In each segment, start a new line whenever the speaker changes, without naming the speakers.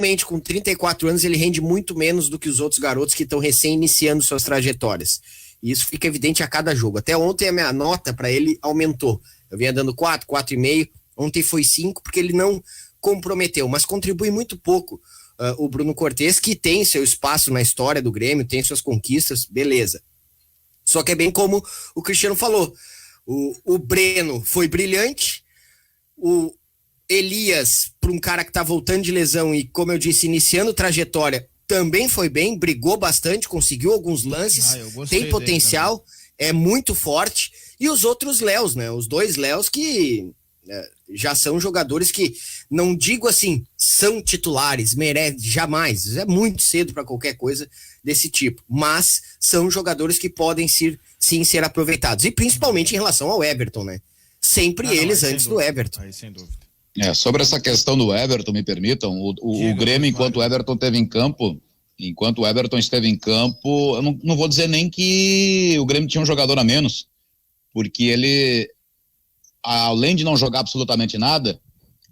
realmente, com 34 anos, ele rende muito menos do que os outros garotos que estão recém iniciando suas trajetórias. E isso fica evidente a cada jogo. Até ontem a minha nota para ele aumentou. Eu vinha dando 4, 4,5. Ontem foi 5, porque ele não comprometeu, mas contribui muito pouco. O Bruno Cortez, que tem seu espaço na história do Grêmio, tem suas conquistas, beleza. Só que é bem como o Cristiano falou. O Breno foi brilhante, o Elias, para um cara que tá voltando de lesão e, como eu disse, iniciando trajetória, também foi bem, brigou bastante, conseguiu alguns lances, tem potencial, é muito forte. E os outros Léos, né? Os dois Léos que já são jogadores que, não digo assim, são titulares, merecem, jamais, é muito cedo para qualquer coisa desse tipo, mas são jogadores que podem sim ser aproveitados, e principalmente em relação ao Everton, né? Sempre eles antes do Everton.
Aí, sem dúvida.
Sobre essa questão do Everton, me permitam, o Grêmio, enquanto o Everton esteve em campo, eu não vou dizer nem que o Grêmio tinha um jogador a menos, porque ele, além de não jogar absolutamente nada,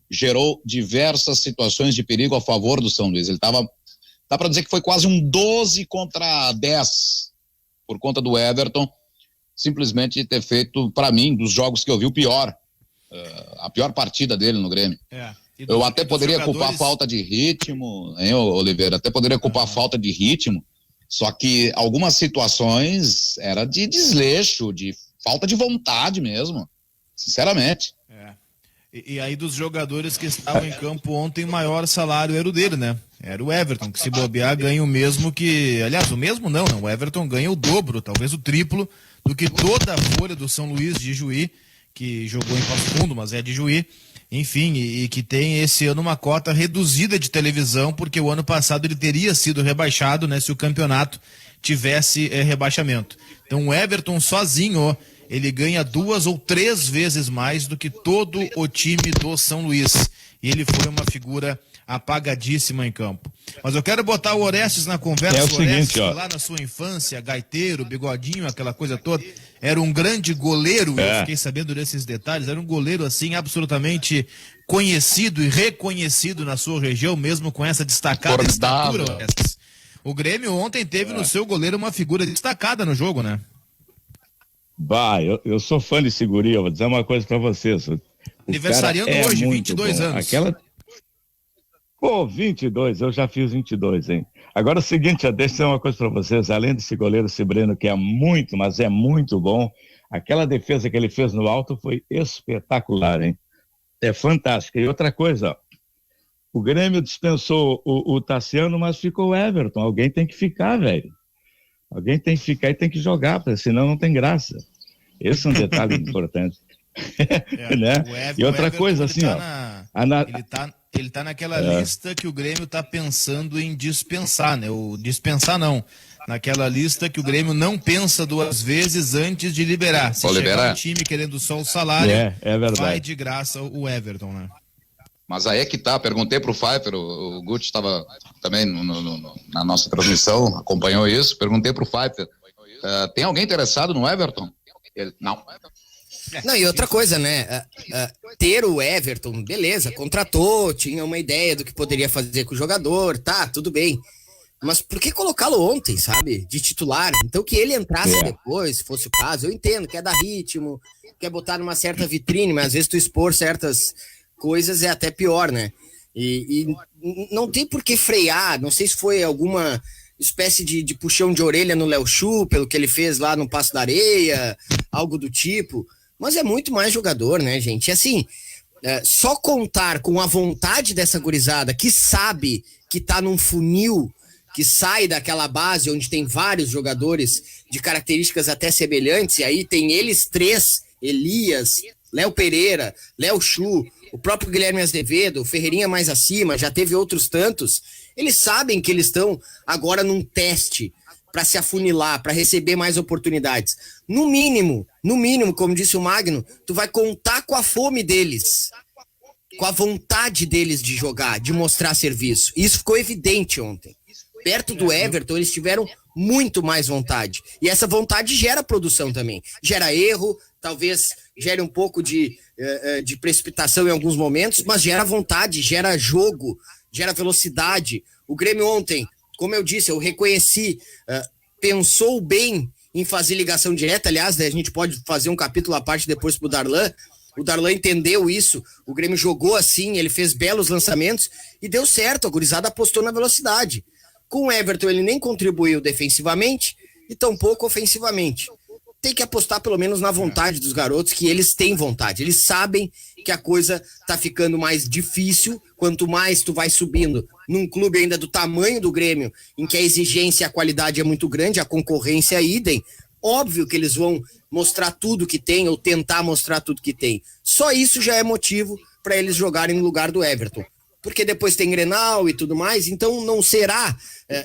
gerou diversas situações de perigo a favor do São Luís. Ele dá para dizer que foi quase um 12 contra 10, por conta do Everton simplesmente ter feito, para mim, dos jogos que eu vi, a pior partida dele no Grêmio. Eu até poderia culpar a falta de ritmo, hein, Oliveira? Até poderia culpar a falta de ritmo, só que algumas situações era de desleixo, de falta de vontade mesmo, sinceramente.
E aí, dos jogadores que estavam em campo ontem, o maior salário era o dele, né? Era o Everton, que se bobear ganha o mesmo que... Aliás, o mesmo não. O Everton ganha o dobro, talvez o triplo, do que toda a folha do São Luís de Juí, que jogou em Passo Fundo, mas é de Juí, enfim, e que tem esse ano uma cota reduzida de televisão, porque o ano passado ele teria sido rebaixado, né, se o campeonato tivesse rebaixamento. Então o Everton sozinho, ele ganha 2 ou 3 vezes mais do que todo o time do São Luís, e ele foi uma figura apagadíssima em campo. Mas eu quero botar o Orestes na conversa.
O seguinte,
lá na sua infância, gaiteiro, bigodinho, aquela coisa toda, era um grande goleiro, eu fiquei sabendo desses detalhes, era um goleiro assim absolutamente conhecido e reconhecido na sua região, mesmo com essa destacada estatura, Orestes. O Grêmio ontem teve no seu goleiro uma figura destacada no jogo, né?
Eu sou fã de seguria, vou dizer uma coisa pra vocês.
Aniversariando hoje, 22
bom.
anos.
22, eu já fiz 22, hein? Agora é o seguinte, deixa eu dizer uma coisa para vocês, além desse goleiro Breno, que é muito, mas é muito bom, aquela defesa que ele fez no alto foi espetacular, hein? É fantástica. E outra coisa, o Grêmio dispensou o Tassiano, mas ficou o Everton. Alguém tem que ficar, velho. Alguém tem que ficar e tem que jogar, porque senão não tem graça. Esse é um detalhe importante. Né? E outra coisa, assim,
Ele tá naquela lista que o Grêmio tá pensando em dispensar, né? Ou dispensar não. Naquela lista que o Grêmio não pensa 2 vezes antes de liberar. Se chegar um time querendo só o salário, vai de graça o Everton, né?
Mas aí é que tá, perguntei pro Pfeiffer, o Guti estava também na nossa transmissão, acompanhou isso, perguntei pro Pfeiffer, tem alguém interessado no Everton? Ele, não.
Não, e outra coisa, né? Ter o Everton, beleza, contratou, tinha uma ideia do que poderia fazer com o jogador, tá, tudo bem. Mas por que colocá-lo ontem, sabe? De titular. Então que ele entrasse depois, se fosse o caso. Eu entendo, quer dar ritmo, quer botar numa certa vitrine, mas às vezes tu expor certas coisas é até pior, né? E não tem por que frear, não sei se foi alguma espécie de puxão de orelha no Léo Chu, pelo que ele fez lá no Passo da Areia, algo do tipo. Mas é muito mais jogador, né, gente? E assim, só contar com a vontade dessa gurizada que sabe que tá num funil que sai daquela base onde tem vários jogadores de características até semelhantes, e aí tem eles 3, Elias, Léo Pereira, Léo Chu, o próprio Guilherme Azevedo, o Ferreirinha mais acima, já teve outros tantos. Eles sabem que eles estão agora num teste para se afunilar, para receber mais oportunidades. No mínimo, como disse o Magno, tu vai contar com a fome deles, com a vontade deles de jogar, de mostrar serviço. Isso ficou evidente ontem. Perto do Everton, eles tiveram muito mais vontade. E essa vontade gera produção também. Gera erro, talvez gere um pouco de precipitação em alguns momentos, mas gera vontade, gera jogo, gera velocidade. O Grêmio ontem, como eu disse, eu reconheci, pensou bem em fazer ligação direta. Aliás, a gente pode fazer um capítulo à parte depois pro Darlan. O Darlan entendeu isso, o Grêmio jogou assim, ele fez belos lançamentos e deu certo, a gurizada apostou na velocidade. Com o Everton ele nem contribuiu defensivamente e tampouco ofensivamente. Tem que apostar pelo menos na vontade dos garotos, que eles têm vontade, eles sabem que a coisa tá ficando mais difícil, quanto mais tu vai subindo num clube ainda do tamanho do Grêmio, em que a exigência e a qualidade é muito grande, a concorrência é idem. Óbvio que eles vão mostrar tudo que tem ou tentar mostrar tudo que tem. Só isso já é motivo para eles jogarem no lugar do Everton. Porque depois tem Grenal e tudo mais, então não será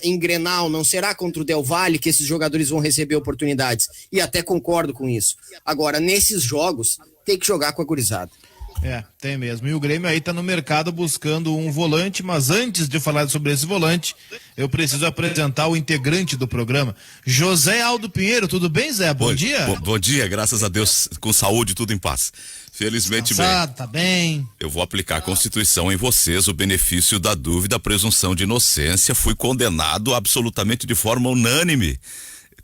em Grenal, não será contra o Del Valle que esses jogadores vão receber oportunidades. E até concordo com isso. Agora, nesses jogos, tem que jogar com a gurizada.
Tem mesmo. E o Grêmio aí tá no mercado buscando um volante, mas antes de falar sobre esse volante, eu preciso apresentar o integrante do programa, José Aldo Pinheiro. Tudo bem, Zé? Bom dia.
Bom dia, graças a Deus, com saúde, tudo em paz. Felizmente bem.
Tá bem.
Eu vou aplicar a Constituição em vocês, o benefício da dúvida, a presunção de inocência. Fui condenado absolutamente de forma unânime.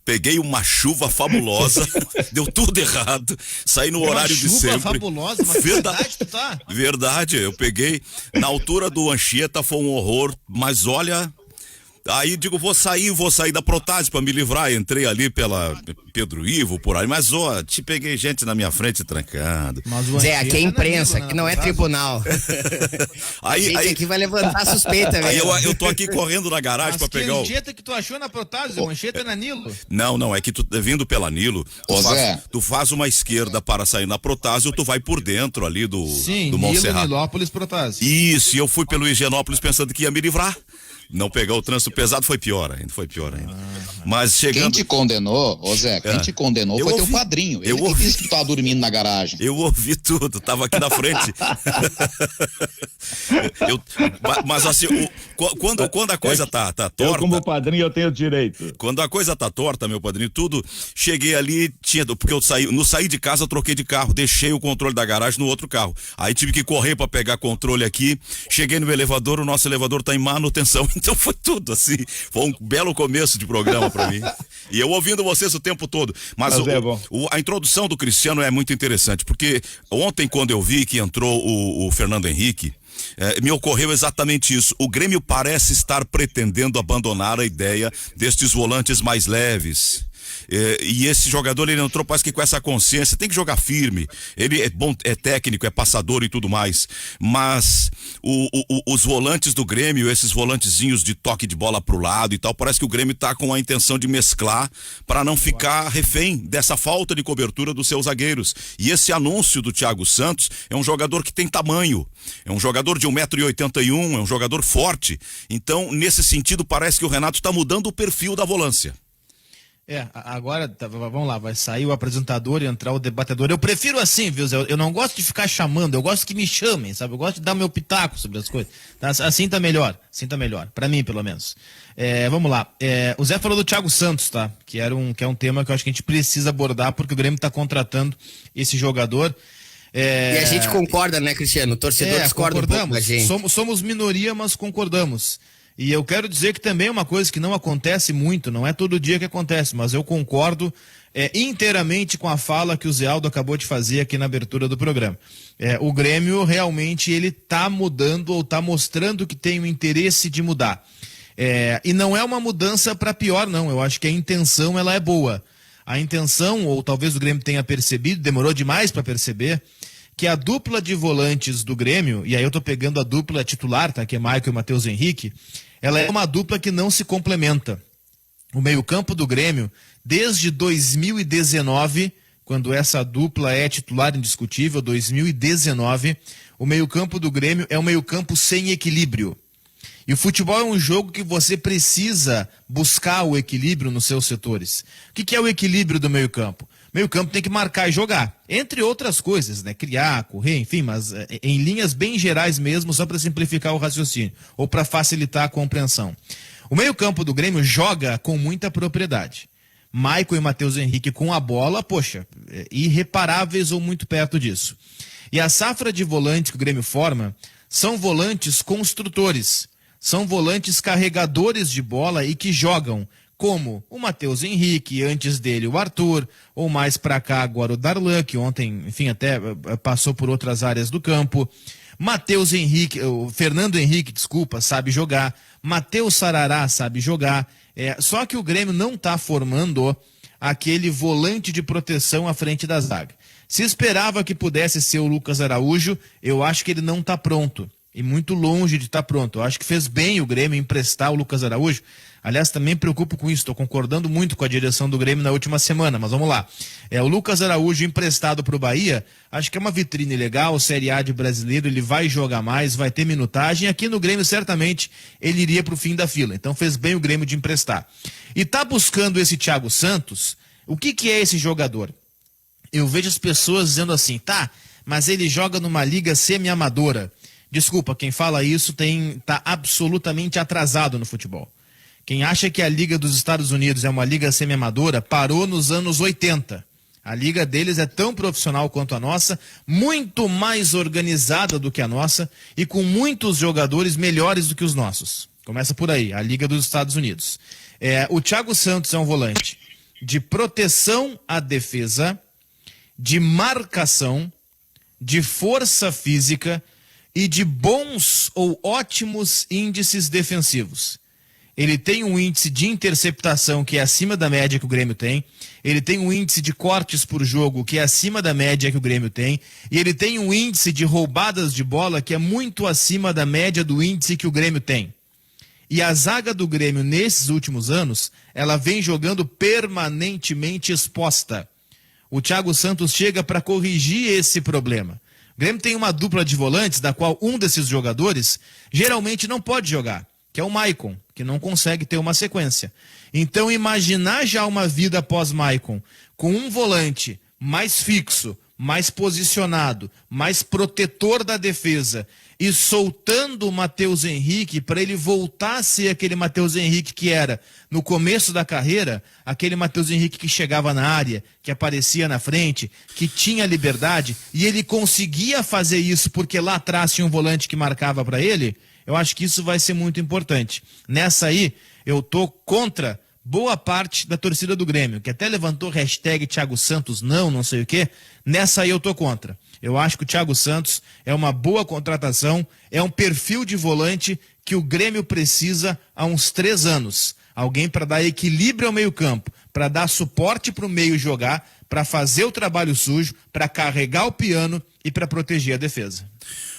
Peguei uma chuva fabulosa, deu tudo errado, saí no horário de sempre.
Chuva fabulosa, mas verdade tu tá?
Verdade, eu peguei na altura do Anchieta, foi um horror, mas olha, aí digo, vou sair da Protásio pra me livrar, entrei ali pela Pedro Ivo, por aí, mas te peguei gente na minha frente trancando.
Zé, aqui é imprensa, aqui não é tribunal.
aí
aqui vai levantar suspeita, velho.
Aí eu tô aqui correndo na garagem pra pegar o...
Mas que Anchieta que tu achou na Protásio? O Anchieta é na Nilo.
Não, é que tu vindo pela Nilo, tu faz uma esquerda para sair na Protásio, tu vai por dentro ali do Montserrat.
Nilo, Nilópolis, Protásio.
Isso, e eu fui pelo Higienópolis pensando que ia me livrar. Não pegar o trânsito pesado foi pior ainda. Mas chegando...
Quem te condenou, Zé, te condenou foi teu padrinho. Ele que disse que tu tava dormindo na garagem.
Eu ouvi tudo, tava aqui na frente. Mas assim, quando a coisa tá torta...
Eu como padrinho eu tenho direito.
Quando a coisa tá torta, meu padrinho, tudo, cheguei ali, porque eu saí de casa, eu troquei de carro, deixei o controle da garagem no outro carro. Aí tive que correr pra pegar controle aqui, cheguei no elevador, o nosso elevador tá em manutenção. Então foi tudo assim, foi um belo começo de programa pra mim. E eu ouvindo vocês o tempo todo. Mas a introdução do Cristiano é muito interessante, porque ontem quando eu vi que entrou o Fernando Henrique, me ocorreu exatamente isso. O Grêmio parece estar pretendendo abandonar a ideia destes volantes mais leves. E esse jogador, ele entrou quase que com essa consciência, tem que jogar firme, ele é bom, é técnico, é passador e tudo mais, mas os volantes do Grêmio, esses volantezinhos de toque de bola pro lado e tal, parece que o Grêmio tá com a intenção de mesclar para não ficar refém dessa falta de cobertura dos seus zagueiros. E esse anúncio do Thiago Santos é um jogador que tem tamanho, é um jogador de 1,81 m, é um jogador forte. Então, nesse sentido, parece que o Renato tá mudando o perfil da volância.
Agora, vamos lá, vai sair o apresentador e entrar o debatedor. Eu prefiro assim, viu, Zé? Eu não gosto de ficar chamando, eu gosto que me chamem, sabe? Eu gosto de dar meu pitaco sobre as coisas. Tá? Assim tá melhor, pra mim, pelo menos. Vamos lá, o Zé falou do Thiago Santos, tá? Que é um tema que eu acho que a gente precisa abordar, porque o Grêmio tá contratando esse jogador.
E a gente concorda, né, Cristiano? O torcedor discorda um pouco da gente.
Somos minoria, mas concordamos. E eu quero dizer que também é uma coisa que não acontece muito, não é todo dia que acontece, mas eu concordo inteiramente com a fala que o Zé Aldo acabou de fazer aqui na abertura do programa. O Grêmio realmente ele tá mudando ou tá mostrando que tem o interesse de mudar. E não é uma mudança para pior, não. Eu acho que a intenção ela é boa. A intenção, ou talvez o Grêmio tenha percebido, demorou demais para perceber, que a dupla de volantes do Grêmio, e aí eu tô pegando a dupla titular, tá, que é Maicon e Matheus Henrique, ela é uma dupla que não se complementa. O meio-campo do Grêmio, desde 2019, quando essa dupla é titular indiscutível, 2019, o meio-campo do Grêmio é um meio-campo sem equilíbrio. E o futebol é um jogo que você precisa buscar o equilíbrio nos seus setores. O que é o equilíbrio do meio-campo? Meio-campo tem que marcar e jogar, entre outras coisas, né? Criar, correr, enfim, mas em linhas bem gerais mesmo, só para simplificar o raciocínio, ou para facilitar a compreensão. O meio-campo do Grêmio joga com muita propriedade. Maicon e Matheus Henrique com a bola, poxa, irreparáveis ou muito perto disso. E a safra de volantes que o Grêmio forma são volantes construtores. são volantes carregadores de bola e que jogam, como o Matheus Henrique, antes dele o Arthur, ou mais pra cá agora o Darlan, que ontem, enfim, até passou por outras áreas do campo. Matheus Henrique, o Fernando Henrique, desculpa, sabe jogar. Matheus Sarará sabe jogar. Só que o Grêmio não está formando aquele volante de proteção à frente da zaga. Se esperava que pudesse ser o Lucas Araújo, eu acho que ele não está pronto. E muito longe de estar pronto. Eu acho que fez bem o Grêmio emprestar o Lucas Araújo. Aliás, também me preocupo com isso. Estou concordando muito com a direção do Grêmio na última semana, mas vamos lá. O Lucas Araújo emprestado para o Bahia, acho que é uma vitrine legal, Série A de brasileiro, ele vai jogar mais, vai ter minutagem. Aqui no Grêmio, certamente, ele iria para o fim da fila. Então fez bem o Grêmio de emprestar. E tá buscando esse Thiago Santos. O que é esse jogador? Eu vejo as pessoas dizendo assim, tá, mas ele joga numa liga semi-amadora. Desculpa, quem fala isso tá absolutamente atrasado no futebol. Quem acha que a Liga dos Estados Unidos é uma liga semi-amadora, parou nos anos 80. A liga deles é tão profissional quanto a nossa, muito mais organizada do que a nossa e com muitos jogadores melhores do que os nossos. Começa por aí, a Liga dos Estados Unidos. O Thiago Santos é um volante de proteção à defesa, de marcação, de força física e de bons ou ótimos índices defensivos. Ele tem um índice de interceptação que é acima da média que o Grêmio tem, ele tem um índice de cortes por jogo que é acima da média que o Grêmio tem, e ele tem um índice de roubadas de bola que é muito acima da média do índice que o Grêmio tem. E a zaga do Grêmio nesses últimos anos, ela vem jogando permanentemente exposta. O Thiago Santos chega para corrigir esse problema. O Grêmio tem uma dupla de volantes, da qual um desses jogadores geralmente não pode jogar, que é o Maicon, que não consegue ter uma sequência. Então, imaginar já uma vida após Maicon, com um volante mais fixo, mais posicionado, mais protetor da defesa, e soltando o Matheus Henrique para ele voltar a ser aquele Matheus Henrique que era no começo da carreira, aquele Matheus Henrique que chegava na área, que aparecia na frente, que tinha liberdade, e ele conseguia fazer isso porque lá atrás tinha um volante que marcava para ele. Eu acho que isso vai ser muito importante. Nessa aí, eu tô contra boa parte da torcida do Grêmio, que até levantou hashtag Thiago Santos não sei o quê. Nessa aí eu tô contra. Eu acho que o Thiago Santos é uma boa contratação, é um perfil de volante que o Grêmio precisa há uns 3 anos. Alguém para dar equilíbrio ao meio-campo, para dar suporte para o meio jogar, para fazer o trabalho sujo, para carregar o piano e para proteger a defesa.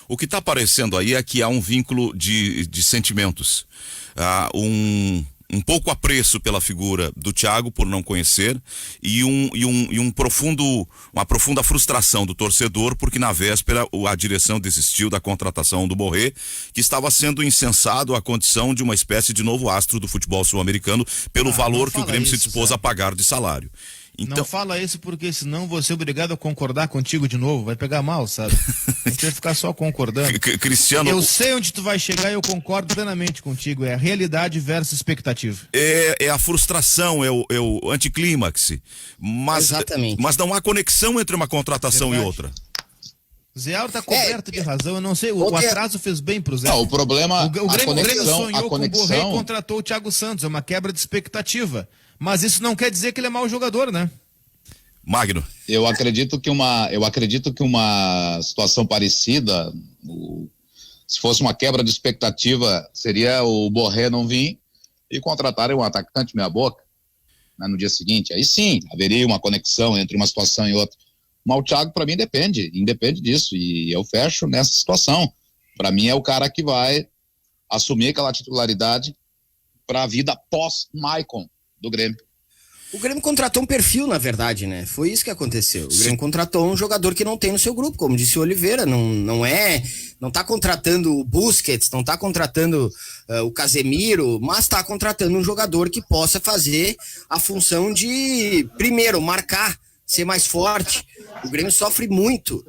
O que está aparecendo aí é que há um vínculo de sentimentos. Um pouco apreço pela figura do Thiago, por não conhecer, e uma profunda frustração do torcedor, porque na véspera a direção desistiu da contratação do Borré, que estava sendo incensado à condição de uma espécie de novo astro do futebol sul-americano pelo valor que o Grêmio se dispôs a pagar de salário. Então... Não
fala isso porque senão vou ser obrigado a concordar contigo de novo, vai pegar mal, sabe? A gente vai ficar só concordando.
Cristiano...
Eu sei onde tu vai chegar e eu concordo plenamente contigo, é a realidade versus expectativa.
É a frustração, é o anticlímax.
Exatamente.
Mas não há conexão entre uma contratação e outra.
Zé Aldo tá coberto de razão, eu não sei, o atraso fez bem pro Zé.
Não, o problema,
o Grêmio sonhou com o Borré e
conexão...
contratou o Thiago Santos, é uma quebra de expectativa. Mas isso não quer dizer que ele é mau jogador, né?
Magno.
Eu acredito que uma situação parecida, se fosse uma quebra de expectativa, seria o Borré não vir e contratarem um atacante meia boca, né, no dia seguinte. Aí sim, haveria uma conexão entre uma situação e outra. Mas o Thiago, para mim, independe disso. E eu fecho nessa situação. Para mim, é o cara que vai assumir aquela titularidade para a vida pós-Maicon do Grêmio.
O Grêmio contratou um perfil, na verdade, né? Foi isso que aconteceu. O Grêmio contratou um jogador que não tem no seu grupo, como disse o Oliveira. Não tá contratando o Busquets, não tá contratando o Casemiro, mas tá contratando um jogador que possa fazer a função de, primeiro, marcar, ser mais forte. O Grêmio sofre muito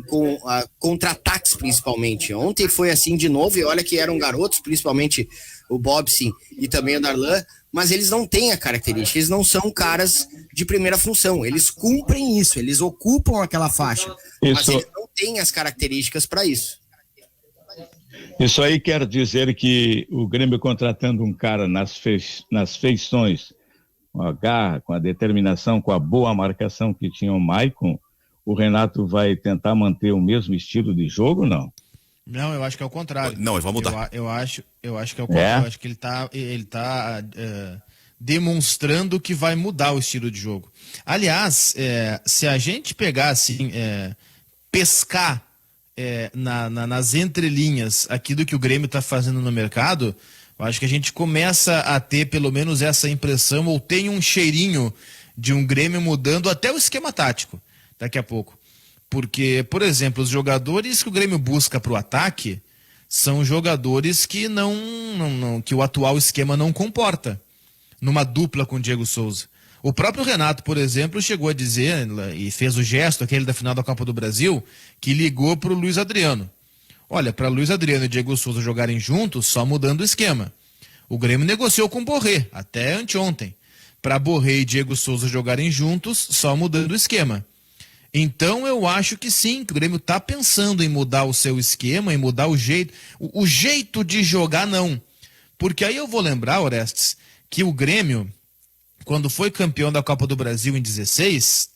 com contra-ataques, principalmente. Ontem foi assim de novo, e olha que eram garotos, principalmente o Bobson e também o Darlan, mas eles não têm a característica, eles não são caras de primeira função, eles cumprem isso, eles ocupam aquela faixa, mas eles não têm as características para isso.
Isso aí quer dizer que o Grêmio contratando um cara nas feições, com a garra, com a determinação, com a boa marcação que tinha o Maicon, o Renato vai tentar manter o mesmo estilo de jogo, não?
Não, eu acho que é o contrário.
Não, ele vai mudar.
Eu acho que é o contrário. Eu acho que ele tá demonstrando que vai mudar o estilo de jogo. Aliás, se a gente pegar assim, pescar nas entrelinhas aquilo que o Grêmio está fazendo no mercado, eu acho que a gente começa a ter pelo menos essa impressão, ou tem um cheirinho de um Grêmio mudando até o esquema tático daqui a pouco. Porque, por exemplo, os jogadores que o Grêmio busca para o ataque são jogadores que que o atual esquema não comporta numa dupla com o Diego Souza. O próprio Renato, por exemplo, chegou a dizer, e fez o gesto aquele da final da Copa do Brasil, que ligou para o Luiz Adriano. Olha, para Luiz Adriano e Diego Souza jogarem juntos, só mudando o esquema. O Grêmio negociou com o Borré, até anteontem. Para Borré e Diego Souza jogarem juntos, só mudando o esquema. Então eu acho que sim, que o Grêmio está pensando em mudar o seu esquema, em mudar o jeito. O jeito de jogar, não. Porque aí eu vou lembrar, Orestes, que o Grêmio, quando foi campeão da Copa do Brasil em 16,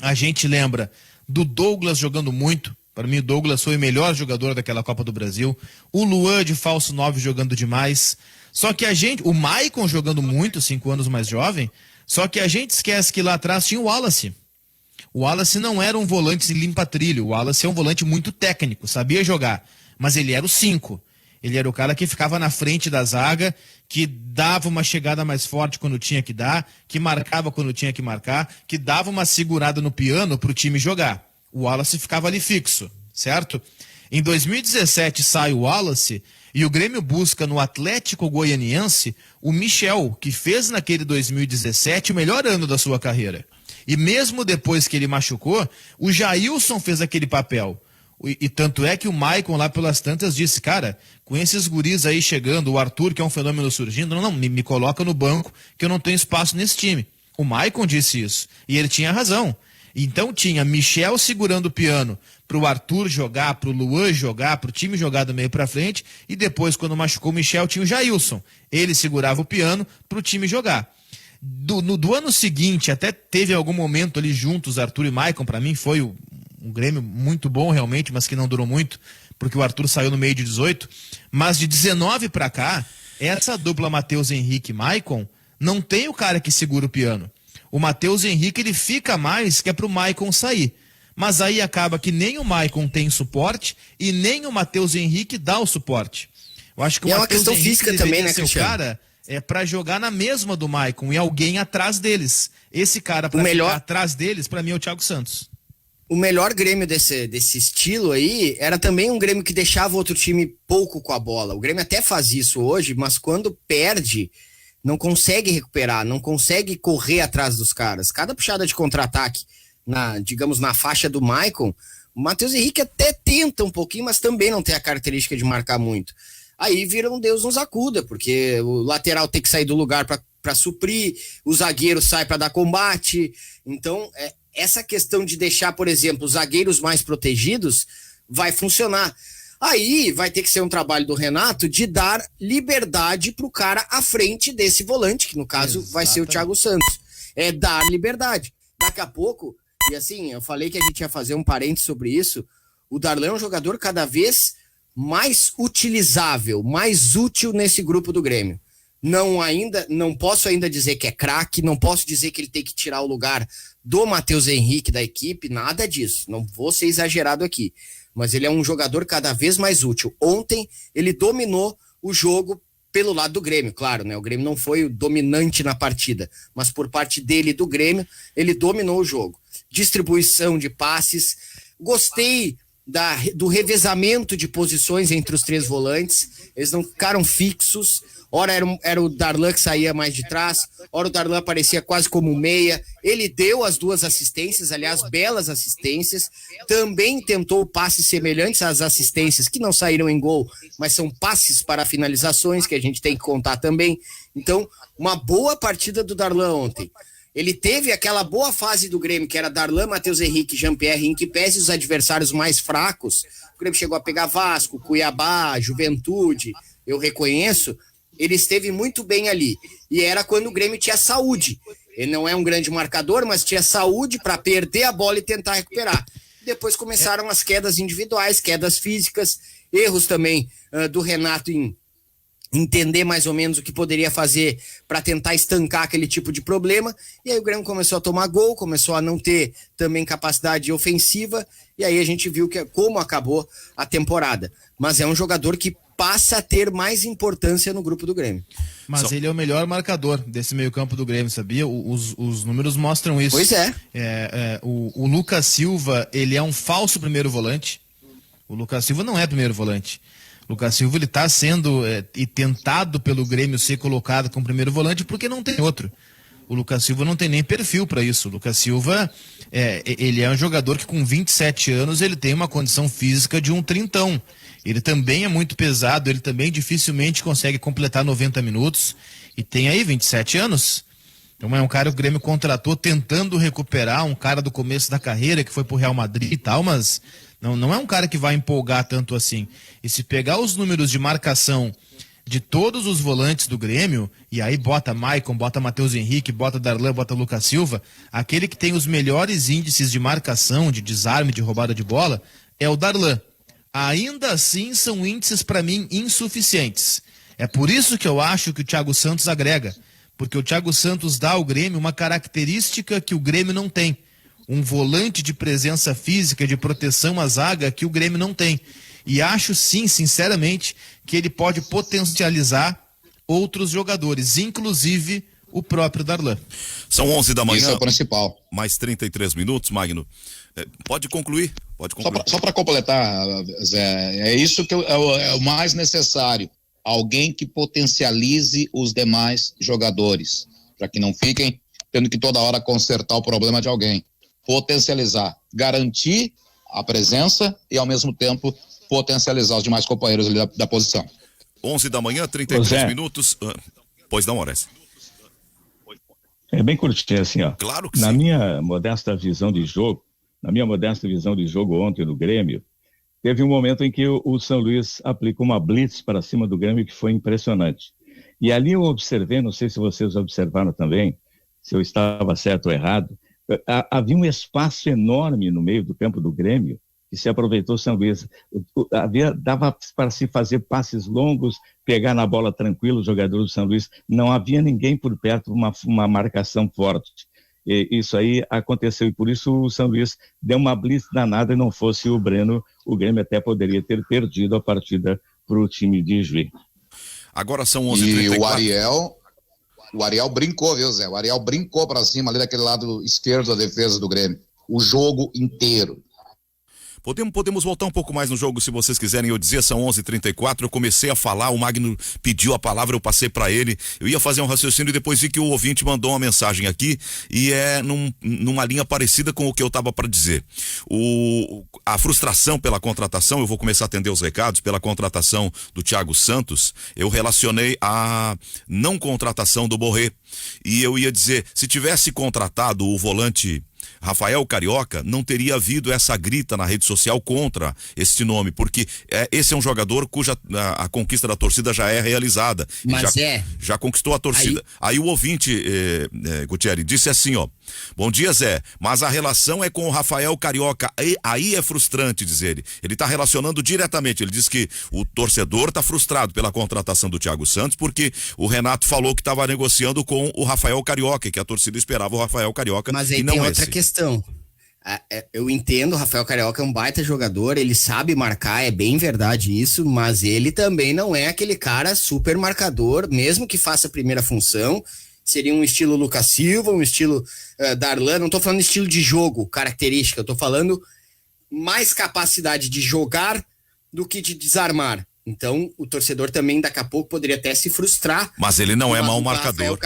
a gente lembra do Douglas jogando muito. Para mim, o Douglas foi o melhor jogador daquela Copa do Brasil. O Luan de falso 9 jogando demais. Só que o Maicon jogando muito, 5 anos mais jovem. Só que a gente esquece que lá atrás tinha o Wallace. O Wallace não era um volante limpa-trilho. O Wallace é um volante muito técnico, sabia jogar. Mas ele era o 5. Ele era o cara que ficava na frente da zaga, que dava uma chegada mais forte quando tinha que dar, que marcava quando tinha que marcar, que dava uma segurada no piano para o time jogar. O Wallace ficava ali fixo, certo? Em 2017 sai o Wallace e o Grêmio busca no Atlético Goianiense o Michel, que fez naquele 2017 o melhor ano da sua carreira. E mesmo depois que ele machucou, o Jailson fez aquele papel. E tanto é que o Maicon lá pelas tantas disse, cara, com esses guris aí chegando, o Arthur, que é um fenômeno surgindo, não, me coloca no banco que eu não tenho espaço nesse time. O Maicon disse isso. E ele tinha razão. Então tinha Michel segurando o piano pro Arthur jogar, pro Luan jogar, pro time jogar do meio pra frente, e depois, quando machucou o Michel, tinha o Jailson. Ele segurava o piano pro time jogar. Do ano seguinte, até teve algum momento ali juntos, Arthur e Maicon, para mim foi um Grêmio muito bom realmente, mas que não durou muito, porque o Arthur saiu no meio de 18. Mas de 19 para cá, essa dupla Matheus Henrique e Maicon não tem o cara que segura o piano. O Matheus Henrique ele fica mais que é pro Maicon sair. Mas aí acaba que nem o Maicon tem suporte e nem o Matheus Henrique dá o suporte. Eu acho que o
é uma
Matheus
questão
Henrique
física também, né,
Cristiano? Cara para jogar na mesma do Maicon e alguém atrás deles. Esse cara para ficar atrás deles, para mim é o Thiago Santos.
O melhor Grêmio desse estilo aí era também um Grêmio que deixava o outro time pouco com a bola. O Grêmio até faz isso hoje, mas quando perde, não consegue recuperar, não consegue correr atrás dos caras. Cada puxada de contra-ataque, digamos, na faixa do Maicon, o Matheus Henrique até tenta um pouquinho, mas também não tem a característica de marcar muito. Aí vira um Deus nos acuda, porque o lateral tem que sair do lugar para suprir, o zagueiro sai para dar combate. Então, essa questão de deixar, por exemplo, os zagueiros mais protegidos vai funcionar. Aí vai ter que ser um trabalho do Renato de dar liberdade para o cara à frente desse volante, que no caso vai ser o Thiago Santos. É dar liberdade. Daqui a pouco, e assim, eu falei que a gente ia fazer um parênteses sobre isso, o Darlan é um jogador cada vez mais utilizável, mais útil nesse grupo do Grêmio. Não posso ainda dizer que é craque, não posso dizer que ele tem que tirar o lugar do Matheus Henrique da equipe, nada disso, não vou ser exagerado aqui, mas ele é um jogador cada vez mais útil. Ontem ele dominou o jogo pelo lado do Grêmio, claro, né? O Grêmio não foi o dominante na partida, mas por parte dele e do Grêmio, ele dominou o jogo. Distribuição de passes, gostei do revezamento de posições entre os três volantes, eles não ficaram fixos, ora era o Darlan que saía mais de trás, ora o Darlan aparecia quase como um meia, ele deu as duas assistências, aliás, belas assistências, também tentou passes semelhantes às assistências que não saíram em gol, mas são passes para finalizações que a gente tem que contar também. Então, uma boa partida do Darlan ontem. Ele teve aquela boa fase do Grêmio, que era Darlan, Matheus Henrique, Jean-Pierre, em que pese os adversários mais fracos, o Grêmio chegou a pegar Vasco, Cuiabá, Juventude, eu reconheço, ele esteve muito bem ali. E era quando o Grêmio tinha saúde. Ele não é um grande marcador, mas tinha saúde para perder a bola e tentar recuperar. Depois começaram as quedas individuais, quedas físicas, erros também do Renato em entender mais ou menos o que poderia fazer para tentar estancar aquele tipo de problema, e aí o Grêmio começou a tomar gol, começou a não ter também capacidade ofensiva, e aí a gente viu como acabou a temporada. Mas é um jogador que passa a ter mais importância no grupo do Grêmio.
Mas ele é o melhor marcador desse meio campo do Grêmio, sabia? Os números mostram isso.
Pois é.
O Lucas Silva, ele é um falso primeiro volante. O Lucas Silva não é primeiro volante. O Lucas Silva, ele está sendo tentado pelo Grêmio ser colocado como primeiro volante porque não tem outro. O Lucas Silva não tem nem perfil para isso. O Lucas Silva, ele é um jogador que com 27 anos ele tem uma condição física de um trintão. Ele também é muito pesado, ele também dificilmente consegue completar 90 minutos e tem aí 27 anos. Então é um cara que o Grêmio contratou tentando recuperar, um cara do começo da carreira que foi pro Real Madrid e tal, mas não é um cara que vai empolgar tanto assim. E se pegar os números de marcação de todos os volantes do Grêmio, e aí bota Maicon, bota Matheus Henrique, bota Darlan, bota Lucas Silva, aquele que tem os melhores índices de marcação, de desarme, de roubada de bola, é o Darlan. Ainda assim são índices para mim insuficientes. É por isso que eu acho que o Thiago Santos agrega, porque o Thiago Santos dá ao Grêmio uma característica que o Grêmio não tem. Um volante de presença física, de proteção à zaga que o Grêmio não tem. E acho sim, sinceramente, que ele pode potencializar outros jogadores, inclusive o próprio Darlan.
São 11 da manhã.
Isso é o principal.
Mais 33 minutos, Magno. Pode concluir.
Só para completar, Zé, é isso que é o mais necessário. Alguém que potencialize os demais jogadores, para que não fiquem tendo que toda hora consertar o problema de alguém. Potencializar, garantir a presença e, ao mesmo tempo, potencializar os demais companheiros ali da posição.
11 da manhã, 33 minutos. Pois não, Horácio.
É bem curtinho assim, ó.
Claro que
Na
sim.
minha modesta visão de jogo ontem no Grêmio, teve um momento em que o São Luís aplicou uma blitz para cima do Grêmio que foi impressionante. E ali eu observei, não sei se vocês observaram também, se eu estava certo ou errado, havia um espaço enorme no meio do campo do Grêmio que se aproveitou o São Luís. Dava para se fazer passes longos, pegar na bola tranquilo os jogadores do São Luís. Não havia ninguém por perto, uma marcação forte. E isso aí aconteceu e por isso o São Luís deu uma blitz danada e não fosse o Breno, o Grêmio até poderia ter perdido a partida para o time de Juiz.
Agora são 11h34.
E o Ariel brincou, viu, Zé? O Ariel brincou para cima ali daquele lado esquerdo da defesa do Grêmio. O jogo inteiro.
Podemos voltar um pouco mais no jogo, se vocês quiserem. Eu dizia, são 11h34, eu comecei a falar, o Magno pediu a palavra, eu passei para ele. Eu ia fazer um raciocínio e depois vi que o ouvinte mandou uma mensagem aqui e é numa linha parecida com o que eu estava para dizer. A frustração pela contratação, eu vou começar a atender os recados, pela contratação do Thiago Santos, eu relacionei a não contratação do Borré. E eu ia dizer, se tivesse contratado o volante Rafael Carioca, não teria havido essa grita na rede social contra este nome, porque esse é um jogador cuja a conquista da torcida já é realizada.
Mas
já conquistou a torcida. Aí o ouvinte, Gutierrez, disse assim, ó: bom dia, Zé, mas a relação é com o Rafael Carioca, aí é frustrante, diz ele. Ele está relacionando diretamente, ele diz que o torcedor está frustrado pela contratação do Thiago Santos, porque o Renato falou que estava negociando com o Rafael Carioca, que a torcida esperava o Rafael Carioca,
mas aí
e não
tem
esse.
outra questão. Eu entendo, o Rafael Carioca é um baita jogador, ele sabe marcar, é bem verdade isso, mas ele também não é aquele cara super marcador, mesmo que faça a primeira função. Seria um estilo Lucas Silva, um estilo Darlan, não tô falando estilo de jogo, característica, eu tô falando mais capacidade de jogar do que de desarmar. Então, o torcedor também daqui a pouco poderia até se frustrar.
Mas ele não é mau marcador.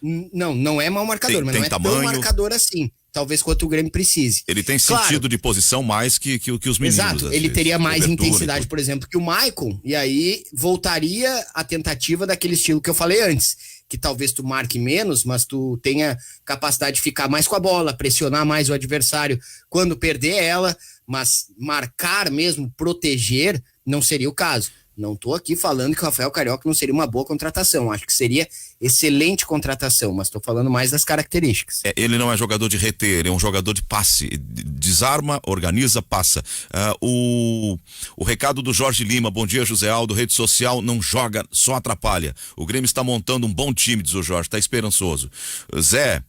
Não é mau marcador, mas
tem
não é
tamanho,
tão marcador assim. talvez quanto o Grêmio precise.
Ele tem
Claro.
sentido de posição mais que os meninos.
Exato,
às
ele
vezes.
teria mais
Cobertura e
intensidade,
tudo.
por exemplo, que o Maicon, e aí voltaria a tentativa daquele estilo que eu falei antes, que talvez tu marque menos, mas tu tenha capacidade de ficar mais com a bola, pressionar mais o adversário quando perder ela, mas marcar mesmo, proteger, não seria o caso. Não tô aqui falando que o Rafael Carioca não seria uma boa contratação, acho que seria excelente contratação, mas tô falando mais das características.
Ele não é jogador de reter, ele é um jogador de passe. Desarma, organiza, passa. O recado do Jorge Lima, bom dia, José Aldo, rede social, não joga, só atrapalha. O Grêmio está montando um bom time, diz o Jorge, está esperançoso. Zé,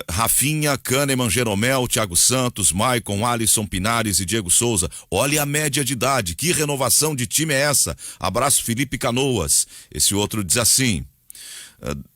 Rafinha, Kahneman, Jeromel, Thiago Santos, Maicon, Alisson, Pinares e Diego Souza. Olha a média de idade, que renovação de time é essa? Abraço, Felipe Canoas. Esse outro diz assim: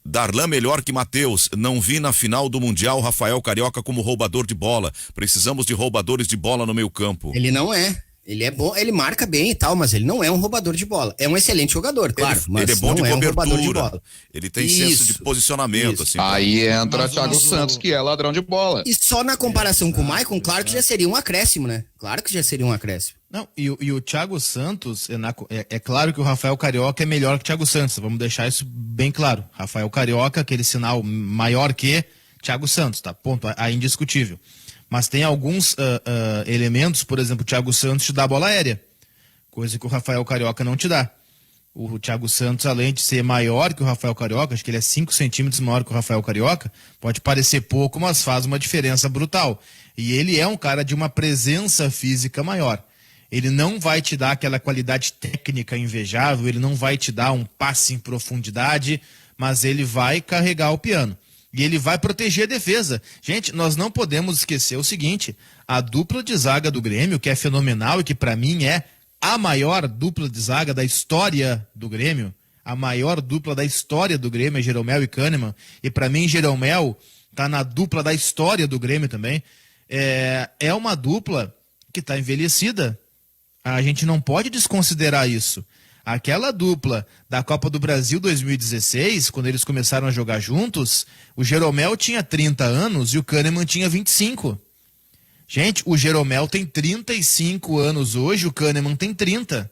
Darlan melhor que Matheus, não vi na final do Mundial Rafael Carioca como roubador de bola. Precisamos de roubadores de bola no meio campo.
Ele não é. Ele é bom, ele marca bem e tal, mas ele não é um roubador de bola. É um excelente jogador, claro, mas
ele é bom
não
de
é um roubador de
cobertura.
bola.
Ele tem senso de
Isso,
posicionamento,
isso.
assim.
Aí entra
Mas
Thiago
o-
Santos, que é ladrão de bola.
E só na comparação com o
Exato,
Maicon, claro que já seria um acréscimo, né? Claro que já seria um acréscimo.
Não, e o Thiago Santos, é claro que o Rafael Carioca é melhor que o Thiago Santos, vamos deixar isso bem claro. Rafael Carioca, aquele sinal maior que Thiago Santos, tá? Ponto, é indiscutível. Mas tem alguns elementos, por exemplo, o Thiago Santos te dá a bola aérea, coisa que o Rafael Carioca não te dá. O Thiago Santos, além de ser maior que o Rafael Carioca, acho que ele é 5 centímetros maior que o Rafael Carioca, pode parecer pouco, mas faz uma diferença brutal. E ele é um cara de uma presença física maior. Ele não vai te dar aquela qualidade técnica invejável, ele não vai te dar um passe em profundidade, mas ele vai carregar o piano. E ele vai proteger a defesa. Gente, nós não podemos esquecer o seguinte, a dupla de zaga do Grêmio, que é fenomenal e que para mim é a maior dupla de zaga da história do Grêmio, a maior dupla da história do Grêmio é Jeromel e Kahneman, e para mim Jeromel tá na dupla da história do Grêmio também. É uma dupla que tá envelhecida. A gente não pode desconsiderar isso. Aquela dupla da Copa do Brasil 2016, quando eles começaram a jogar juntos, o Jeromel tinha 30 anos e o Kahneman tinha 25. Gente, o Jeromel tem 35 anos hoje, o Kahneman tem 30.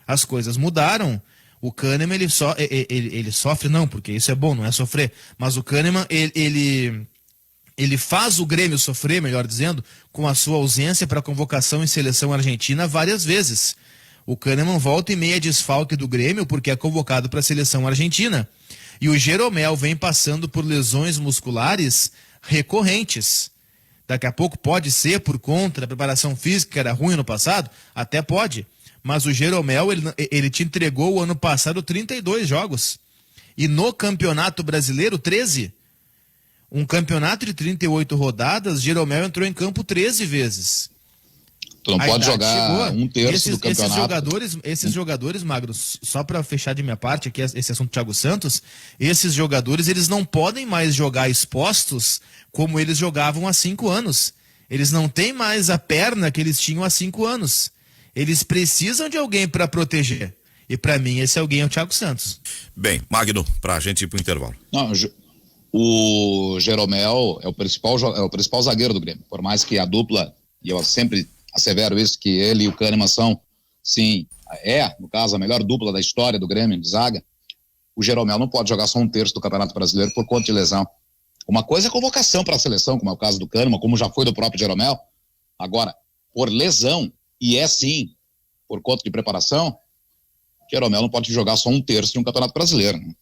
As coisas mudaram. O Kahneman, ele sofre, não, porque isso é bom, não é sofrer. Mas o Kahneman, ele faz o Grêmio sofrer, melhor dizendo, com a sua ausência para a convocação em seleção argentina várias vezes. O Kahneman volta e meia desfalque do Grêmio porque é convocado para a seleção argentina. E o Jeromel vem passando por lesões musculares recorrentes. Daqui a pouco pode ser por conta da preparação física que era ruim no passado, até pode. Mas o Jeromel, ele te entregou o ano passado 32 jogos. E no Campeonato Brasileiro, 13. Um campeonato de 38 rodadas, Jeromel entrou em campo 13 vezes.
Tu não
A
pode
idade
jogar
chegou.
um terço do campeonato.
Esses jogadores, Magros, só para fechar de minha parte aqui esse assunto do Thiago Santos, esses jogadores, eles não podem mais jogar expostos como eles jogavam há 5 anos. Eles não têm mais a perna que eles tinham há 5 anos. Eles precisam de alguém para proteger. E para mim, esse alguém é o Thiago Santos.
Bem, Magno, pra gente ir pro intervalo.
Não, o Jeromel é o principal zagueiro do Grêmio. Por mais que a dupla, e eu sempre assevero isso, que ele e o Kahneman são, sim, no caso, a melhor dupla da história do Grêmio de zaga, o Jeromel não pode jogar só um terço do Campeonato Brasileiro por conta de lesão. Uma coisa é convocação para a seleção, como é o caso do Kahneman, como já foi do próprio Jeromel. Agora, por lesão, e sim, por conta de preparação, Jeromel não pode jogar só um terço de um Campeonato Brasileiro, né?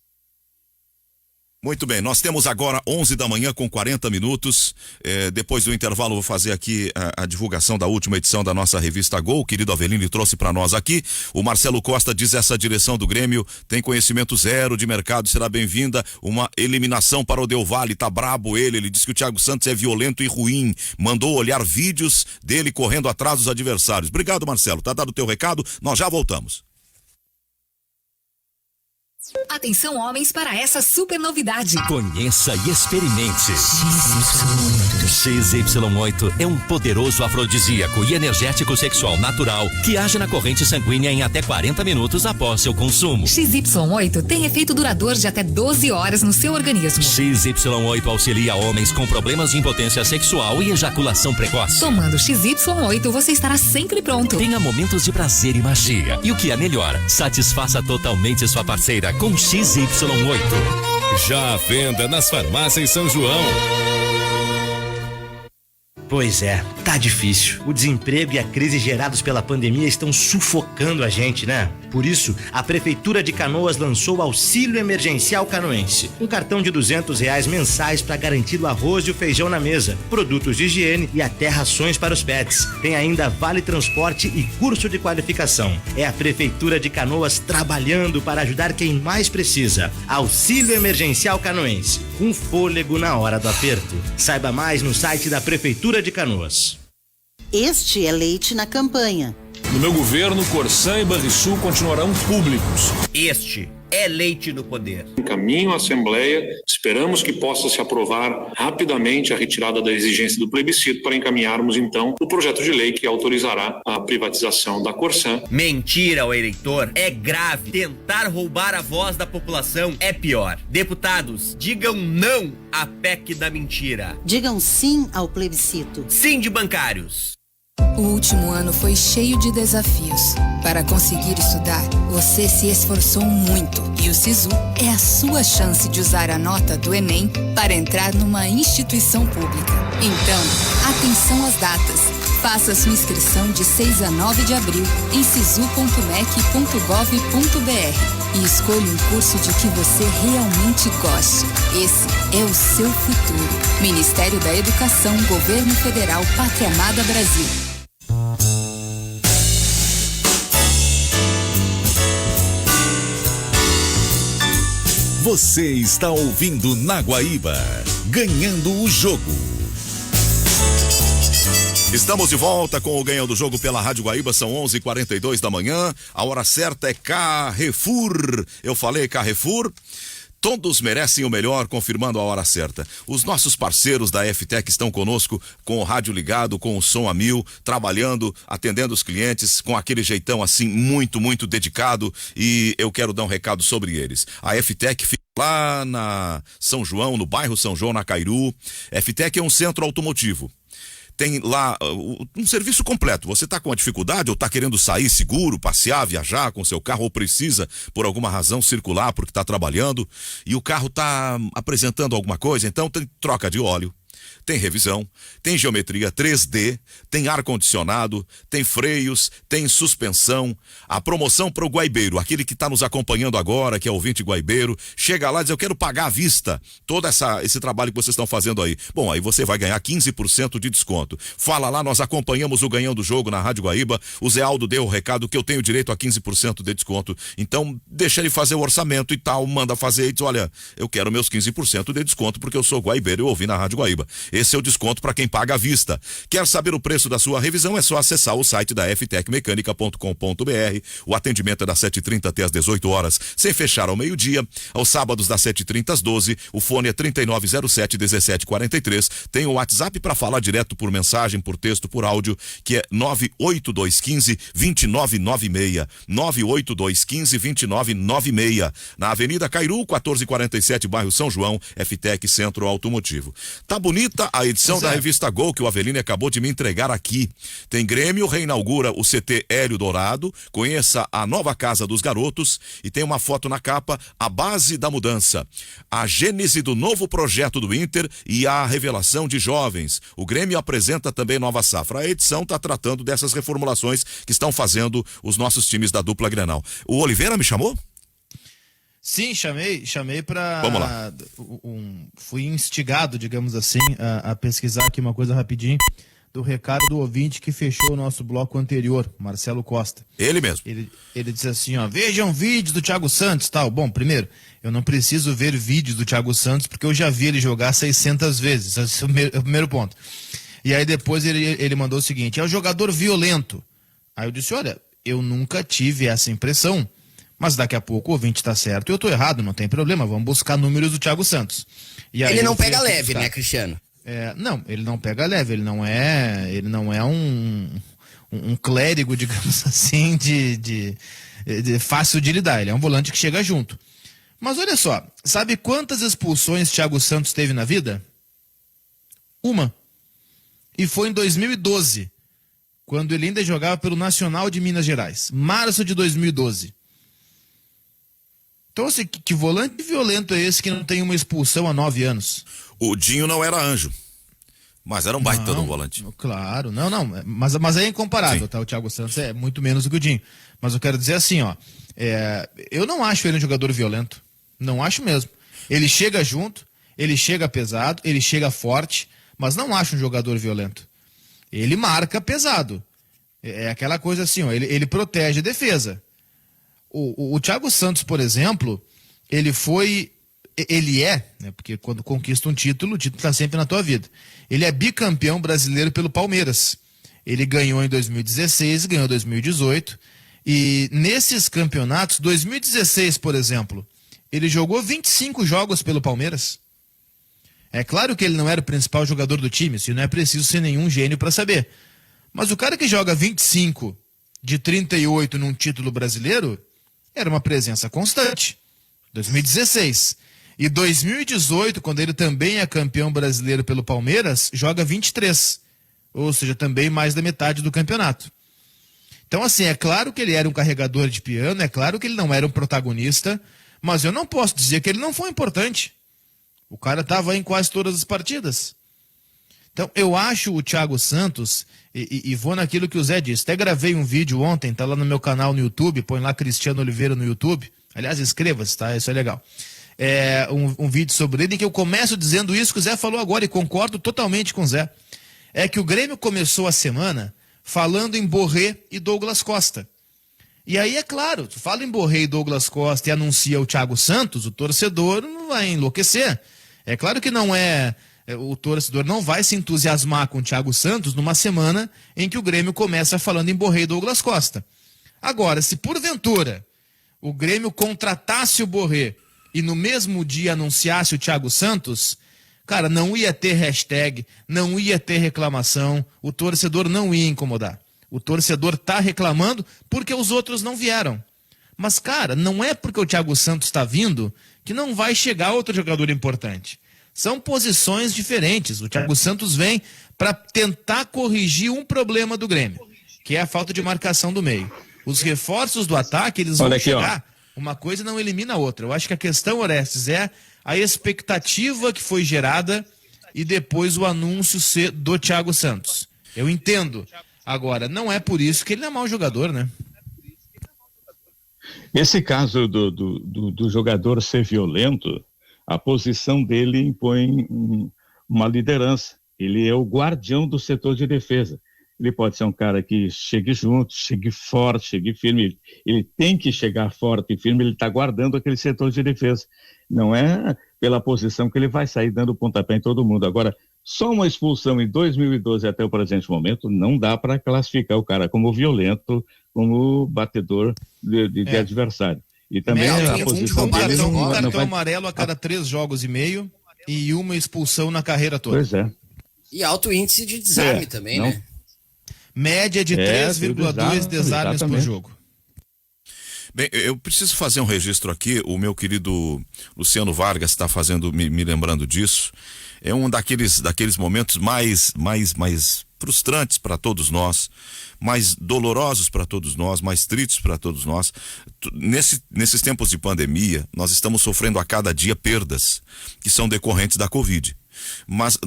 Muito bem, nós temos agora 11 da manhã com 40 minutos. Depois do intervalo, vou fazer aqui a divulgação da última edição da nossa revista Gol. O querido Avelino trouxe para nós aqui. O Marcelo Costa diz: essa direção do Grêmio tem conhecimento zero de mercado, será bem-vinda uma eliminação para o Del Valle. Tá brabo ele. Ele diz que o Thiago Santos é violento e ruim. Mandou olhar vídeos dele correndo atrás dos adversários. Obrigado, Marcelo. Tá dado o teu recado. Nós já voltamos.
Atenção, homens, para essa super novidade.
Conheça e experimente. XY8 é um poderoso afrodisíaco e energético sexual natural que age na corrente sanguínea em até 40 minutos após seu consumo.
XY8 tem efeito duradouro de até 12 horas no seu organismo.
XY8 auxilia homens com problemas de impotência sexual e ejaculação precoce.
Tomando XY8, você estará sempre pronto.
Tenha momentos de prazer e magia. E o que é melhor, satisfaça totalmente sua parceira com XY8.
Já à venda nas farmácias São João.
Pois é, tá difícil. O desemprego e a crise gerados pela pandemia estão sufocando a gente, né? Por isso, a Prefeitura de Canoas lançou o Auxílio Emergencial Canoense. Um cartão de R$200 mensais para garantir o arroz e o feijão na mesa, produtos de higiene e até rações para os pets. Tem ainda vale transporte e curso de qualificação. É a Prefeitura de Canoas trabalhando para ajudar quem mais precisa. Auxílio Emergencial Canoense. Um fôlego na hora do aperto. Saiba mais no site da Prefeitura de Canoas.
Este é Leite na Campanha.
No meu governo, Corsã e Banrisul continuarão públicos.
Este é Leite no Poder.
Encaminho à Assembleia, esperamos que possa se aprovar rapidamente a retirada da exigência do plebiscito para encaminharmos então o projeto de lei que autorizará a privatização da Corsã.
Mentir ao eleitor é grave. Tentar roubar a voz da população é pior. Deputados, digam não à PEC da mentira.
Digam sim ao plebiscito.
Sim de bancários.
O último ano foi cheio de desafios. Para conseguir estudar, você se esforçou muito e o Sisu é a sua chance de usar a nota do Enem para entrar numa instituição pública. Então, atenção às datas. Faça sua inscrição de 6 a 9 de abril em sisu.mec.gov.br e escolha um curso de que você realmente goste. Esse é o seu futuro. Ministério da Educação, Governo Federal, Pátria Amada Brasil.
Você está ouvindo na Guaíba, ganhando o jogo.
Estamos de volta com o Ganhando o Jogo pela Rádio Guaíba, são 11h42 da manhã, a hora certa é Carrefour. Eu falei Carrefour? Todos merecem o melhor, confirmando a hora certa. Os nossos parceiros da FTEC estão conosco, com o rádio ligado, com o som a mil, trabalhando, atendendo os clientes, com aquele jeitão assim, muito, muito dedicado, e eu quero dar um recado sobre eles. A FTEC fica lá na São João, no bairro São João, na Cairu. FTEC é um centro automotivo. Tem lá um serviço completo. Você está com uma dificuldade ou está querendo sair seguro, passear, viajar com seu carro ou precisa, por alguma razão, circular porque está trabalhando e o carro está apresentando alguma coisa, então tem troca de óleo, tem revisão, tem geometria 3D, tem ar-condicionado, tem freios, tem suspensão. A promoção para o guaibeiro, aquele que está nos acompanhando agora, que é ouvinte guaibeiro, chega lá e diz, eu quero pagar à vista todo esse trabalho que vocês estão fazendo aí. Bom, aí você vai ganhar 15% de desconto. Fala lá, nós acompanhamos o Ganhando o Jogo na Rádio Guaíba. O Zé Aldo deu o recado que eu tenho direito a 15% de desconto. Então, deixa ele fazer o orçamento e tal, manda fazer e diz, olha, eu quero meus 15% de desconto porque eu sou guaibeiro e eu ouvi na Rádio Guaíba. Esse é o desconto para quem paga à vista. Quer saber o preço da sua revisão? É só acessar o site da ftecmecanica.com.br. O atendimento é das 7h30 até as 18 horas, sem fechar ao meio-dia. Aos sábados das 7h30 às 12. O fone é 3907-1743. Tem o WhatsApp para falar direto por mensagem, por texto, por áudio, que é 98215-2996. 98215-2996. Na Avenida Cairu, 1447, bairro São João, FTEC Centro Automotivo. Tá bonita a edição da revista Gol que o Aveline acabou de me entregar aqui. Tem Grêmio, reinaugura o CT Hélio Dourado, conheça a nova casa dos garotos e tem uma foto na capa, a base da mudança, a gênese do novo projeto do Inter e a revelação de jovens. O Grêmio apresenta também nova safra. A edição está tratando dessas reformulações que estão fazendo os nossos times da dupla Grenal. O Oliveira me chamou?
Sim, chamei para...
Vamos lá.
Fui instigado, digamos assim, a pesquisar aqui uma coisa rapidinho do recado do ouvinte que fechou o nosso bloco anterior, Marcelo Costa.
Ele mesmo.
Ele disse assim, ó, vejam vídeos do Thiago Santos, tal. Bom, primeiro, eu não preciso ver vídeos do Thiago Santos porque eu já vi ele jogar 600 vezes. Esse é o primeiro ponto. E aí depois ele mandou o seguinte, é um jogador violento. Aí eu disse, olha, eu nunca tive essa impressão, Mas daqui a pouco o ouvinte tá certo e eu tô errado, não tem problema, vamos buscar números do Thiago Santos. E aí
ele não pega leve, né, Cristiano?
Não, ele não pega leve, ele não é um clérigo, digamos assim, de fácil de lidar, ele é um volante que chega junto. Mas olha só, sabe quantas expulsões Thiago Santos teve na vida? Uma. E foi em 2012, quando ele ainda jogava pelo Nacional de Minas Gerais. Março de 2012. Então, assim, que volante violento é esse que não tem uma expulsão há 9 anos?
O Dinho não era anjo, mas era um baita de um volante.
Claro, mas é incomparável, tá? O Thiago Santos é muito menos do que o Dinho. Mas eu quero dizer assim, ó, eu não acho ele um jogador violento. Não acho mesmo. Ele chega junto, ele chega pesado, ele chega forte, mas não acho um jogador violento. Ele marca pesado. É aquela coisa assim, ó, ele protege a defesa. O Thiago Santos, por exemplo, ele é, né, porque quando conquista um título, o título está sempre na tua vida. Ele é bicampeão brasileiro pelo Palmeiras. Ele ganhou em 2016, ganhou em 2018. E nesses campeonatos, 2016, por exemplo, ele jogou 25 jogos pelo Palmeiras. É claro que ele não era o principal jogador do time, isso não é preciso ser nenhum gênio para saber. Mas o cara que joga 25 de 38 num título brasileiro era uma presença constante. 2016. E 2018, quando ele também é campeão brasileiro pelo Palmeiras, joga 23. Ou seja, também mais da metade do campeonato. Então, assim, é claro que ele era um carregador de piano, é claro que ele não era um protagonista, mas eu não posso dizer que ele não foi importante. O cara estava em quase todas as partidas. Então, eu acho o Thiago Santos, e vou naquilo que o Zé disse, até gravei um vídeo ontem, tá lá no meu canal no YouTube, põe lá Cristiano Oliveira no YouTube, aliás, inscreva-se, tá? Isso é legal. Um vídeo sobre ele em que eu começo dizendo isso que o Zé falou agora, e concordo totalmente com o Zé. É que o Grêmio começou a semana falando em Borré e Douglas Costa. E aí, é claro, tu fala em Borré e Douglas Costa e anuncia o Thiago Santos, o torcedor não vai enlouquecer. É claro que o torcedor não vai se entusiasmar com o Thiago Santos numa semana em que o Grêmio começa falando em Borré e Douglas Costa. Agora, se porventura o Grêmio contratasse o Borré e no mesmo dia anunciasse o Thiago Santos, cara, não ia ter hashtag, não ia ter reclamação, o torcedor não ia incomodar. O torcedor tá reclamando porque os outros não vieram. Mas, cara, não é porque o Thiago Santos está vindo que não vai chegar outro jogador importante. São posições diferentes. O Thiago Santos vem para tentar corrigir um problema do Grêmio, que é a falta de marcação do meio. Os reforços do ataque, eles vão chegar, uma coisa não elimina a outra. Eu acho que a questão, Orestes, é a expectativa que foi gerada e depois o anúncio ser do Thiago Santos. Eu entendo. Agora, não é por isso que ele é mau jogador, né?
Esse caso do jogador ser violento, a posição dele impõe uma liderança. Ele é o guardião do setor de defesa. Ele pode ser um cara que chegue junto, chegue forte, chegue firme. Ele tem que chegar forte e firme, ele está guardando aquele setor de defesa. Não é pela posição que ele vai sair dando pontapé em todo mundo. Agora, só uma expulsão em 2012 até o presente momento não dá para classificar o cara como violento, como batedor de adversário. E também a posição dele
um cartão amarelo a cada 3 jogos e meio e uma expulsão na carreira toda.
Pois é.
E alto índice de desarme também, né?
Média de 3,2 desarmes por jogo.
Bem, eu preciso fazer um registro aqui. O meu querido Luciano Vargas está fazendo, me lembrando disso. É um daqueles momentos mais frustrantes para todos nós, mais dolorosos para todos nós, mais tristes para todos nós. Nesses tempos de pandemia, nós estamos sofrendo a cada dia perdas que são decorrentes da Covid. Mas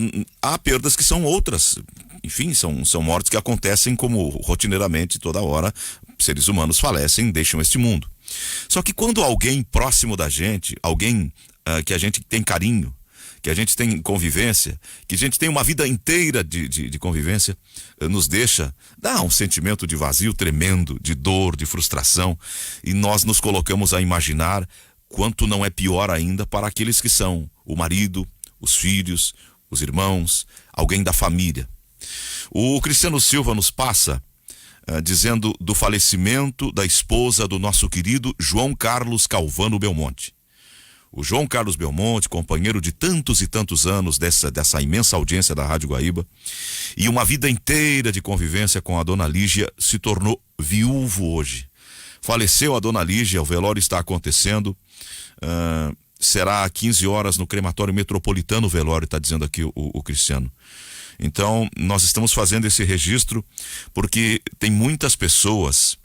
há perdas que são outras. Enfim, são mortes que acontecem como rotineiramente, toda hora, seres humanos falecem, deixam este mundo. Só que quando alguém próximo da gente, alguém que a gente tem carinho, que a gente tem convivência, que a gente tem uma vida inteira de convivência, nos dá um sentimento de vazio tremendo, de dor, de frustração, e nós nos colocamos a imaginar quanto não é pior ainda para aqueles que são o marido, os filhos, os irmãos, alguém da família. O Cristiano Silva nos passa dizendo do falecimento da esposa do nosso querido João Carlos Calvano Belmonte. O João Carlos Belmonte, companheiro de tantos e tantos anos dessa imensa audiência da Rádio Guaíba, e uma vida inteira de convivência com a dona Lígia, se tornou viúvo hoje. Faleceu a dona Lígia, o velório está acontecendo, será às 15 horas no crematório metropolitano o velório, está dizendo aqui o Cristiano. Então, nós estamos fazendo esse registro porque tem muitas pessoas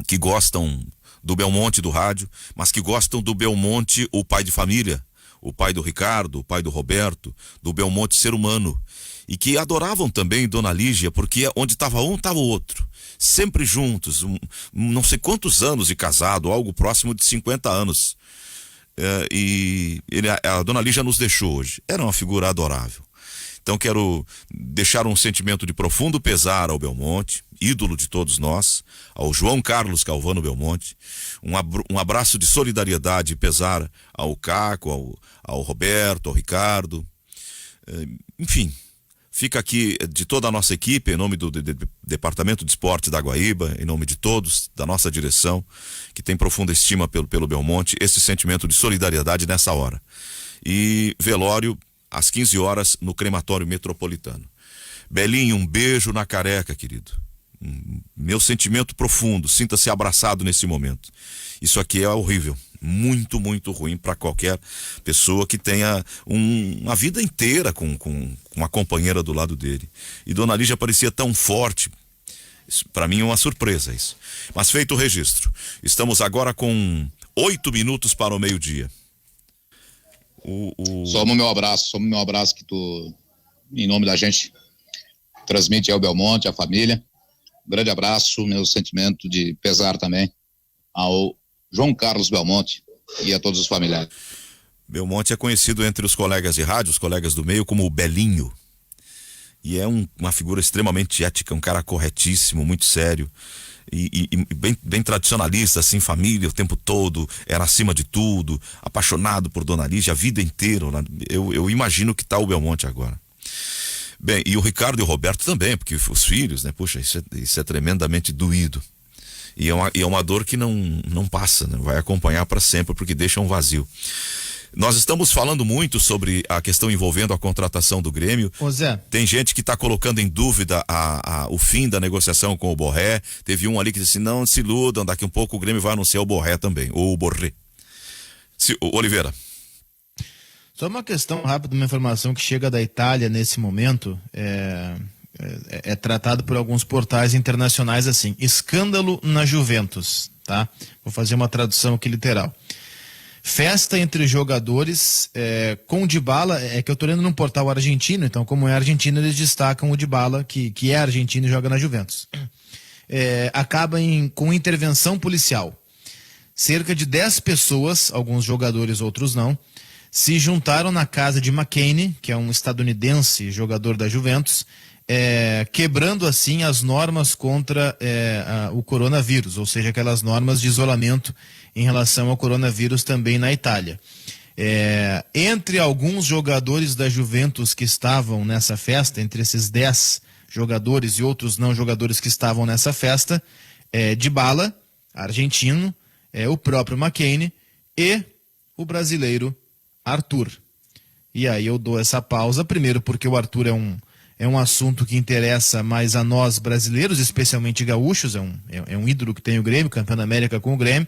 que gostam do Belmonte do rádio, mas que gostam do Belmonte, o pai de família, o pai do Ricardo, o pai do Roberto, do Belmonte ser humano, e que adoravam também Dona Lígia, porque onde estava um, estava o outro, sempre juntos, não sei quantos anos de casado, algo próximo de 50 anos. A Dona Lígia nos deixou hoje. Era uma figura adorável. Então quero deixar um sentimento de profundo pesar ao Belmonte, ídolo de todos nós, ao João Carlos Calvano Belmonte, um abraço de solidariedade e pesar ao Caco, ao Roberto, ao Ricardo, enfim, fica aqui de toda a nossa equipe, em nome do Departamento de Esporte da Guaíba, em nome de todos, da nossa direção, que tem profunda estima pelo Belmonte, esse sentimento de solidariedade nessa hora. E velório às 15 horas no crematório metropolitano. Belinho, um beijo na careca, querido. Meu sentimento profundo, sinta-se abraçado nesse momento. Isso aqui é horrível, muito, muito ruim para qualquer pessoa que tenha uma vida inteira com uma companheira do lado dele. E Dona Lígia parecia tão forte. Para mim é uma surpresa isso. Mas feito o registro, estamos agora com 8 minutos para o meio-dia.
Só o meu abraço que tu, em nome da gente, transmite ao Belmonte, à família. Um grande abraço, meu sentimento de pesar também ao João Carlos Belmonte e a todos os familiares.
Belmonte é conhecido entre os colegas de rádio, os colegas do meio, como o Belinho. E é uma figura extremamente ética, um cara corretíssimo, muito sério. E bem tradicionalista, assim, família o tempo todo, era acima de tudo, apaixonado por Dona Lígia a vida inteira. Eu imagino que tá o Belmonte agora. Bem, e o Ricardo e o Roberto também, porque os filhos, né? Puxa, isso é tremendamente doído. E é uma dor que não passa, né? Vai acompanhar para sempre, porque deixa um vazio. Nós estamos falando muito sobre a questão envolvendo a contratação do Grêmio.
Ô Zé.
Tem gente que está colocando em dúvida o fim da negociação com o Borré. Teve um ali que disse, não se iludam, daqui um pouco o Grêmio vai anunciar o Borré também, ou o Borré. Oliveira.
Só uma questão rápida, uma informação que chega da Itália nesse momento, é tratado por alguns portais internacionais assim, escândalo na Juventus, tá? Vou fazer uma tradução aqui literal. Festa entre jogadores com o Dybala, que eu tô lendo num portal argentino, então como é argentino eles destacam o Dybala, que é argentino e joga na Juventus. Acaba com intervenção policial. Cerca de 10 pessoas, alguns jogadores, outros não, se juntaram na casa de McKennie, que é um estadunidense jogador da Juventus, quebrando assim as normas contra o coronavírus, ou seja, aquelas normas de isolamento em relação ao coronavírus também na Itália. Entre alguns jogadores da Juventus que estavam nessa festa, entre esses 10 jogadores e outros não jogadores que estavam nessa festa, Dybala, argentino, o próprio McKennie e o brasileiro Arthur. E aí eu dou essa pausa, primeiro porque o Arthur é um assunto que interessa mais a nós brasileiros, especialmente gaúchos, é um ídolo que tem o Grêmio, campeão da América com o Grêmio,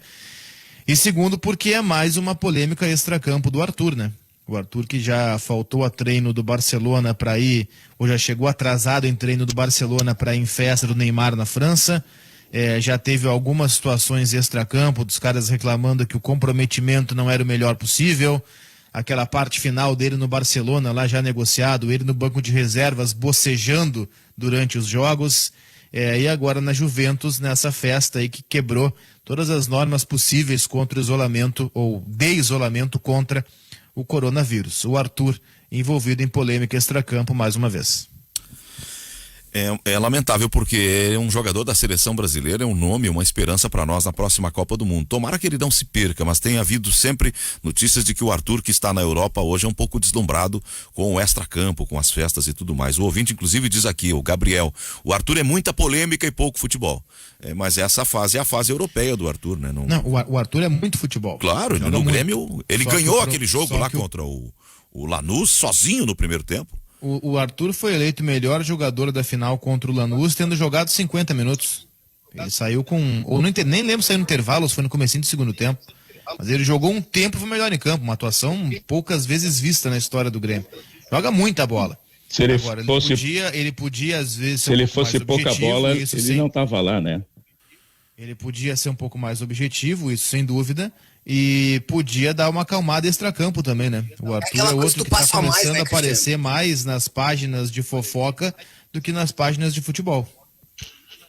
e segundo porque é mais uma polêmica extracampo do Arthur, né? O Arthur que já faltou a treino do Barcelona para ir, ou já chegou atrasado em treino do Barcelona para ir em festa do Neymar na França, já teve algumas situações extracampo, dos caras reclamando que o comprometimento não era o melhor possível, aquela parte final dele no Barcelona, lá já negociado, ele no banco de reservas bocejando durante os jogos, e agora na Juventus, nessa festa aí que quebrou todas as normas possíveis contra o isolamento, ou de isolamento contra o coronavírus. O Arthur envolvido em polêmica extracampo mais uma vez.
É lamentável, porque é um jogador da seleção brasileira, é um nome, uma esperança para nós na próxima Copa do Mundo. Tomara que ele não se perca, mas tem havido sempre notícias de que o Arthur, que está na Europa hoje, é um pouco deslumbrado com o extracampo, com as festas e tudo mais. O ouvinte, inclusive, diz aqui, o Gabriel, o Arthur é muita polêmica e pouco futebol. Mas essa fase é a fase europeia do Arthur, né?
Não, o Arthur é muito futebol.
Claro, no
muito.
Grêmio, ele ganhou aquele jogo lá contra o Lanús, sozinho no primeiro tempo.
O Arthur foi eleito o melhor jogador da final contra o Lanús, tendo jogado 50 minutos. Ele saiu com... nem lembro se saiu no intervalo ou se foi no comecinho do segundo tempo. Mas ele jogou um tempo e foi melhor em campo. Uma atuação poucas vezes vista na história do Grêmio. Joga muita bola.
Se ele
Agora,
fosse...
ele podia às vezes...
Se ele fosse pouca bola, ele não estava lá, né?
Ele podia ser um pouco mais objetivo, isso sem dúvida. E podia dar uma acalmada extracampo também, né? O Arthur é outro que está começando a aparecer mais nas páginas de fofoca do que nas páginas de futebol.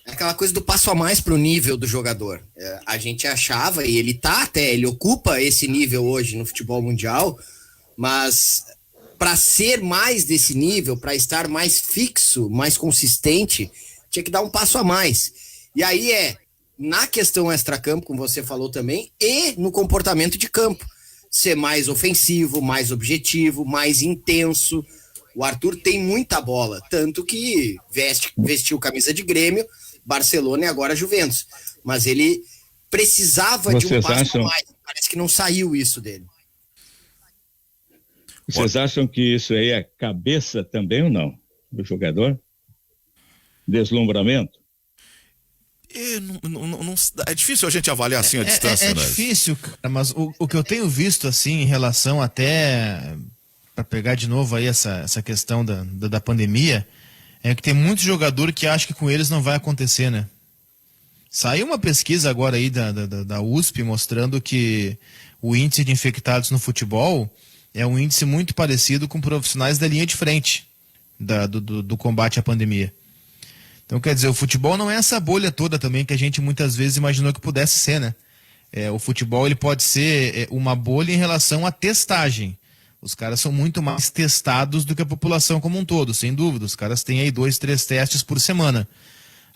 É aquela coisa do passo a mais pro nível do jogador. A gente achava, e ele ocupa esse nível hoje no futebol mundial, mas para ser mais desse nível, para estar mais fixo, mais consistente, tinha que dar um passo a mais. E aí na questão extracampo, como você falou também, e no comportamento de campo. Ser mais ofensivo, mais objetivo, mais intenso. O Arthur tem muita bola, tanto que vestiu camisa de Grêmio, Barcelona e agora Juventus. Mas ele precisava de um passo a mais. Parece que não saiu isso dele.
Vocês acham que isso aí é cabeça também ou não? Do jogador? Deslumbramento?
É difícil a gente avaliar assim a distância, né?
É difícil, cara, mas o que eu tenho visto assim em relação até para pegar de novo aí essa questão da pandemia, é que tem muito jogador que acha que com eles não vai acontecer, né? Saiu uma pesquisa agora aí da USP mostrando que o índice de infectados no futebol é um índice muito parecido com profissionais da linha de frente do combate à pandemia. Então, quer dizer, o futebol não é essa bolha toda também que a gente muitas vezes imaginou que pudesse ser, né? O futebol ele pode ser uma bolha em relação à testagem. Os caras são muito mais testados do que a população como um todo, sem dúvida. Os caras têm aí 2, 3 testes por semana.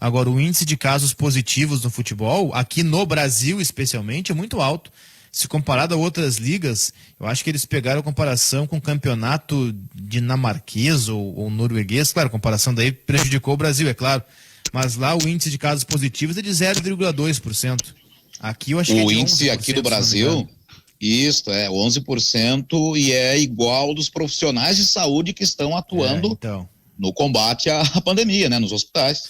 Agora, o índice de casos positivos no futebol, aqui no Brasil especialmente, é muito alto. Se comparado a outras ligas, eu acho que eles pegaram a comparação com o campeonato dinamarquês ou norueguês. Claro, a comparação daí prejudicou o Brasil, é claro. Mas lá o índice de casos positivos é de 0,2%. Aqui eu acho que é de 11%.
O índice aqui do Brasil, isso, 11% e é igual dos profissionais de saúde que estão atuando no combate à pandemia, né, nos hospitais.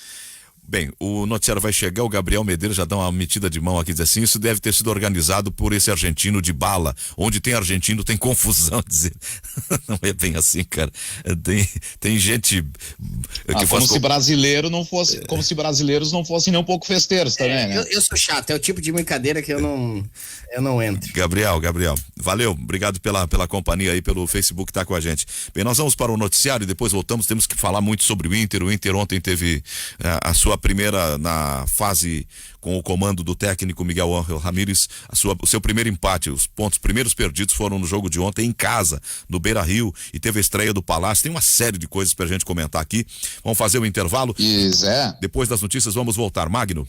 Bem, o noticiário vai chegar, o Gabriel Medeiros já dá uma metida de mão aqui, diz assim, isso deve ter sido organizado por esse argentino de bala. Onde tem argentino tem confusão, dizer. Não é bem assim, cara. Tem gente que
como se brasileiro não fosse, como se brasileiros não fossem nem um pouco festeiros também, né?
Eu sou chato, é o tipo de brincadeira que eu não entro.
Gabriel, valeu, obrigado pela companhia aí, pelo Facebook tá com a gente. Bem, nós vamos para o noticiário e depois voltamos, temos que falar muito sobre o Inter. O Inter ontem teve a sua primeira na fase com o comando do técnico Miguel Ángel Ramírez, o seu primeiro empate. Os primeiros perdidos foram no jogo de ontem em casa, no Beira-Rio, e teve a estreia do Palácio. Tem uma série de coisas pra gente comentar aqui. Vamos fazer o intervalo. Depois das notícias vamos voltar. Magno.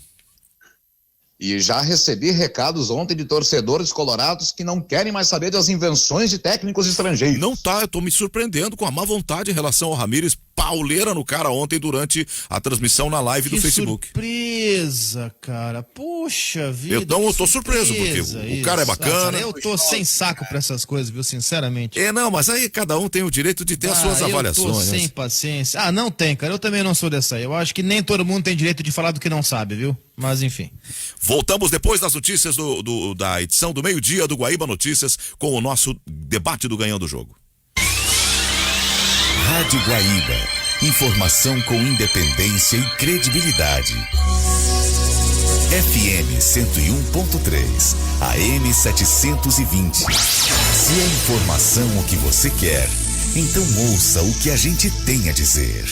E já recebi recados ontem de torcedores colorados que não querem mais saber das invenções de técnicos estrangeiros.
Não tá, eu tô me surpreendendo com a má vontade em relação ao Ramírez, pauleira no cara ontem durante a transmissão na live do Facebook.
Que surpresa, cara, poxa vida.
Eu tô surpreso, porque o cara é bacana.
Eu tô sem saco pra essas coisas, viu, sinceramente.
Não, mas aí cada um tem o direito de ter as suas avaliações.
Eu tô sem paciência. Não tem, cara, eu também não sou dessa aí. Eu acho que nem todo mundo tem direito de falar do que não sabe, viu? Mas enfim.
Voltamos depois das notícias da edição do meio-dia do Guaíba Notícias com o nosso debate do Ganhando o Jogo.
Rádio Guaíba. Informação com independência e credibilidade. FM 101.3, AM 720. Se a informação é o que você quer, então ouça o que a gente tem a dizer.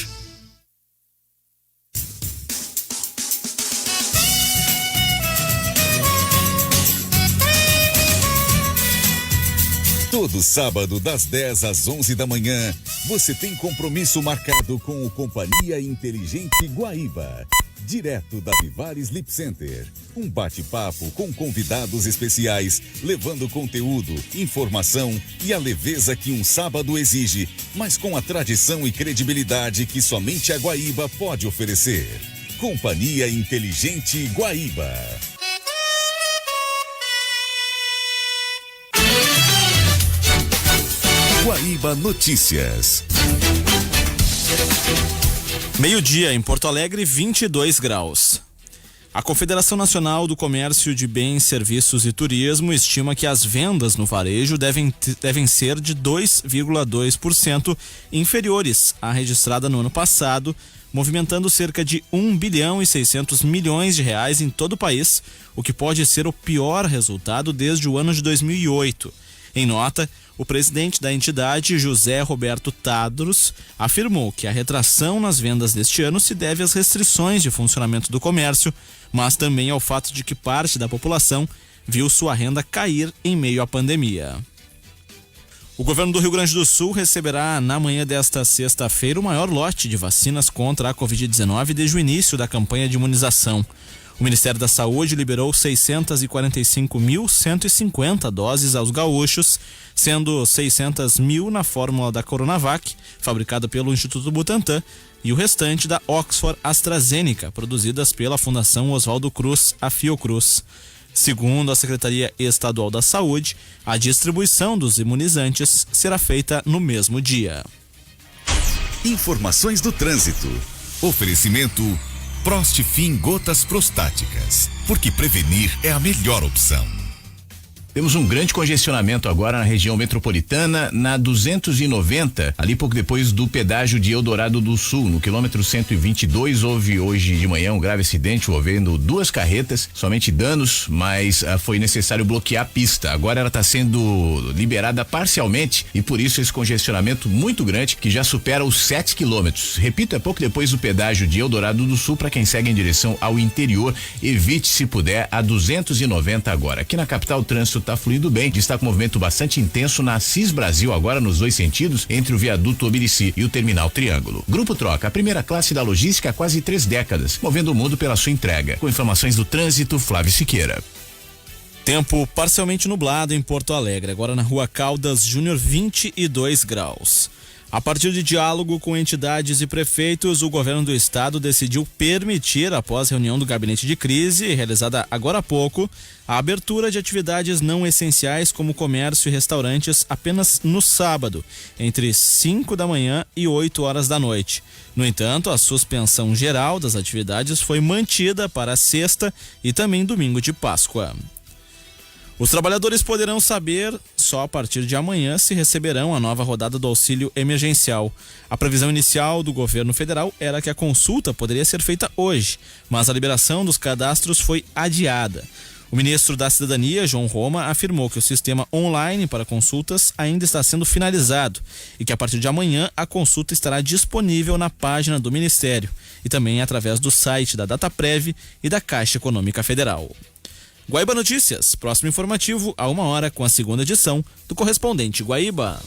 Todo sábado, das 10 às 11 da manhã, você tem compromisso marcado com o Companhia Inteligente Guaíba, direto da Vivar Sleep Center. Um bate-papo com convidados especiais, levando conteúdo, informação e a leveza que um sábado exige, mas com a tradição e credibilidade que somente a Guaíba pode oferecer. Companhia Inteligente Guaíba. Guaíba Notícias.
Meio-dia em Porto Alegre, 22 graus. A Confederação Nacional do Comércio de Bens, Serviços e Turismo estima que as vendas no varejo devem ser de 2,2% inferiores à registrada no ano passado, movimentando cerca de 1 bilhão e 600 milhões de reais em todo o país, o que pode ser o pior resultado desde o ano de 2008. Em nota, o presidente da entidade, José Roberto Tadros, afirmou que a retração nas vendas deste ano se deve às restrições de funcionamento do comércio, mas também ao fato de que parte da população viu sua renda cair em meio à pandemia. O governo do Rio Grande do Sul receberá na manhã desta sexta-feira o maior lote de vacinas contra a Covid-19 desde o início da campanha de imunização. O Ministério da Saúde liberou 645.150 doses aos gaúchos, sendo 600 mil na fórmula da Coronavac, fabricada pelo Instituto Butantan, e o restante da Oxford AstraZeneca, produzidas pela Fundação Oswaldo Cruz, a Fiocruz. Segundo a Secretaria Estadual da Saúde, a distribuição dos imunizantes será feita no mesmo dia.
Informações do trânsito. Oferecimento Prostfin Gotas Prostáticas, porque prevenir é a melhor opção.
Temos um grande congestionamento agora na região metropolitana, na 290, ali pouco depois do pedágio de Eldorado do Sul, no quilômetro 122, houve hoje de manhã um grave acidente envolvendo duas carretas, somente danos, mas foi necessário bloquear a pista. Agora ela está sendo liberada parcialmente e por isso esse congestionamento muito grande que já supera os 7 quilômetros. Repito, é pouco depois do pedágio de Eldorado do Sul para quem segue em direção ao interior, evite se puder a 290 agora. Aqui na capital o trânsito está fluindo bem, destaca um movimento bastante intenso na Assis Brasil, agora nos dois sentidos, entre o viaduto Obirici e o terminal Triângulo. Grupo Troca, a primeira classe da logística há quase 3 décadas, movendo o mundo pela sua entrega. Com informações do trânsito, Flávio Siqueira.
Tempo parcialmente nublado em Porto Alegre, agora na Rua Caldas Júnior, 22 graus. A partir de diálogo com entidades e prefeitos, o governo do estado decidiu permitir, após reunião do gabinete de crise, realizada agora há pouco, a abertura de atividades não essenciais como comércio e restaurantes apenas no sábado, entre 5 da manhã e 8 horas da noite. No entanto, a suspensão geral das atividades foi mantida para sexta e também domingo de Páscoa. Os trabalhadores poderão saber só a partir de amanhã se receberão a nova rodada do auxílio emergencial. A previsão inicial do governo federal era que a consulta poderia ser feita hoje, mas a liberação dos cadastros foi adiada. O ministro da Cidadania, João Roma, afirmou que o sistema online para consultas ainda está sendo finalizado e que a partir de amanhã a consulta estará disponível na página do Ministério e também através do site da Dataprev e da Caixa Econômica Federal. Guaíba Notícias, próximo informativo a 1h com a segunda edição do Correspondente Guaíba.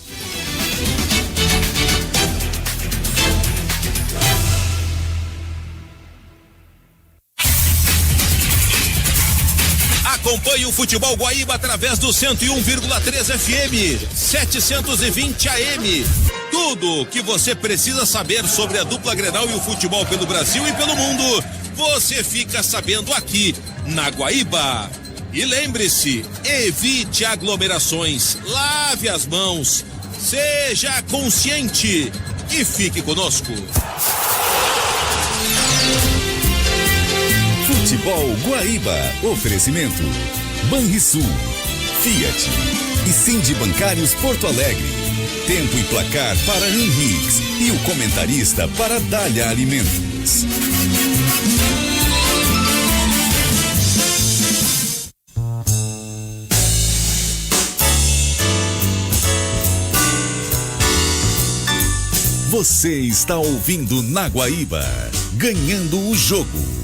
Acompanhe o Futebol Guaíba através do 101,3 FM, 720 AM. Tudo o que você precisa saber sobre a dupla Grenal e o futebol pelo Brasil e pelo mundo, você fica sabendo aqui na Guaíba. E lembre-se, evite aglomerações, lave as mãos, seja consciente e fique conosco.
Futebol Guaíba. Oferecimento Banrisul, Fiat e Sindi Bancários Porto Alegre. Tempo e placar para Henriques e o comentarista para Dália Alimentos. Você está ouvindo na Guaíba, ganhando o jogo.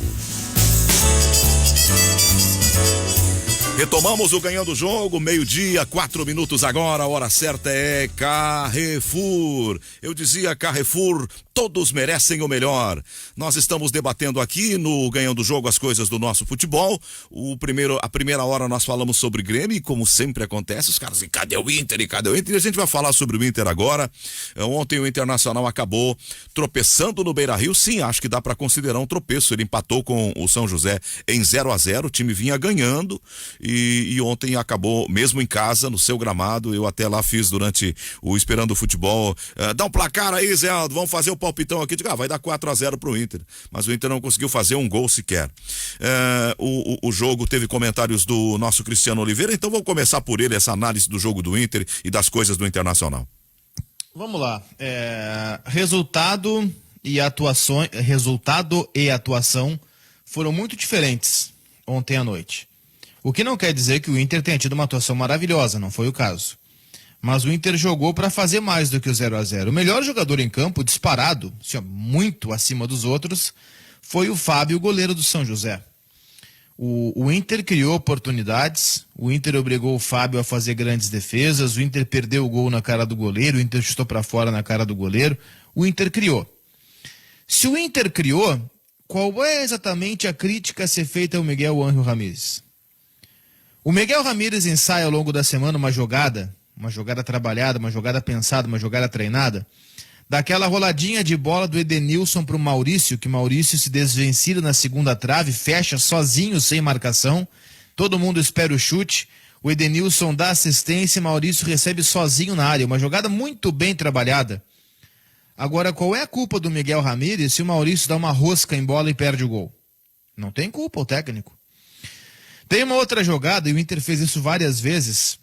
Retomamos o Ganhando o Jogo, 12h, 4 minutos agora, a hora certa é Carrefour. Eu dizia Carrefour, todos merecem o melhor. Nós estamos debatendo aqui no Ganhando o Jogo as coisas do nosso futebol. A primeira hora nós falamos sobre Grêmio e como sempre acontece, os caras, e cadê o Inter? E a gente vai falar sobre o Inter agora. Ontem o Internacional acabou tropeçando no Beira-Rio. Sim, acho que dá para considerar um tropeço. Ele empatou com o São José em 0-0, o time vinha ganhando. E ontem acabou, mesmo em casa, no seu gramado, eu até lá fiz durante o Esperando o Futebol, dá um placar aí, Zé Aldo, vamos fazer o palpitão aqui, vai dar 4-0 pro Inter, mas o Inter não conseguiu fazer um gol sequer. O jogo teve comentários do nosso Cristiano Oliveira, então vamos começar por ele, essa análise do jogo do Inter e das coisas do Internacional.
Vamos lá, resultado e atuação foram muito diferentes ontem à noite. O que não quer dizer que o Inter tenha tido uma atuação maravilhosa, não foi o caso. Mas o Inter jogou para fazer mais do que o 0-0. O melhor jogador em campo, disparado, muito acima dos outros, foi o Fábio, o goleiro do São José. O Inter criou oportunidades, o Inter obrigou o Fábio a fazer grandes defesas, o Inter perdeu o gol na cara do goleiro, o Inter chutou para fora na cara do goleiro, o Inter criou. Se o Inter criou, qual é exatamente a crítica a ser feita ao Miguel Ángel Ramírez? O Miguel Ramírez ensaia ao longo da semana uma jogada trabalhada, uma jogada pensada, uma jogada treinada, daquela roladinha de bola do Edenilson para o Maurício, que Maurício se desvencilha na segunda trave, fecha sozinho, sem marcação, todo mundo espera o chute, o Edenilson dá assistência e Maurício recebe sozinho na área, uma jogada muito bem trabalhada. Agora, qual é a culpa do Miguel Ramírez se o Maurício dá uma rosca em bola e perde o gol? Não tem culpa o técnico. Tem uma outra jogada, e o Inter fez isso várias vezes,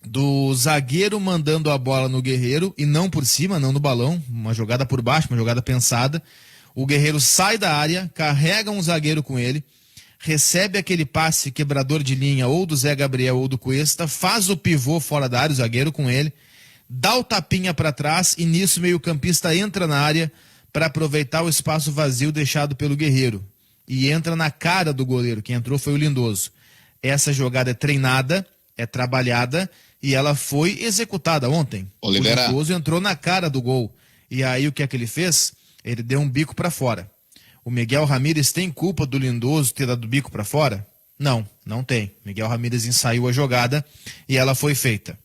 do zagueiro mandando a bola no Guerreiro, e não por cima, não no balão, uma jogada por baixo, uma jogada pensada. O Guerreiro sai da área, carrega um zagueiro com ele, recebe aquele passe quebrador de linha ou do Zé Gabriel ou do Cuesta, faz o pivô fora da área, o zagueiro com ele, dá o tapinha para trás e nisso o meio-campista entra na área para aproveitar o espaço vazio deixado pelo Guerreiro. E entra na cara do goleiro, quem entrou foi o Lindoso. Essa jogada é treinada, é trabalhada e ela foi executada ontem.
Oliveira.
O Lindoso entrou na cara do gol. E aí o que é que ele fez? Ele deu um bico para fora. O Miguel Ramírez tem culpa do Lindoso ter dado o bico para fora? Não, não tem. Miguel Ramírez ensaiou a jogada e ela foi feita.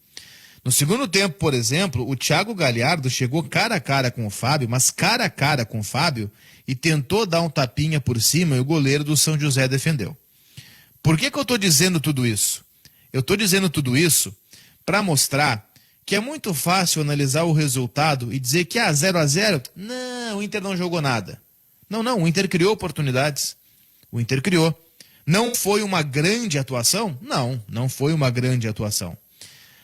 No segundo tempo, por exemplo, o Thiago Galhardo chegou cara a cara com o Fábio, mas cara a cara com o Fábio, e tentou dar um tapinha por cima e o goleiro do São José defendeu. Por que eu estou dizendo tudo isso? Eu estou dizendo tudo isso para mostrar que é muito fácil analisar o resultado e dizer que 0-0, não, o Inter não jogou nada. Não, o Inter criou oportunidades. O Inter criou. Não foi uma grande atuação? Não foi uma grande atuação.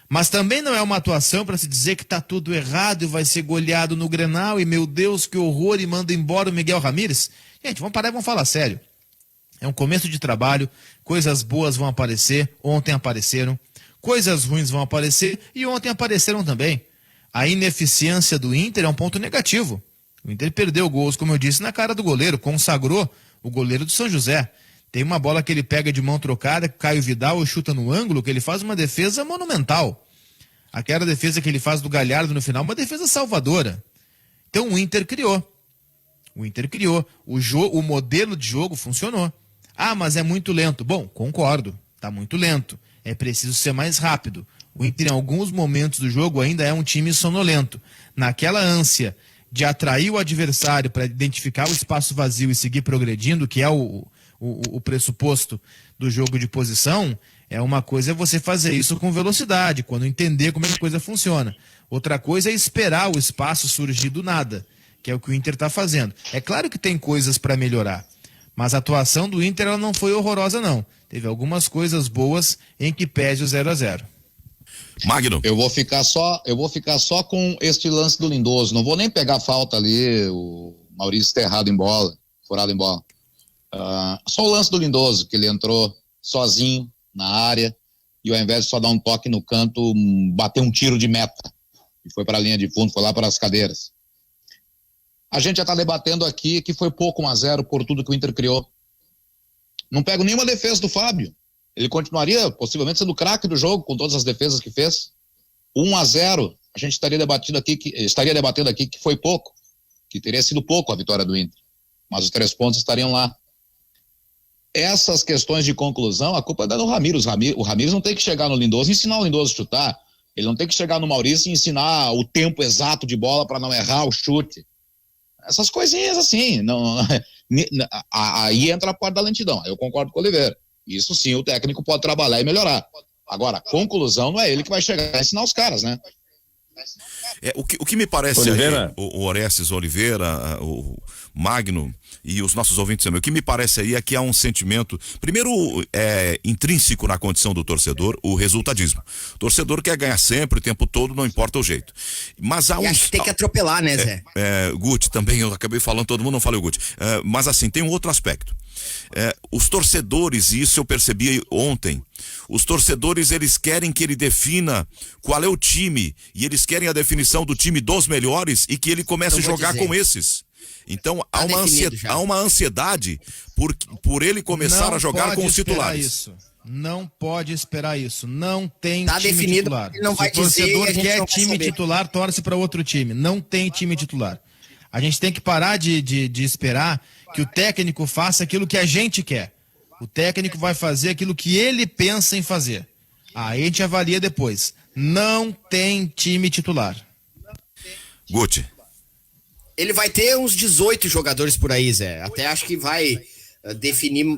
Mas também não é uma atuação para se dizer que está tudo errado e vai ser goleado no Grenal e meu Deus, que horror, e manda embora o Miguel Ramírez. Gente, vamos parar e vamos falar sério. É um começo de trabalho, coisas boas vão aparecer, ontem apareceram, coisas ruins vão aparecer e ontem apareceram também. A ineficiência do Inter é um ponto negativo. O Inter perdeu gols, como eu disse, na cara do goleiro, consagrou o goleiro do São José. Tem uma bola que ele pega de mão trocada, Caio Vidal chuta no ângulo, que ele faz uma defesa monumental. Aquela defesa que ele faz do Galhardo no final, uma defesa salvadora. Então o Inter criou. O modelo de jogo funcionou. Ah, mas é muito lento. Bom, concordo, tá muito lento. É preciso ser mais rápido. O Inter, em alguns momentos do jogo, ainda é um time sonolento. Naquela ânsia de atrair o adversário para identificar o espaço vazio e seguir progredindo, que é o pressuposto do jogo de posição, é uma coisa é você fazer isso com velocidade, quando entender como é que a coisa funciona. Outra coisa é esperar o espaço surgir do nada, que é o que o Inter está fazendo. É claro que tem coisas para melhorar, mas a atuação do Inter ela não foi horrorosa, não. Teve algumas coisas boas em que pese o 0-0.
Magno.
Eu vou ficar só com este lance do Lindoso. Não vou nem pegar falta ali, o Maurício está errado em bola, furado em bola. Só o lance do Lindoso, que ele entrou sozinho na área e ao invés de só dar um toque no canto, bateu um tiro de meta e foi para a linha de fundo, foi lá para as cadeiras. A gente já está debatendo aqui que foi pouco 1-0 por tudo que o Inter criou. Não pego nenhuma defesa do Fábio. ele continuaria possivelmente sendo o craque do jogo com todas as defesas que fez. 1-0, a gente estaria debatendo aqui que foi pouco, que teria sido pouco a vitória do Inter, mas os 3 pontos estariam lá. Essas questões de conclusão, a culpa é do Ramires. O Ramires não tem que chegar no Lindoso e ensinar o Lindoso a chutar. Ele não tem que chegar no Maurício e ensinar o tempo exato de bola para não errar o chute. Essas coisinhas assim. Aí entra a parte da lentidão. Eu concordo com o Oliveira. Isso sim, o técnico pode trabalhar e melhorar. Agora, conclusão não é ele que vai chegar a ensinar os caras, né?
O que me parece
Oliveira.
aí, o Orestes Oliveira, o Magno e os nossos ouvintes também, o que me parece aí é que há um sentimento, primeiro, intrínseco na condição do torcedor, o resultadismo. O torcedor quer ganhar sempre, o tempo todo, não importa o jeito. Mas há
acho que tem que atropelar, né, Zé?
Guti, também, eu acabei falando, todo mundo não falei o Guti. Mas assim, tem um outro aspecto. Os torcedores, e isso eu percebi ontem, os torcedores, eles querem que ele defina qual é o time, e eles querem a definição do time dos melhores e que ele comece a jogar com esses. Então há uma ansiedade por ele começar a jogar com os titulares.
Não pode esperar isso. Não tem
time definido,
titular.
Não vai
Se o torcedor
dizer,
quer time titular, torce para outro time. Não tem time titular. A gente tem que parar de esperar que o técnico faça aquilo que a gente quer. O técnico vai fazer aquilo que ele pensa em fazer. Aí a gente avalia depois. Não tem time titular.
Guti.
Ele vai ter uns 18 jogadores por aí, Zé. Até acho que vai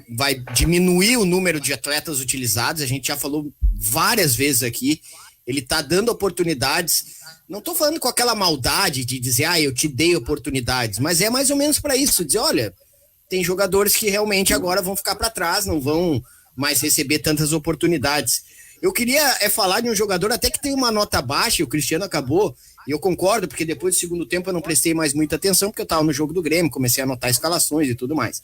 vai diminuir o número de atletas utilizados. A gente já falou várias vezes aqui. Ele tá dando oportunidades. Não tô falando com aquela maldade de dizer, eu te dei oportunidades, mas é mais ou menos para isso, dizer, olha, tem jogadores que realmente agora vão ficar para trás, não vão mais receber tantas oportunidades. Eu queria falar de um jogador até que tem uma nota baixa, o Cristiano acabou, e eu concordo, porque depois do segundo tempo eu não prestei mais muita atenção, porque eu tava no jogo do Grêmio, comecei a anotar escalações e tudo mais.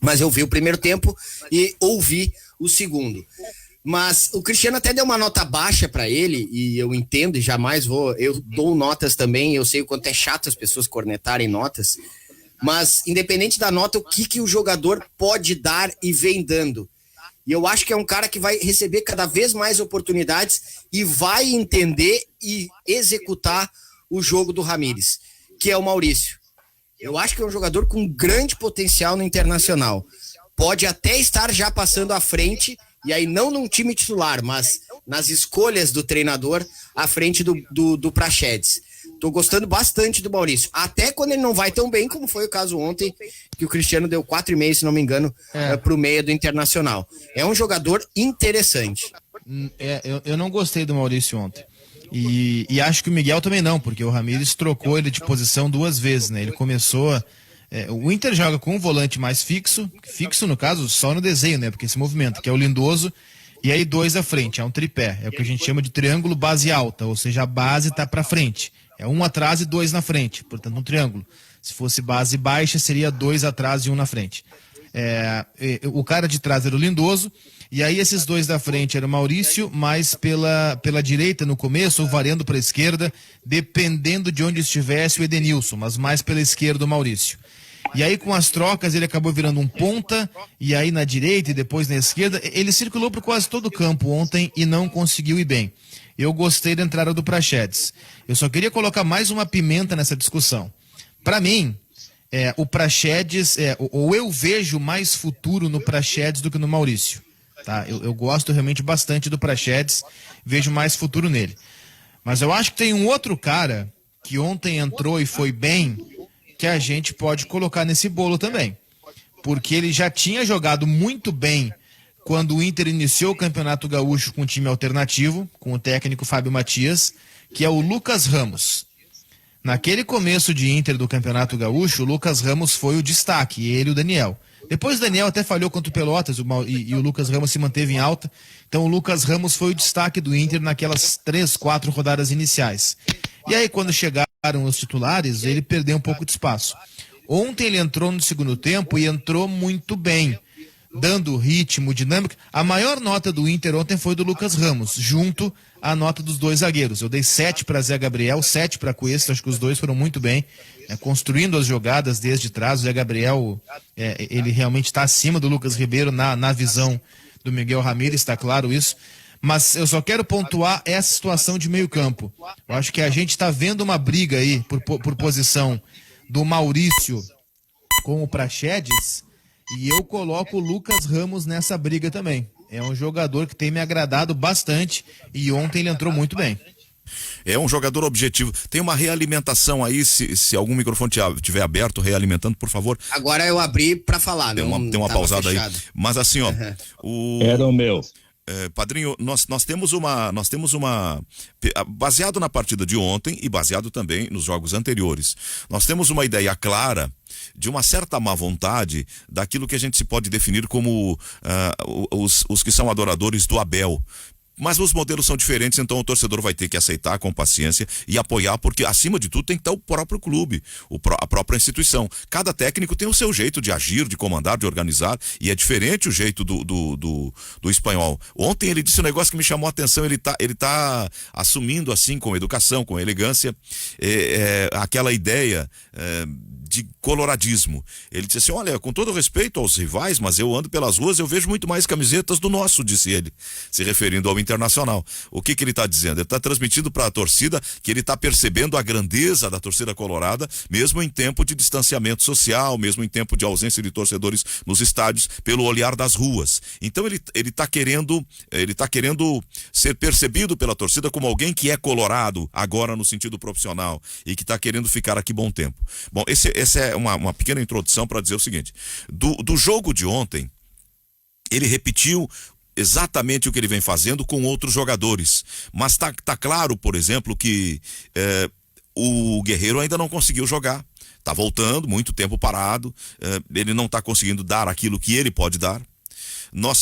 Mas eu vi o primeiro tempo e ouvi o segundo. Mas o Cristiano até deu uma nota baixa para ele, e eu entendo e jamais eu dou notas também, eu sei o quanto é chato as pessoas cornetarem notas, mas independente da nota, o que o jogador pode dar e vem dando. E eu acho que é um cara que vai receber cada vez mais oportunidades e vai entender e executar o jogo do Ramires, que é o Maurício. Eu acho que é um jogador com grande potencial no Internacional. Pode até estar já passando à frente, e aí não num time titular, mas nas escolhas do treinador à frente do Praxedes. Tô gostando bastante do Maurício. Até quando ele não vai tão bem, como foi o caso ontem, que o Cristiano deu 4,5, se não me engano, pro meio do Internacional. É um jogador interessante.
Eu não gostei do Maurício ontem. E acho que o Miguel também não, porque o Ramires trocou ele de posição 2 vezes, né? Ele começou... o Inter joga com um volante mais fixo no caso, só no desenho, né? Porque esse movimento, que é o Lindoso, e aí 2 à frente, é um tripé. É o que a gente chama de triângulo base alta, ou seja, a base tá pra frente. É 1 atrás e 2 na frente, portanto um triângulo. Se fosse base baixa, seria 2 atrás e 1 na frente. O cara de trás era o Lindoso, e aí esses 2 da frente era o Maurício, mas pela direita no começo, ou variando para a esquerda, dependendo de onde estivesse o Edenilson, mas mais pela esquerda o Maurício. E aí com as trocas ele acabou virando um ponta, e aí na direita e depois na esquerda, ele circulou por quase todo o campo ontem e não conseguiu ir bem. Eu gostei da entrada do Praxedes. Eu só queria colocar mais uma pimenta nessa discussão. Para mim, o Praxedes, ou eu vejo mais futuro no Praxedes do que no Maurício. Tá? Eu gosto realmente bastante do Praxedes, vejo mais futuro nele. Mas eu acho que tem um outro cara que ontem entrou e foi bem, que a gente pode colocar nesse bolo também. Porque ele já tinha jogado muito bem quando o Inter iniciou o Campeonato Gaúcho com um time alternativo, com o técnico Fábio Matias, que é o Lucas Ramos. Naquele começo de Inter do Campeonato Gaúcho, o Lucas Ramos foi o destaque, ele e o Daniel. Depois o Daniel até falhou contra o Pelotas e o Lucas Ramos se manteve em alta. Então o Lucas Ramos foi o destaque do Inter naquelas 3, 4 rodadas iniciais. E aí quando chegaram os titulares, ele perdeu um pouco de espaço. Ontem ele entrou no segundo tempo e entrou muito bem, dando ritmo, dinâmica. A maior nota do Inter ontem foi do Lucas Ramos, junto à nota dos 2 zagueiros. Eu dei 7 para Zé Gabriel, 7 para Cuesta, acho que os dois foram muito bem, construindo as jogadas desde trás. O Zé Gabriel, ele realmente está acima do Lucas Ribeiro na visão do Miguel Ramírez, está claro isso. Mas eu só quero pontuar essa situação de meio campo. Eu acho que a gente está vendo uma briga aí por posição do Maurício com o Praxedes, e eu coloco o Lucas Ramos nessa briga também. É um jogador que tem me agradado bastante e ontem ele entrou muito bem.
É um jogador objetivo. Tem uma realimentação aí, se algum microfone estiver aberto, realimentando, por favor.
Agora eu abri para falar,
tem uma pausada
fechado
aí. Mas assim, ó,
Era o meu.
Padrinho, nós temos uma, baseado na partida de ontem e baseado também nos jogos anteriores, nós temos uma ideia clara de uma certa má vontade daquilo que a gente se pode definir como os que são adoradores do Abel. Mas os modelos são diferentes, então o torcedor vai ter que aceitar com paciência e apoiar, porque acima de tudo tem que estar o próprio clube, a própria instituição. Cada técnico tem o seu jeito de agir, de comandar, de organizar, e é diferente o jeito do espanhol. Ontem ele disse um negócio que me chamou a atenção, ele tá assumindo assim, com educação, com elegância, aquela ideia de coloradismo. Ele disse assim, olha, com todo respeito aos rivais, mas eu ando pelas ruas, eu vejo muito mais camisetas do nosso, disse ele, se referindo ao Internacional. O que ele está dizendo? Ele está transmitindo para a torcida que ele está percebendo a grandeza da torcida colorada, mesmo em tempo de distanciamento social, mesmo em tempo de ausência de torcedores nos estádios, pelo olhar das ruas. Então ele está querendo ser percebido pela torcida como alguém que é colorado, agora no sentido profissional, e que está querendo ficar aqui bom tempo. Bom, essa é uma pequena introdução para dizer o seguinte, do jogo de ontem, ele repetiu exatamente o que ele vem fazendo com outros jogadores, mas tá claro, por exemplo, que o Guerreiro ainda não conseguiu jogar, tá voltando, muito tempo parado, ele não tá conseguindo dar aquilo que ele pode dar.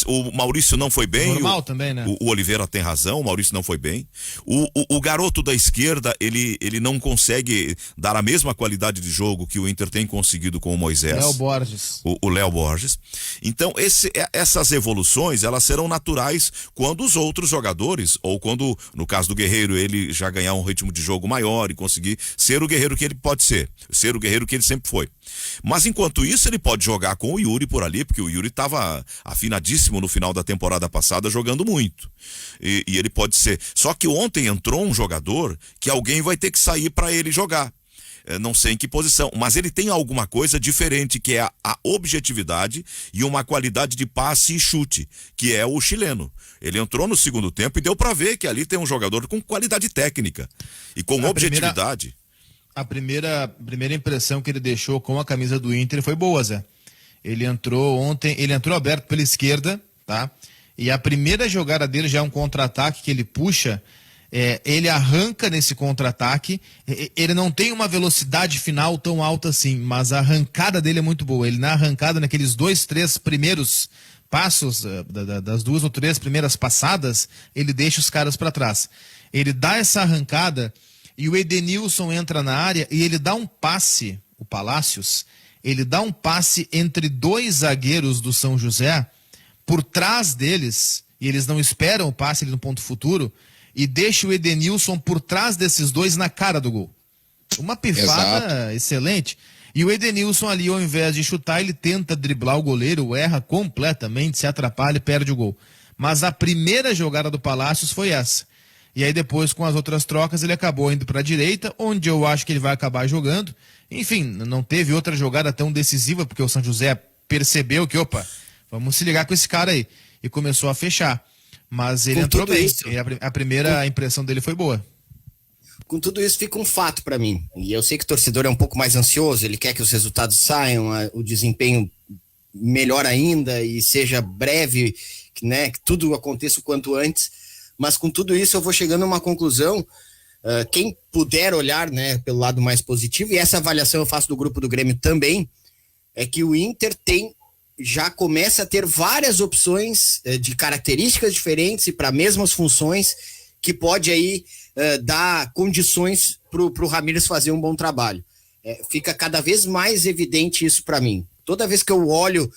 O Maurício não foi bem.
Normal também, né?
O Oliveira tem razão, o Maurício não foi bem. O garoto da esquerda, ele não consegue dar a mesma qualidade de jogo que o Inter tem conseguido com o Moisés.
Léo Borges.
O Léo Borges. Então, essas evoluções, elas serão naturais quando os outros jogadores, ou quando, no caso do Guerreiro, ele já ganhar um ritmo de jogo maior e conseguir ser o guerreiro que ele pode ser o guerreiro que ele sempre foi. Mas enquanto isso, ele pode jogar com o Yuri por ali, porque o Yuri estava afinadíssimo no final da temporada passada, jogando muito. E ele pode ser. Só que ontem entrou um jogador que alguém vai ter que sair para ele jogar. Não sei em que posição, mas ele tem alguma coisa diferente, que é a objetividade e uma qualidade de passe e chute, que é o chileno. Ele entrou no segundo tempo e deu para ver que ali tem um jogador com qualidade técnica e com objetividade.
A primeira impressão que ele deixou com a camisa do Inter foi boa, Zé. Ele entrou ontem, aberto pela esquerda, tá? E a primeira jogada dele já é um contra-ataque que ele puxa, ele arranca nesse contra-ataque, ele não tem uma velocidade final tão alta assim, mas a arrancada dele é muito boa. Ele na arrancada, naqueles 2-3 primeiros passos, das 2 ou 3 primeiras passadas, ele deixa os caras para trás. Ele dá essa arrancada e o Edenilson entra na área e ele dá um passe, o Palácios, ele dá um passe entre 2 zagueiros do São José, por trás deles, e eles não esperam o passe ali no ponto futuro, e deixa o Edenilson por trás desses 2 na cara do gol. Uma pifada excelente. E o Edenilson ali, ao invés de chutar, ele tenta driblar o goleiro, erra completamente, se atrapalha e perde o gol. Mas a primeira jogada do Palácios foi essa. E aí depois, com as outras trocas, ele acabou indo para a direita, onde eu acho que ele vai acabar jogando. Enfim, não teve outra jogada tão decisiva, porque o São José percebeu que, vamos se ligar com esse cara aí. E começou a fechar. Mas ele entrou bem. A primeira impressão dele foi boa.
Com tudo isso, fica um fato para mim. E eu sei que o torcedor é um pouco mais ansioso, ele quer que os resultados saiam, o desempenho melhor ainda e seja breve, né, que tudo aconteça o quanto antes. Mas com tudo isso eu vou chegando a uma conclusão, quem puder olhar, né, pelo lado mais positivo, e essa avaliação eu faço do grupo do Grêmio também, é que o Inter já começa a ter várias opções de características diferentes e para mesmas funções, que pode aí dar condições pro Ramírez fazer um bom trabalho. Fica cada vez mais evidente isso para mim. Toda vez que eu olho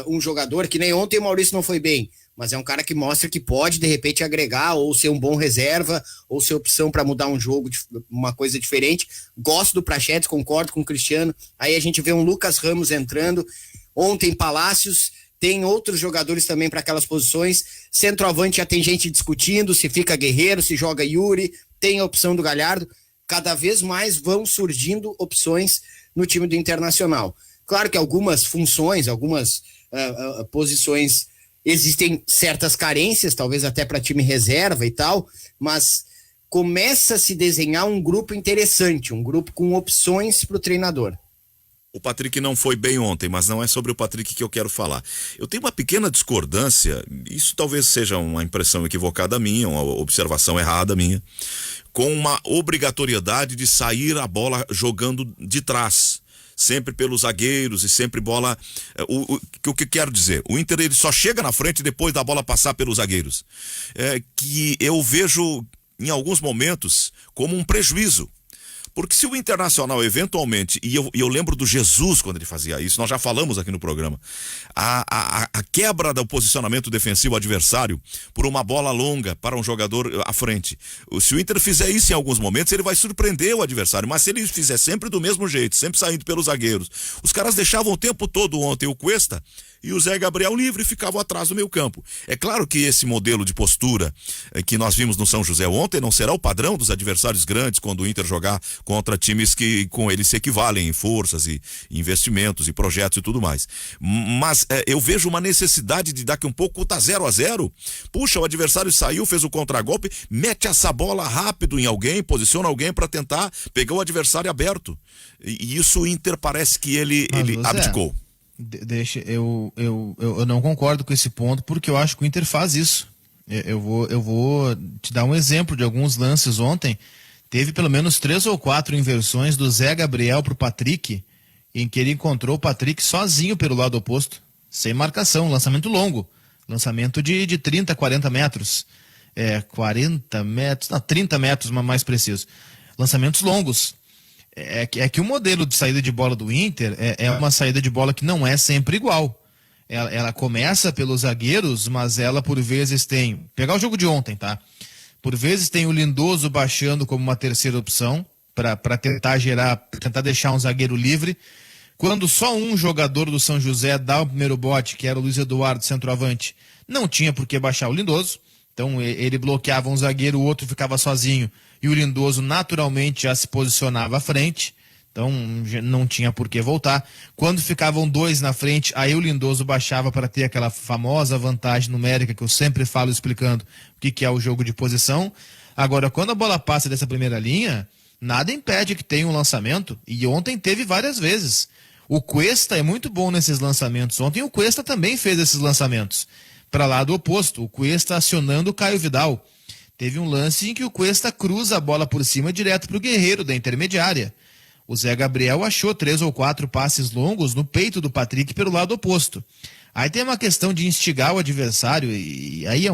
um jogador, que nem ontem o Maurício não foi bem, mas é um cara que mostra que pode, de repente, agregar ou ser um bom reserva, ou ser opção para mudar um jogo, uma coisa diferente. Gosto do Praxedes, concordo com o Cristiano. Aí a gente vê um Lucas Ramos entrando. Ontem, Palácios, tem outros jogadores também para aquelas posições. Centroavante já tem gente discutindo se fica Guerreiro, se joga Yuri, tem a opção do Galhardo. Cada vez mais vão surgindo opções no time do Internacional. Claro que algumas funções, algumas posições, existem certas carências, talvez até para time reserva e tal, mas começa a se desenhar um grupo interessante, um grupo com opções para o treinador.
O Patrick não foi bem ontem, mas não é sobre o Patrick que eu quero falar. Eu tenho uma pequena discordância, isso talvez seja uma impressão equivocada minha, uma observação errada minha, com uma obrigatoriedade de sair a bola jogando de trás, sempre pelos zagueiros e sempre bola... O que quero dizer? O Inter ele só chega na frente depois da bola passar pelos zagueiros. Que eu vejo, em alguns momentos, como um prejuízo. Porque se o Internacional eventualmente, e eu lembro do Jesus quando ele fazia isso, nós já falamos aqui no programa, a quebra do posicionamento defensivo adversário por uma bola longa para um jogador à frente. Se o Inter fizer isso em alguns momentos, ele vai surpreender o adversário, mas se ele fizer sempre do mesmo jeito, sempre saindo pelos zagueiros, os caras deixavam o tempo todo ontem o Cuesta e o Zé Gabriel livre ficavam atrás do meio campo. É claro que esse modelo de postura que nós vimos no São José ontem não será o padrão dos adversários grandes quando o Inter jogar contra times que com eles se equivalem em forças e investimentos e projetos e tudo mais. Mas eu vejo uma necessidade de daqui um pouco tá 0-0, puxa, o adversário saiu, fez o contragolpe, mete essa bola rápido em alguém, posiciona alguém para tentar pegar o adversário aberto. E isso o Inter parece que ele abdicou.
Deixa, eu não concordo com esse ponto, porque eu acho que o Inter faz isso. Eu vou te dar um exemplo de alguns lances ontem. Teve pelo menos 3 ou 4 inversões do Zé Gabriel pro Patrick, em que ele encontrou o Patrick sozinho pelo lado oposto, sem marcação, lançamento longo, lançamento de 30, 40 metros, 40 metros, não, 30 metros mais preciso, lançamentos longos. É que o modelo de saída de bola do Inter é uma saída de bola que não é sempre igual. Ela começa pelos zagueiros, mas ela por vezes tem... Pegar o jogo de ontem, tá? Por vezes tem o Lindoso baixando como uma terceira opção para tentar deixar um zagueiro livre. Quando só um jogador do São José dá o primeiro bote, que era o Luiz Eduardo, centroavante, não tinha por que baixar o Lindoso. Então ele bloqueava um zagueiro, o outro ficava sozinho e o Lindoso naturalmente já se posicionava à frente. Então não tinha por que voltar. Quando ficavam 2 na frente, aí o Lindoso baixava para ter aquela famosa vantagem numérica que eu sempre falo explicando o que é o jogo de posição. Agora, quando a bola passa dessa primeira linha, nada impede que tenha um lançamento, e ontem teve várias vezes. O Cuesta é muito bom nesses lançamentos. Ontem o Cuesta também fez esses lançamentos para lado oposto. O Cuesta acionando o Caio Vidal. Teve um lance em que o Cuesta cruza a bola por cima direto para o Guerreiro da intermediária. O Zé Gabriel achou 3 ou 4 passes longos no peito do Patrick pelo lado oposto. Aí tem uma questão de instigar o adversário, e aí é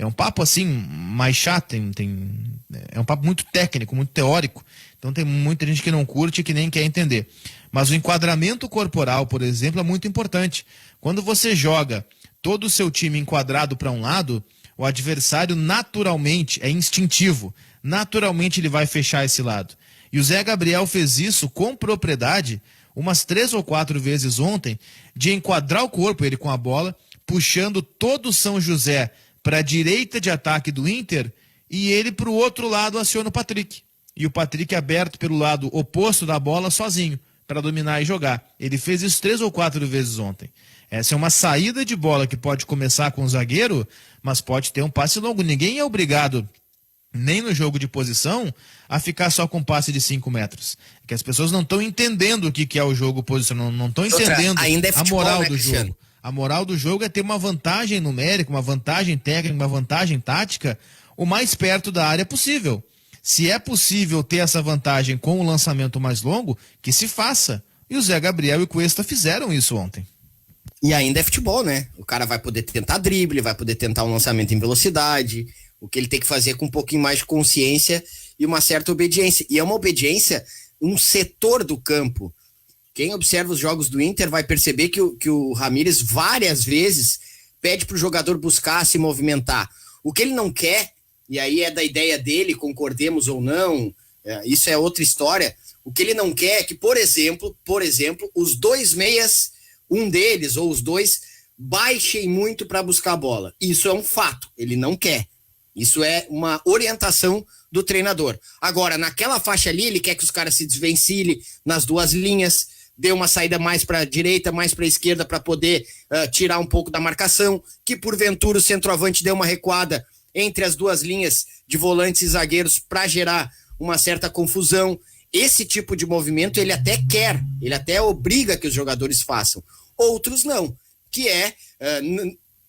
um papo assim mais chato, é um papo muito técnico, muito teórico. Então tem muita gente que não curte e que nem quer entender. Mas o enquadramento corporal, por exemplo, é muito importante. Quando você joga todo o seu time enquadrado para um lado, o adversário naturalmente, é instintivo, naturalmente ele vai fechar esse lado. E o Zé Gabriel fez isso com propriedade umas 3 ou 4 vezes ontem, de enquadrar o corpo, ele com a bola, puxando todo o São José para a direita de ataque do Inter, e ele para o outro lado aciona o Patrick. E o Patrick aberto pelo lado oposto da bola sozinho, para dominar e jogar. Ele fez isso 3 ou 4 vezes ontem. Essa é uma saída de bola que pode começar com o zagueiro, mas pode ter um passe longo. Ninguém é obrigado, nem no jogo de posição, a ficar só com passe de 5 metros. É que as pessoas não estão entendendo o que é o jogo posicional, não estão entendendo a moral do jogo. A moral do jogo é ter uma vantagem numérica, uma vantagem técnica, uma vantagem tática, o mais perto da área possível. Se é possível ter essa vantagem com o lançamento mais longo, que se faça. E o Zé Gabriel e o Cuesta fizeram isso ontem.
E ainda é futebol, né? O cara vai poder tentar drible, vai poder tentar um lançamento em velocidade, o que ele tem que fazer com um pouquinho mais de consciência e uma certa obediência. E é uma obediência, um setor do campo. Quem observa os jogos do Inter vai perceber que o Ramírez várias vezes pede para o jogador buscar se movimentar. O que ele não quer, e aí é da ideia dele, concordemos ou não, isso é outra história. O que ele não quer é que, por exemplo, os 2 meias, um deles ou os 2, baixem muito para buscar a bola. Isso é um fato, ele não quer. Isso é uma orientação do treinador. Agora, naquela faixa ali, ele quer que os caras se desvencilhem nas duas linhas, dê uma saída mais para a direita, mais para a esquerda, para poder tirar um pouco da marcação, que porventura o centroavante dê uma recuada entre as duas linhas de volantes e zagueiros para gerar uma certa confusão. Esse tipo de movimento ele até quer, ele até obriga que os jogadores façam. Outros não, que é,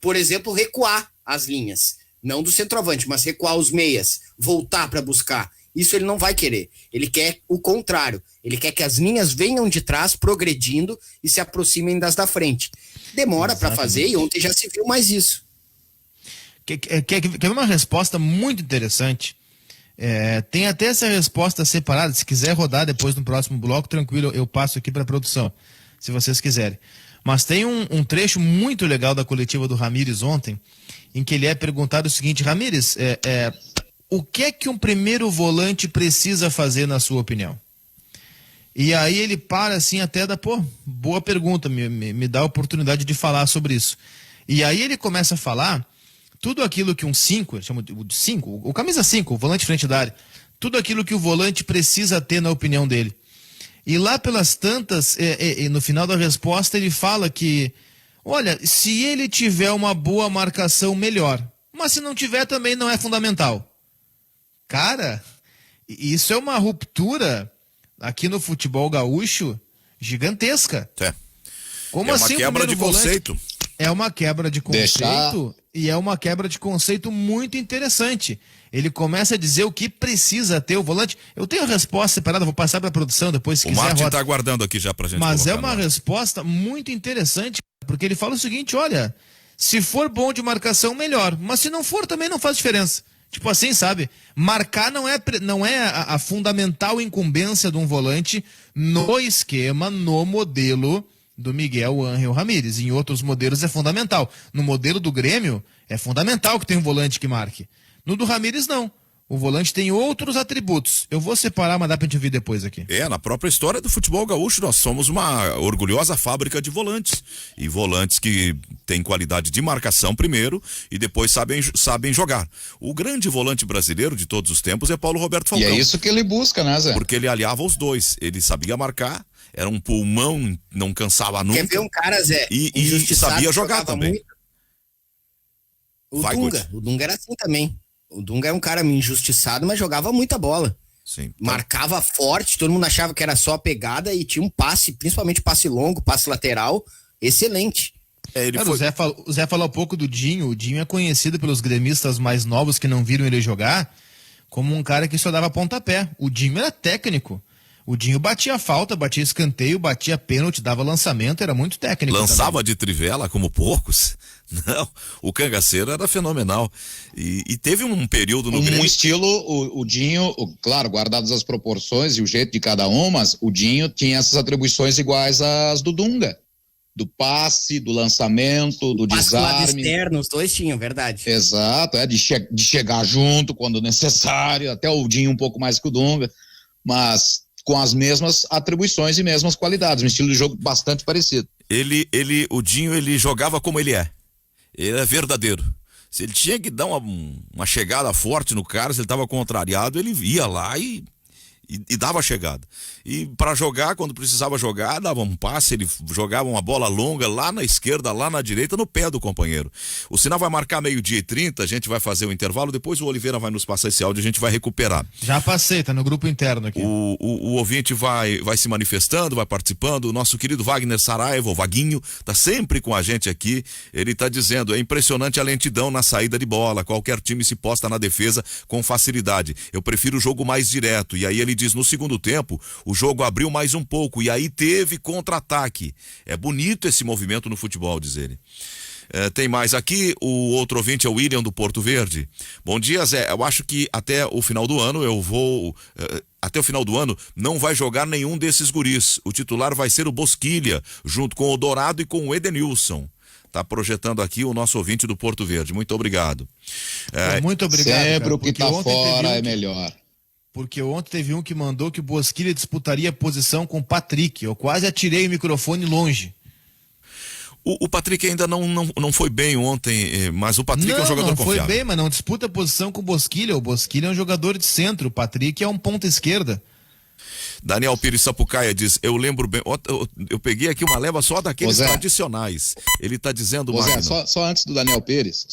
por exemplo, recuar as linhas. Não do centroavante, mas recuar os meias, voltar para buscar. Isso ele não vai querer. Ele quer o contrário. Ele quer que as linhas venham de trás, progredindo e se aproximem das da frente. Demora para fazer e ontem já se viu mais isso.
Quer uma resposta muito interessante? Tem até essa resposta separada. Se quiser rodar depois no próximo bloco, tranquilo, eu passo aqui para a produção, se vocês quiserem. Mas tem um trecho muito legal da coletiva do Ramires ontem, em que ele é perguntado o seguinte: Ramires, o que é que um primeiro volante precisa fazer na sua opinião? E aí ele para assim até da, boa pergunta, me dá a oportunidade de falar sobre isso. E aí ele começa a falar tudo aquilo que um 5, chama de 5, o camisa 5, o volante frente da área, tudo aquilo que o volante precisa ter na opinião dele. E lá pelas tantas, no final da resposta ele fala que, olha, se ele tiver uma boa marcação, melhor. Mas se não tiver, também não é fundamental. Cara, isso é uma ruptura aqui no futebol gaúcho gigantesca. Como assim, uma quebra de conceito. É uma quebra de conceito e é uma quebra de conceito muito interessante. Ele começa a dizer o que precisa ter o volante. Eu tenho a resposta separada, vou passar para a produção depois, se quiser. O
Martin está aguardando aqui já para a gente.
Mas é uma resposta muito interessante, porque ele fala o seguinte: olha, se for bom de marcação, melhor. Mas se não for, também não faz diferença. Tipo assim, sabe? Marcar não é a fundamental incumbência de um volante no esquema, no modelo do Miguel Ángel Ramírez. Em outros modelos é fundamental. No modelo do Grêmio, é fundamental que tenha um volante que marque. No do Ramírez, não. O volante tem outros atributos. Eu vou separar, mas dá pra gente ouvir depois aqui.
Na própria história do futebol gaúcho, nós somos uma orgulhosa fábrica de volantes. E volantes que têm qualidade de marcação primeiro e depois sabem jogar. O grande volante brasileiro de todos os tempos é Paulo Roberto Falcão.
E é isso que ele busca, né, Zé?
Porque ele aliava os dois. Ele sabia marcar, era um pulmão, não cansava nunca.
Quer ver um cara, Zé?
E sabia jogar também.
Muito. O Dunga era assim também. O Dunga é um cara injustiçado, mas jogava muita bola.
Sim.
Marcava forte, todo mundo achava que era só a pegada e tinha um passe, principalmente passe longo, passe lateral, excelente.
O Zé falou um pouco do Dinho. O Dinho é conhecido pelos gremistas mais novos que não viram ele jogar como um cara que só dava pontapé. O Dinho era técnico. O Dinho batia falta, batia escanteio, batia pênalti, dava lançamento, era muito técnico.
Lançava
também.
De trivela como poucos? Não, o cangaceiro era fenomenal. E teve um período no Grêmio...
Um estilo, o Dinho, claro, guardadas as proporções e o jeito de cada um, mas o Dinho tinha essas atribuições iguais às do Dunga. Do passe, do lançamento, do desarme.
Externo, os dois tinham, verdade.
Exato, de chegar junto quando necessário, até o Dinho um pouco mais que o Dunga, mas com as mesmas atribuições e mesmas qualidades, um estilo de jogo bastante parecido.
O Dinho, ele jogava como ele é. Ele é verdadeiro. Se ele tinha que dar uma chegada forte no cara, se ele estava contrariado, ele ia lá e dava a chegada. E para jogar, quando precisava jogar, dava um passe, ele jogava uma bola longa lá na esquerda, lá na direita, no pé do companheiro. O sinal vai marcar 12:30, a gente vai fazer o intervalo, depois o Oliveira vai nos passar esse áudio e a gente vai recuperar.
Já passei, tá no grupo interno aqui.
O ouvinte vai se manifestando, vai participando. O nosso querido Wagner Saraiva, o Vaguinho, tá sempre com a gente aqui. Ele tá dizendo: é impressionante a lentidão na saída de bola, qualquer time se posta na defesa com facilidade. Eu prefiro o jogo mais direto. E aí ele diz: no segundo tempo, o jogo abriu mais um pouco e aí teve contra-ataque. É bonito esse movimento no futebol, diz ele. Tem mais aqui, o outro ouvinte é o William do Porto Verde. Bom dia, Zé. Eu acho que até o final do ano até o final do ano não vai jogar nenhum desses guris. O titular vai ser o Bosquilha, junto com o Dourado e com o Edenilson. Tá projetando aqui o nosso ouvinte do Porto Verde. Muito obrigado.
Muito obrigado.
Sempre o que tá fora é melhor.
Porque ontem teve um que mandou que o Bosquilha disputaria a posição com o Patrick. Eu quase atirei o microfone longe.
O Patrick ainda não foi bem ontem, mas o Patrick é um jogador confiável.
Não foi bem, mas não disputa posição com o Bosquilha. O Bosquilha é um jogador de centro, o Patrick é um ponta esquerda.
Daniel Pires Sapucaia diz, eu lembro bem, eu peguei aqui uma leva só daqueles tradicionais. Ele tá dizendo,
Zé, só antes do Daniel Pires,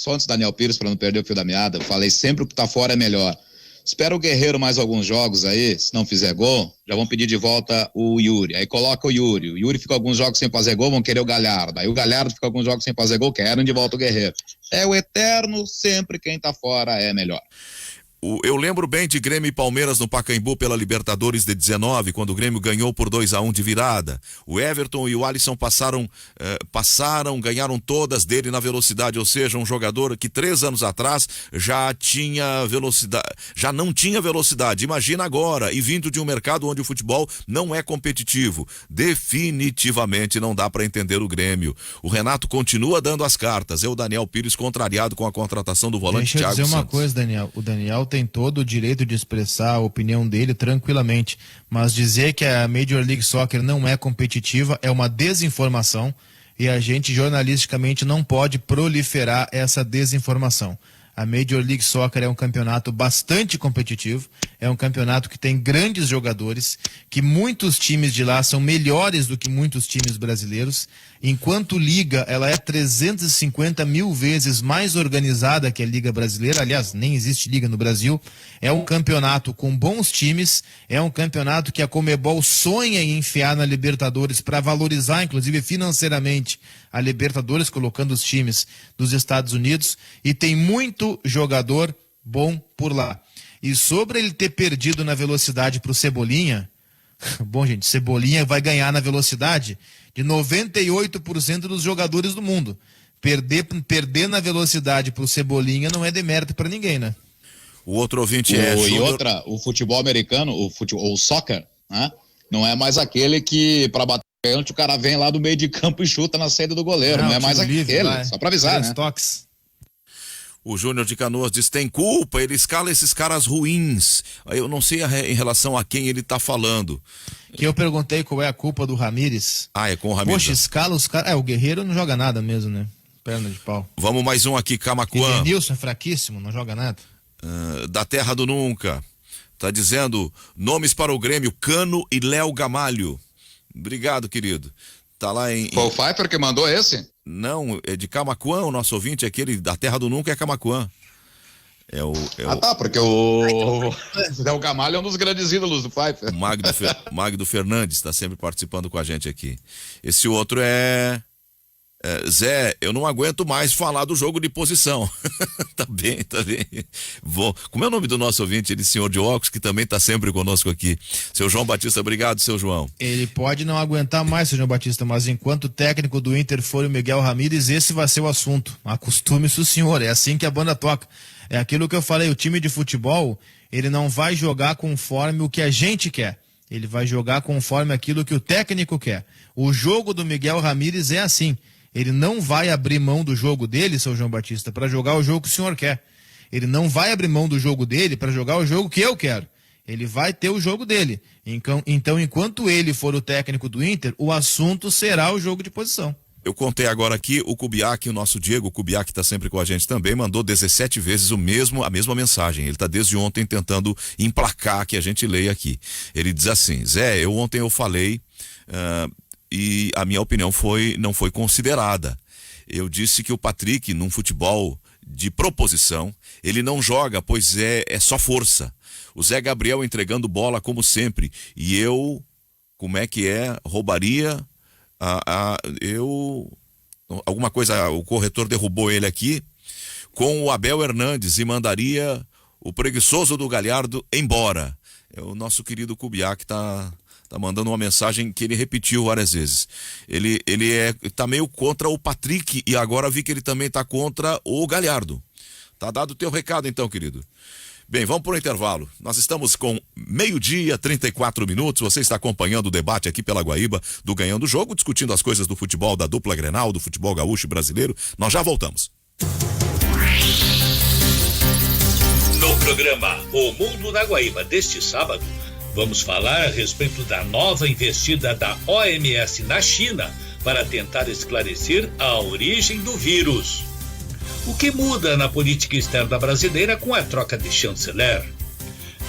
para não perder o fio da meada, eu falei sempre o que tá fora é melhor. Espera o Guerreiro mais alguns jogos aí, se não fizer gol, já vão pedir de volta o Yuri. Aí coloca o Yuri fica alguns jogos sem fazer gol, vão querer o Galhardo. Aí o Galhardo fica alguns jogos sem fazer gol, querem de volta o Guerreiro. É o eterno, sempre quem tá fora é melhor.
Eu lembro bem de Grêmio e Palmeiras no Pacaembu pela Libertadores de 19, quando o Grêmio ganhou por 2-1 de virada. O Everton e o Alisson ganharam todas dele na velocidade, ou seja, um jogador que 3 anos atrás já não tinha velocidade. Imagina agora, e vindo de um mercado onde o futebol não é competitivo. Definitivamente não dá para entender o Grêmio. O Renato continua dando as cartas. É o Daniel Pires contrariado com a contratação do volante Thiago Santos. Deixa eu dizer
uma coisa, Daniel. O Daniel tem todo o direito de expressar a opinião dele tranquilamente, mas dizer que a Major League Soccer não é competitiva é uma desinformação e a gente jornalisticamente não pode proliferar essa desinformação. A Major League Soccer é um campeonato bastante competitivo, é um campeonato que tem grandes jogadores, que muitos times de lá são melhores do que muitos times brasileiros, enquanto liga, ela é 350 mil vezes mais organizada que a Liga Brasileira, aliás, nem existe liga no Brasil, é um campeonato com bons times, é um campeonato que a Conmebol sonha em enfiar na Libertadores para valorizar, inclusive financeiramente, a Libertadores, colocando os times dos Estados Unidos, e tem muito jogador bom por lá. E sobre ele ter perdido na velocidade para o Cebolinha, bom, gente, Cebolinha vai ganhar na velocidade de 98% dos jogadores do mundo. Perder na velocidade para o Cebolinha não é demérito para ninguém, né?
O outro ouvinte
o futebol americano, o soccer, né? Não é mais aquele que para bater o cara vem lá do meio de campo e chuta na saída do goleiro. Não é mais aquele, só para avisar, né?
Toques.
O Júnior de Canoas diz, tem culpa, ele escala esses caras ruins. Eu não sei em relação a quem ele tá falando.
Que eu perguntei qual é a culpa do Ramírez.
É com o Ramírez.
Poxa, escala os caras. O Guerreiro não joga nada mesmo, né? Perna de pau.
Vamos mais um aqui, Camaquã.
Edenilson é fraquíssimo, não joga nada.
Da Terra do Nunca. Tá dizendo, nomes para o Grêmio, Cano e Léo Gamalho. Obrigado, querido. Tá lá em...
Foi o Pfeiffer que mandou esse?
Não, é de Camaquã, o nosso ouvinte, aquele da Terra do Nunca é Camaquã.
Porque o Gamalho é um dos grandes ídolos do Pfeiffer.
O Magdo Fernandes está sempre participando com a gente aqui. Esse outro é Zé, eu não aguento mais falar do jogo de posição. Tá bem. Como é o nome do nosso ouvinte, ele, senhor de óculos, que também tá sempre conosco aqui? Seu João Batista, obrigado, seu João.
Ele pode não aguentar mais, seu João Batista, mas enquanto o técnico do Inter for o Miguel Ramírez, esse vai ser o assunto. Acostume-se o senhor, é assim que a banda toca. É aquilo que eu falei, o time de futebol, ele não vai jogar conforme o que a gente quer. Ele vai jogar conforme aquilo que o técnico quer. O jogo do Miguel Ramírez é assim. Ele não vai abrir mão do jogo dele, seu João Batista, para jogar o jogo que o senhor quer. Ele não vai abrir mão do jogo dele para jogar o jogo que eu quero. Ele vai ter o jogo dele. Então, enquanto ele for o técnico do Inter, o assunto será o jogo de posição.
Eu contei agora aqui, o Kubiak, o nosso Diego Kubiak, está sempre com a gente também, mandou 17 vezes a mesma mensagem. Ele está desde ontem tentando emplacar que a gente leia aqui. Ele diz assim, Zé, ontem eu falei... e a minha opinião não foi considerada. Eu disse que o Patrick, num futebol de proposição, ele não joga, pois é só força. O Zé Gabriel entregando bola como sempre. E eu, roubaria... alguma coisa, o corretor derrubou ele aqui, com o Abel Hernandes e mandaria o preguiçoso do Galhardo embora. O nosso querido Kubiak tá mandando uma mensagem que ele repetiu várias vezes. Ele tá meio contra o Patrick e agora vi que ele também tá contra o Galhardo. Tá dado o teu recado então, querido. Bem, vamos para o intervalo. Nós estamos com 12h, 34 minutos. Você está acompanhando o debate aqui pela Guaíba do Ganhando o Jogo, discutindo as coisas do futebol da dupla Grenal, do futebol gaúcho e brasileiro. Nós já voltamos.
No programa O Mundo da Guaíba deste sábado, vamos falar a respeito da nova investida da OMS na China para tentar esclarecer a origem do vírus. O que muda na política externa brasileira com a troca de chanceler?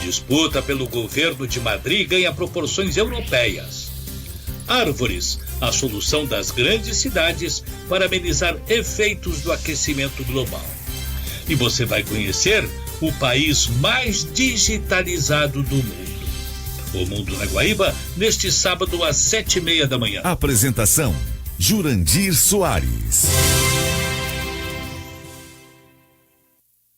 Disputa pelo governo de Madrid ganha proporções europeias. Árvores, a solução das grandes cidades para amenizar efeitos do aquecimento global. E você vai conhecer o país mais digitalizado do mundo. O Mundo na Guaíba, neste sábado às 7:30 da manhã.
Apresentação: Jurandir Soares.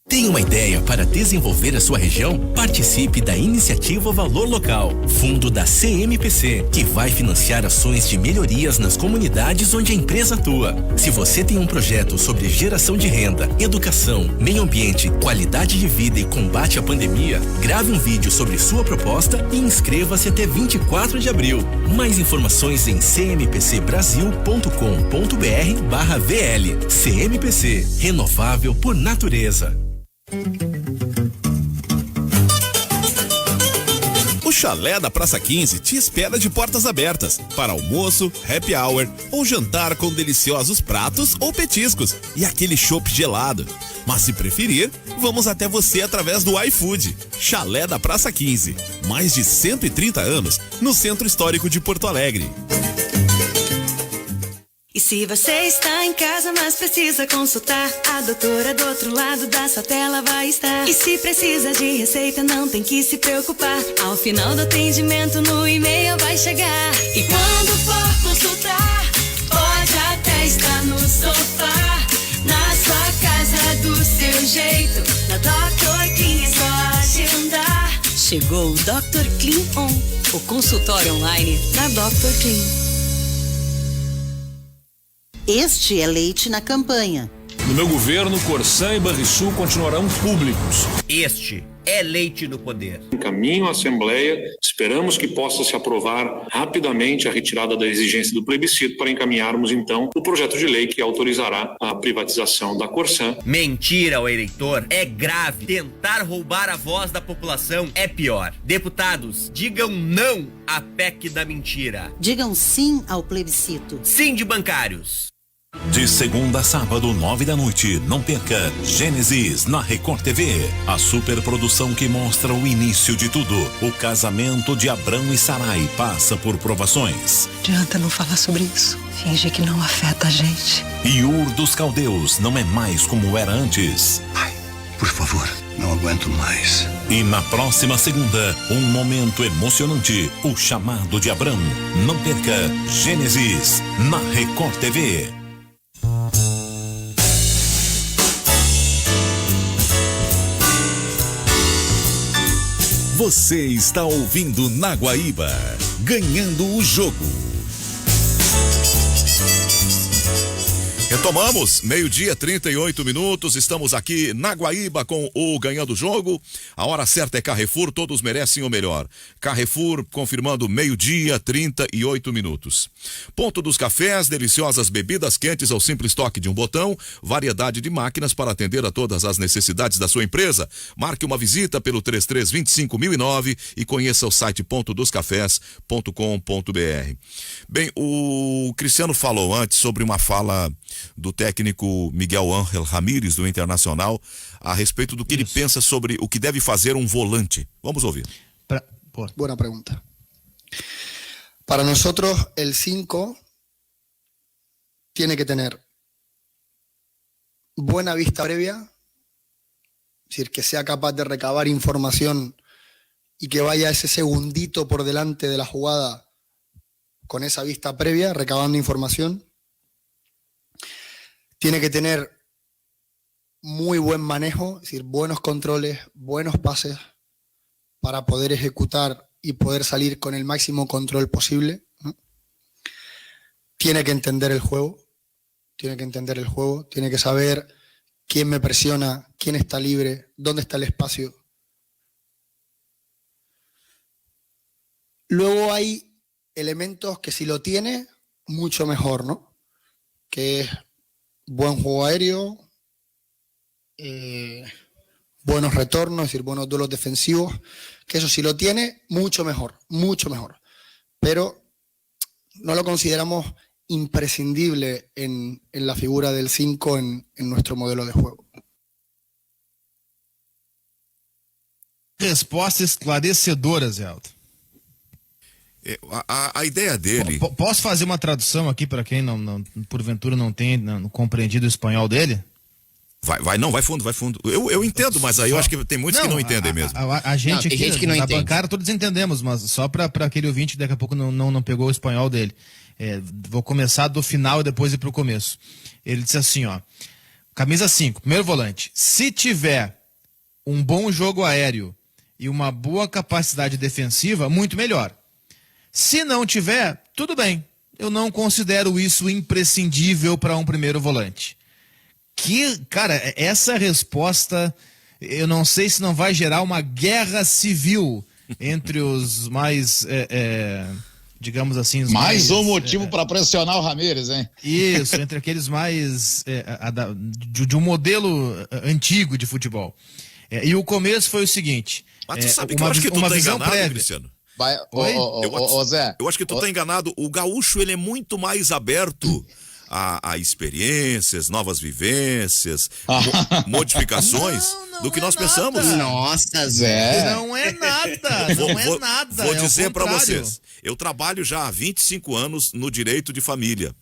Tem uma ideia para desenvolver a sua região? Participe da iniciativa Valor Local, fundo da CMPC, que vai financiar ações de melhorias nas comunidades onde a empresa atua. Se você tem um projeto sobre geração de renda, educação, meio ambiente, qualidade de vida e combate à pandemia, grave um vídeo sobre sua proposta e inscreva-se até 24 de abril. Mais informações em cmpc.brasil.com.br/VL. CMPC, renovável por natureza.
O Chalé da Praça 15 te espera de portas abertas para almoço, happy hour ou jantar com deliciosos pratos ou petiscos e aquele chopp gelado. Mas se preferir, vamos até você através do iFood. Chalé da Praça 15, mais de 130 anos no Centro Histórico de Porto Alegre.
E se você está em casa, mas precisa consultar, a doutora do outro lado da sua tela vai estar. E se precisa de receita, não tem que se preocupar. Ao final do atendimento, no e-mail vai chegar. E quando for consultar, pode até estar no sofá, na sua casa, do seu jeito. Na Dr. Clean é só agendar.
Chegou o Dr. Clean On, o consultório online da Dr. Clean. Este é Leite na Campanha.
No meu governo, Corsã e Banrisul continuarão públicos.
Este é Leite no Poder.
Encaminho à Assembleia, esperamos que possa se aprovar rapidamente a retirada da exigência do plebiscito para encaminharmos, então, o projeto de lei que autorizará a privatização da Corsã.
Mentir ao eleitor é grave. Tentar roubar a voz da população é pior. Deputados, digam não à PEC da mentira.
Digam sim ao plebiscito.
Sim de bancários.
De segunda a sábado, 9 da noite, não perca Gênesis na Record TV. A superprodução que mostra o início de tudo. O casamento de Abrão e Sarai passa por provações.
Adianta não falar sobre isso. Finge que não afeta a gente.
E Ur dos Caldeus não é mais como era antes.
Pai, por favor, não aguento mais.
E na próxima segunda, um momento emocionante. O chamado de Abrão. Não perca Gênesis na Record TV.
Você está ouvindo na Guaíba, ganhando o jogo.
Retomamos, 12:38, estamos aqui na Guaíba com o Ganhando o Jogo. A hora certa é Carrefour, todos merecem o melhor. Carrefour confirmando 12:38. Ponto dos Cafés, deliciosas bebidas quentes ao simples toque de um botão, variedade de máquinas para atender a todas as necessidades da sua empresa. Marque uma visita pelo 3325.009 e conheça o site pontodoscafés.com.br. Bem, o Cristiano falou antes sobre uma fala do técnico Miguel Ángel Ramírez, do Internacional, a respeito do que ele pensa sobre o que deve fazer um volante. Vamos ouvir.
Buena pregunta. Para nosotros, el 5 tiene que tener buena vista previa, es decir, que sea capaz de recabar información y que vaya ese segundito por delante de la jugada con esa vista previa, recabando información. Tiene que tener muy buen manejo, es decir, buenos controles, buenos pases para poder ejecutar y poder salir con el máximo control posible, ¿no? Tiene que entender el juego, tiene que saber quién me presiona, quién está libre, dónde está el espacio. Luego hay elementos que si lo tiene, mucho mejor, ¿no? Que es buen juego aéreo, buenos retornos, es decir, buenos duelos defensivos, que eso si lo tiene, mucho mejor, pero no lo consideramos imprescindible en la figura del 5 en nuestro modelo de juego.
Resposta esclarecedora, Zé Aldo.
A ideia dele...
Posso fazer uma tradução aqui para quem porventura não tem compreendido o espanhol dele?
Vai fundo. Eu entendo, mas aí eu acho que tem muitos que não entendem mesmo.
A gente aqui,
gente que não
na
entende.
bancada, todos entendemos, mas só para aquele ouvinte que daqui a pouco não pegou o espanhol dele. Vou começar do final e depois ir pro começo. Ele disse assim, ó, camisa 5, primeiro volante, se tiver um bom jogo aéreo e uma boa capacidade defensiva, muito melhor. Se não tiver, tudo bem. Eu não considero isso imprescindível para um primeiro volante. Cara, essa resposta, eu não sei se não vai gerar uma guerra civil entre os mais, digamos assim...
Mais um motivo para pressionar o Ramírez, hein?
Isso, entre aqueles mais de um modelo antigo de futebol. E o começo foi o seguinte...
Mas tu sabe que eu acho que tu tá enganado, Cristiano.
Zé.
Eu acho que tu tá enganado. O gaúcho, ele é muito mais aberto a experiências, novas vivências, modificações do que nós pensamos.
Nossa, Zé.
Não é nada.
Vou dizer para vocês. Eu trabalho já há 25 anos no direito de família.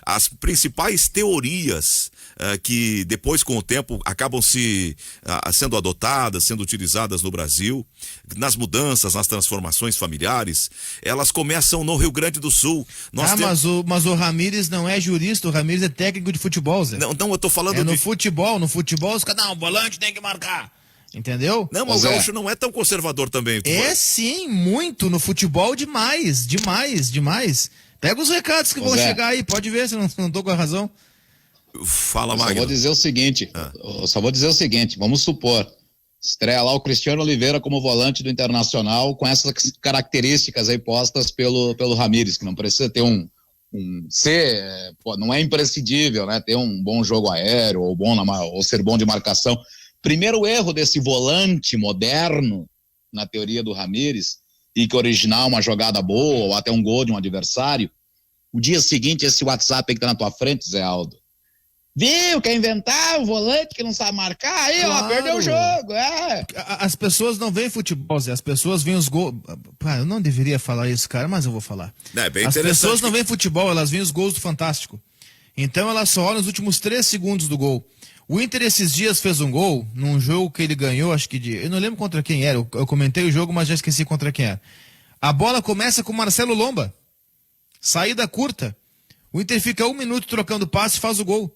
As principais teorias que depois, com o tempo, acabam sendo adotadas, sendo utilizadas no Brasil, nas mudanças, nas transformações familiares, elas começam no Rio Grande do Sul.
Mas o Ramírez não é jurista, o Ramírez é técnico de futebol, Zé.
Não, eu tô falando
no futebol, os caras, o volante tem que marcar. Entendeu?
Não, mas o gaúcho não é tão conservador também.
Sim, muito. No futebol, demais. Pega os recados que vão chegar aí, pode ver se não tô com a razão.
Fala, Magno.
Só vou dizer o seguinte, vamos supor, estreia lá o Cristiano Oliveira como volante do Internacional com essas características aí postas pelo Ramírez, que não precisa ter não é imprescindível, né? Ter um bom jogo aéreo ou ser bom de marcação. Primeiro erro desse volante moderno, na teoria do Ramírez, e que originar uma jogada boa ou até um gol de um adversário, o dia seguinte esse WhatsApp aí que tá na tua frente, Zé Aldo. Viu? Quer inventar o volante que não sabe marcar? Aí, claro. Perdeu o jogo.
As pessoas não veem futebol, Zé. As pessoas veem os gols. Eu não deveria falar isso, cara, mas eu vou falar. As pessoas não veem futebol, elas veem os gols do Fantástico. Então elas só olham os últimos 3 segundos do gol. O Inter esses dias fez um gol num jogo que ele ganhou, acho que eu não lembro contra quem era. Eu comentei o jogo, mas já esqueci contra quem era. A bola começa com o Marcelo Lomba. Saída curta. O Inter fica 1 minuto trocando passe e faz o gol.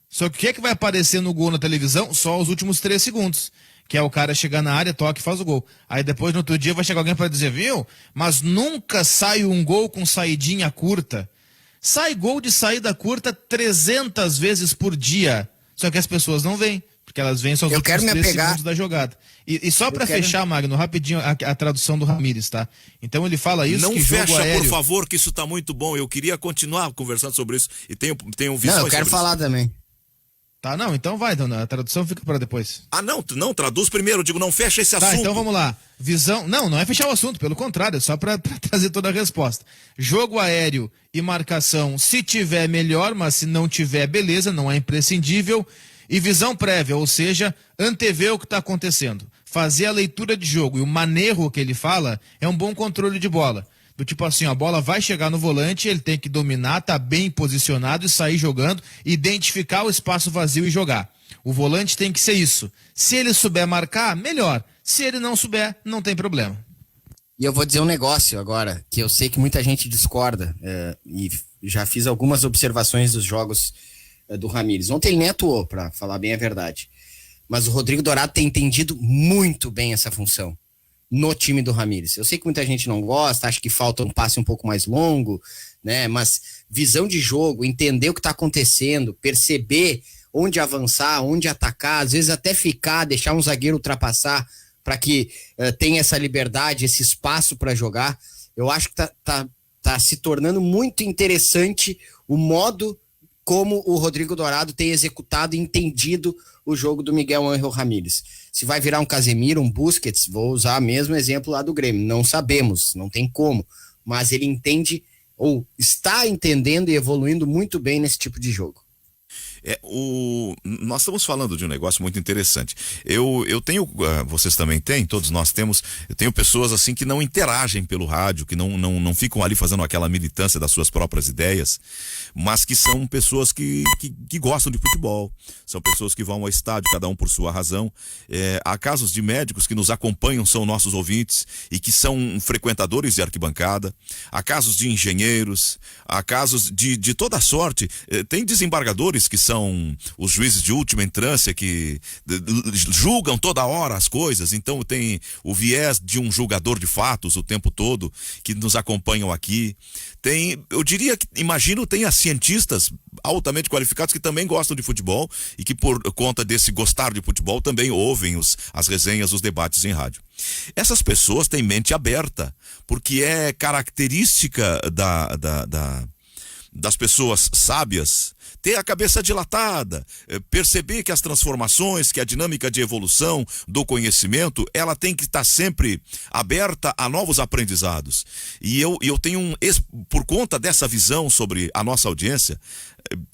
Só que o que é que vai aparecer no gol na televisão? Só os últimos 3 segundos. Que é o cara chegar na área, toca e faz o gol. Aí depois, no outro dia, vai chegar alguém para dizer, viu? Mas nunca sai um gol com saidinha curta. Sai gol de saída curta 300 vezes por dia. Só que as pessoas não veem, porque elas veem só os últimos 3 segundos da jogada. E só para fechar, Magno, rapidinho a tradução do Ramírez, tá? Então ele fala isso,
não
que jogo
fecha,
aéreo...
por favor, que isso tá muito bom. Eu queria continuar conversando sobre isso e tenho visões.
Não, eu quero falar também.
Tá, não, então vai, então a tradução fica para depois.
Não, traduz primeiro, eu digo, não fecha esse assunto.
Tá, então vamos lá. Visão, não é fechar o assunto, pelo contrário, é só para trazer toda a resposta. Jogo aéreo e marcação, se tiver melhor, mas se não tiver, beleza, não é imprescindível. E visão prévia, ou seja, antever o que está acontecendo. Fazer a leitura de jogo e o manejo que ele fala é um bom controle de bola. Do tipo assim, a bola vai chegar no volante, ele tem que dominar, tá bem posicionado e sair jogando, identificar o espaço vazio e jogar. O volante tem que ser isso. Se ele souber marcar, melhor. Se ele não souber, não tem problema.
E eu vou dizer um negócio agora, que eu sei que muita gente discorda, e já fiz algumas observações dos jogos do Ramírez. Ontem ele nem atuou, para falar bem a verdade. Mas o Rodrigo Dourado tem entendido muito bem essa função no time do Ramírez. Eu sei que muita gente não gosta, acha que falta um passe um pouco mais longo, né? Mas visão de jogo, entender o que está acontecendo, perceber onde avançar, onde atacar, às vezes até ficar, deixar um zagueiro ultrapassar para que tenha essa liberdade, esse espaço para jogar. Eu acho que tá se tornando muito interessante o modo como o Rodrigo Dourado tem executado e entendido o jogo do Miguel Ángel Ramírez. Se vai virar um Casemiro, um Busquets, vou usar o mesmo exemplo lá do Grêmio. Não sabemos, não tem como. Mas ele entende ou está entendendo e evoluindo muito bem nesse tipo de jogo.
Nós estamos falando de um negócio muito interessante. Eu tenho, vocês também têm, todos nós temos, eu tenho pessoas assim que não interagem pelo rádio, que não ficam ali fazendo aquela militância das suas próprias ideias, mas que são pessoas que gostam de futebol, são pessoas que vão ao estádio, cada um por sua razão. Há casos de médicos que nos acompanham, são nossos ouvintes e que são frequentadores de arquibancada, há casos de engenheiros, há casos de toda sorte. Tem desembargadores que são os juízes de última instância que julgam toda hora as coisas, então tem o viés de um julgador de fatos o tempo todo que nos acompanham aqui. Eu diria que, imagino, tenha cientistas altamente qualificados que também gostam de futebol e que por conta desse gostar de futebol também ouvem as resenhas, os debates em rádio. Essas pessoas têm mente aberta, porque é característica das pessoas sábias ter a cabeça dilatada, perceber que as transformações, que a dinâmica de evolução do conhecimento, ela tem que estar sempre aberta a novos aprendizados. E eu tenho, por conta dessa visão sobre a nossa audiência,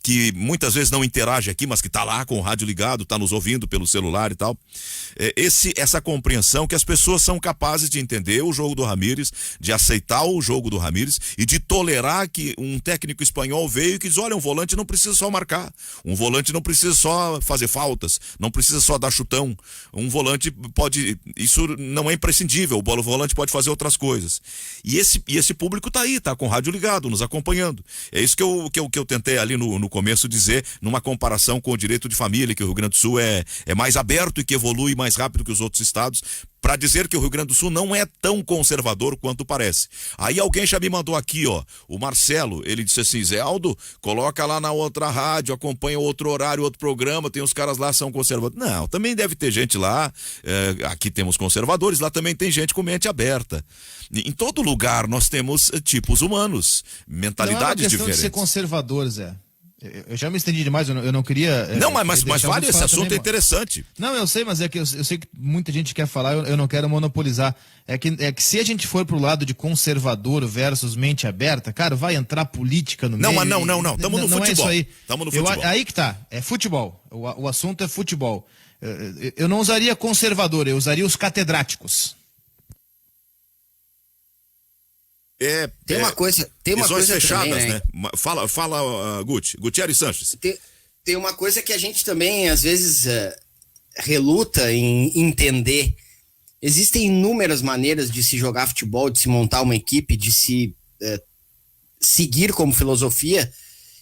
que muitas vezes não interage aqui, mas que está lá com o rádio ligado, está nos ouvindo pelo celular e tal, essa compreensão que as pessoas são capazes de entender o jogo do Ramírez, de aceitar o jogo do Ramírez e de tolerar que um técnico espanhol veio e que diz, olha, um volante não precisa só marcar, um volante não precisa só fazer faltas, não precisa só dar chutão, um volante pode, isso não é imprescindível, o volante pode fazer outras coisas. E esse público está aí, está com o rádio ligado, nos acompanhando. É isso que eu tentei ali no começo dizer, numa comparação com o direito de família, que o Rio Grande do Sul é mais aberto e que evolui mais rápido que os outros estados, para dizer que o Rio Grande do Sul não é tão conservador quanto parece. Aí alguém já me mandou aqui, ó, o Marcelo, ele disse assim, Zé Aldo, coloca lá na outra rádio, acompanha outro horário, outro programa, tem os caras lá são conservadores. Não, também deve ter gente lá, aqui temos conservadores, lá também tem gente com mente aberta. Em todo lugar nós temos tipos humanos, mentalidades diferentes. Não é uma questão de
ser conservador, Zé. Eu já me estendi demais, eu não queria...
Não, mas vale, esse assunto também, é interessante.
Não, eu sei, mas é que eu sei que muita gente quer falar, eu não quero monopolizar. É que se a gente for pro lado de conservador versus mente aberta, cara, vai entrar política no meio.
Não, estamos no futebol.
É isso aí.
Tamo no futebol.
Aí que tá, é futebol. O assunto é futebol. Eu não usaria conservador, eu usaria os catedráticos.
Tem uma coisa
fechadas,
também,
né? Fala, Gutierrez Sanches.
Tem uma coisa que a gente também, às vezes, reluta em entender. Existem inúmeras maneiras de se jogar futebol, de se montar uma equipe, de se seguir como filosofia,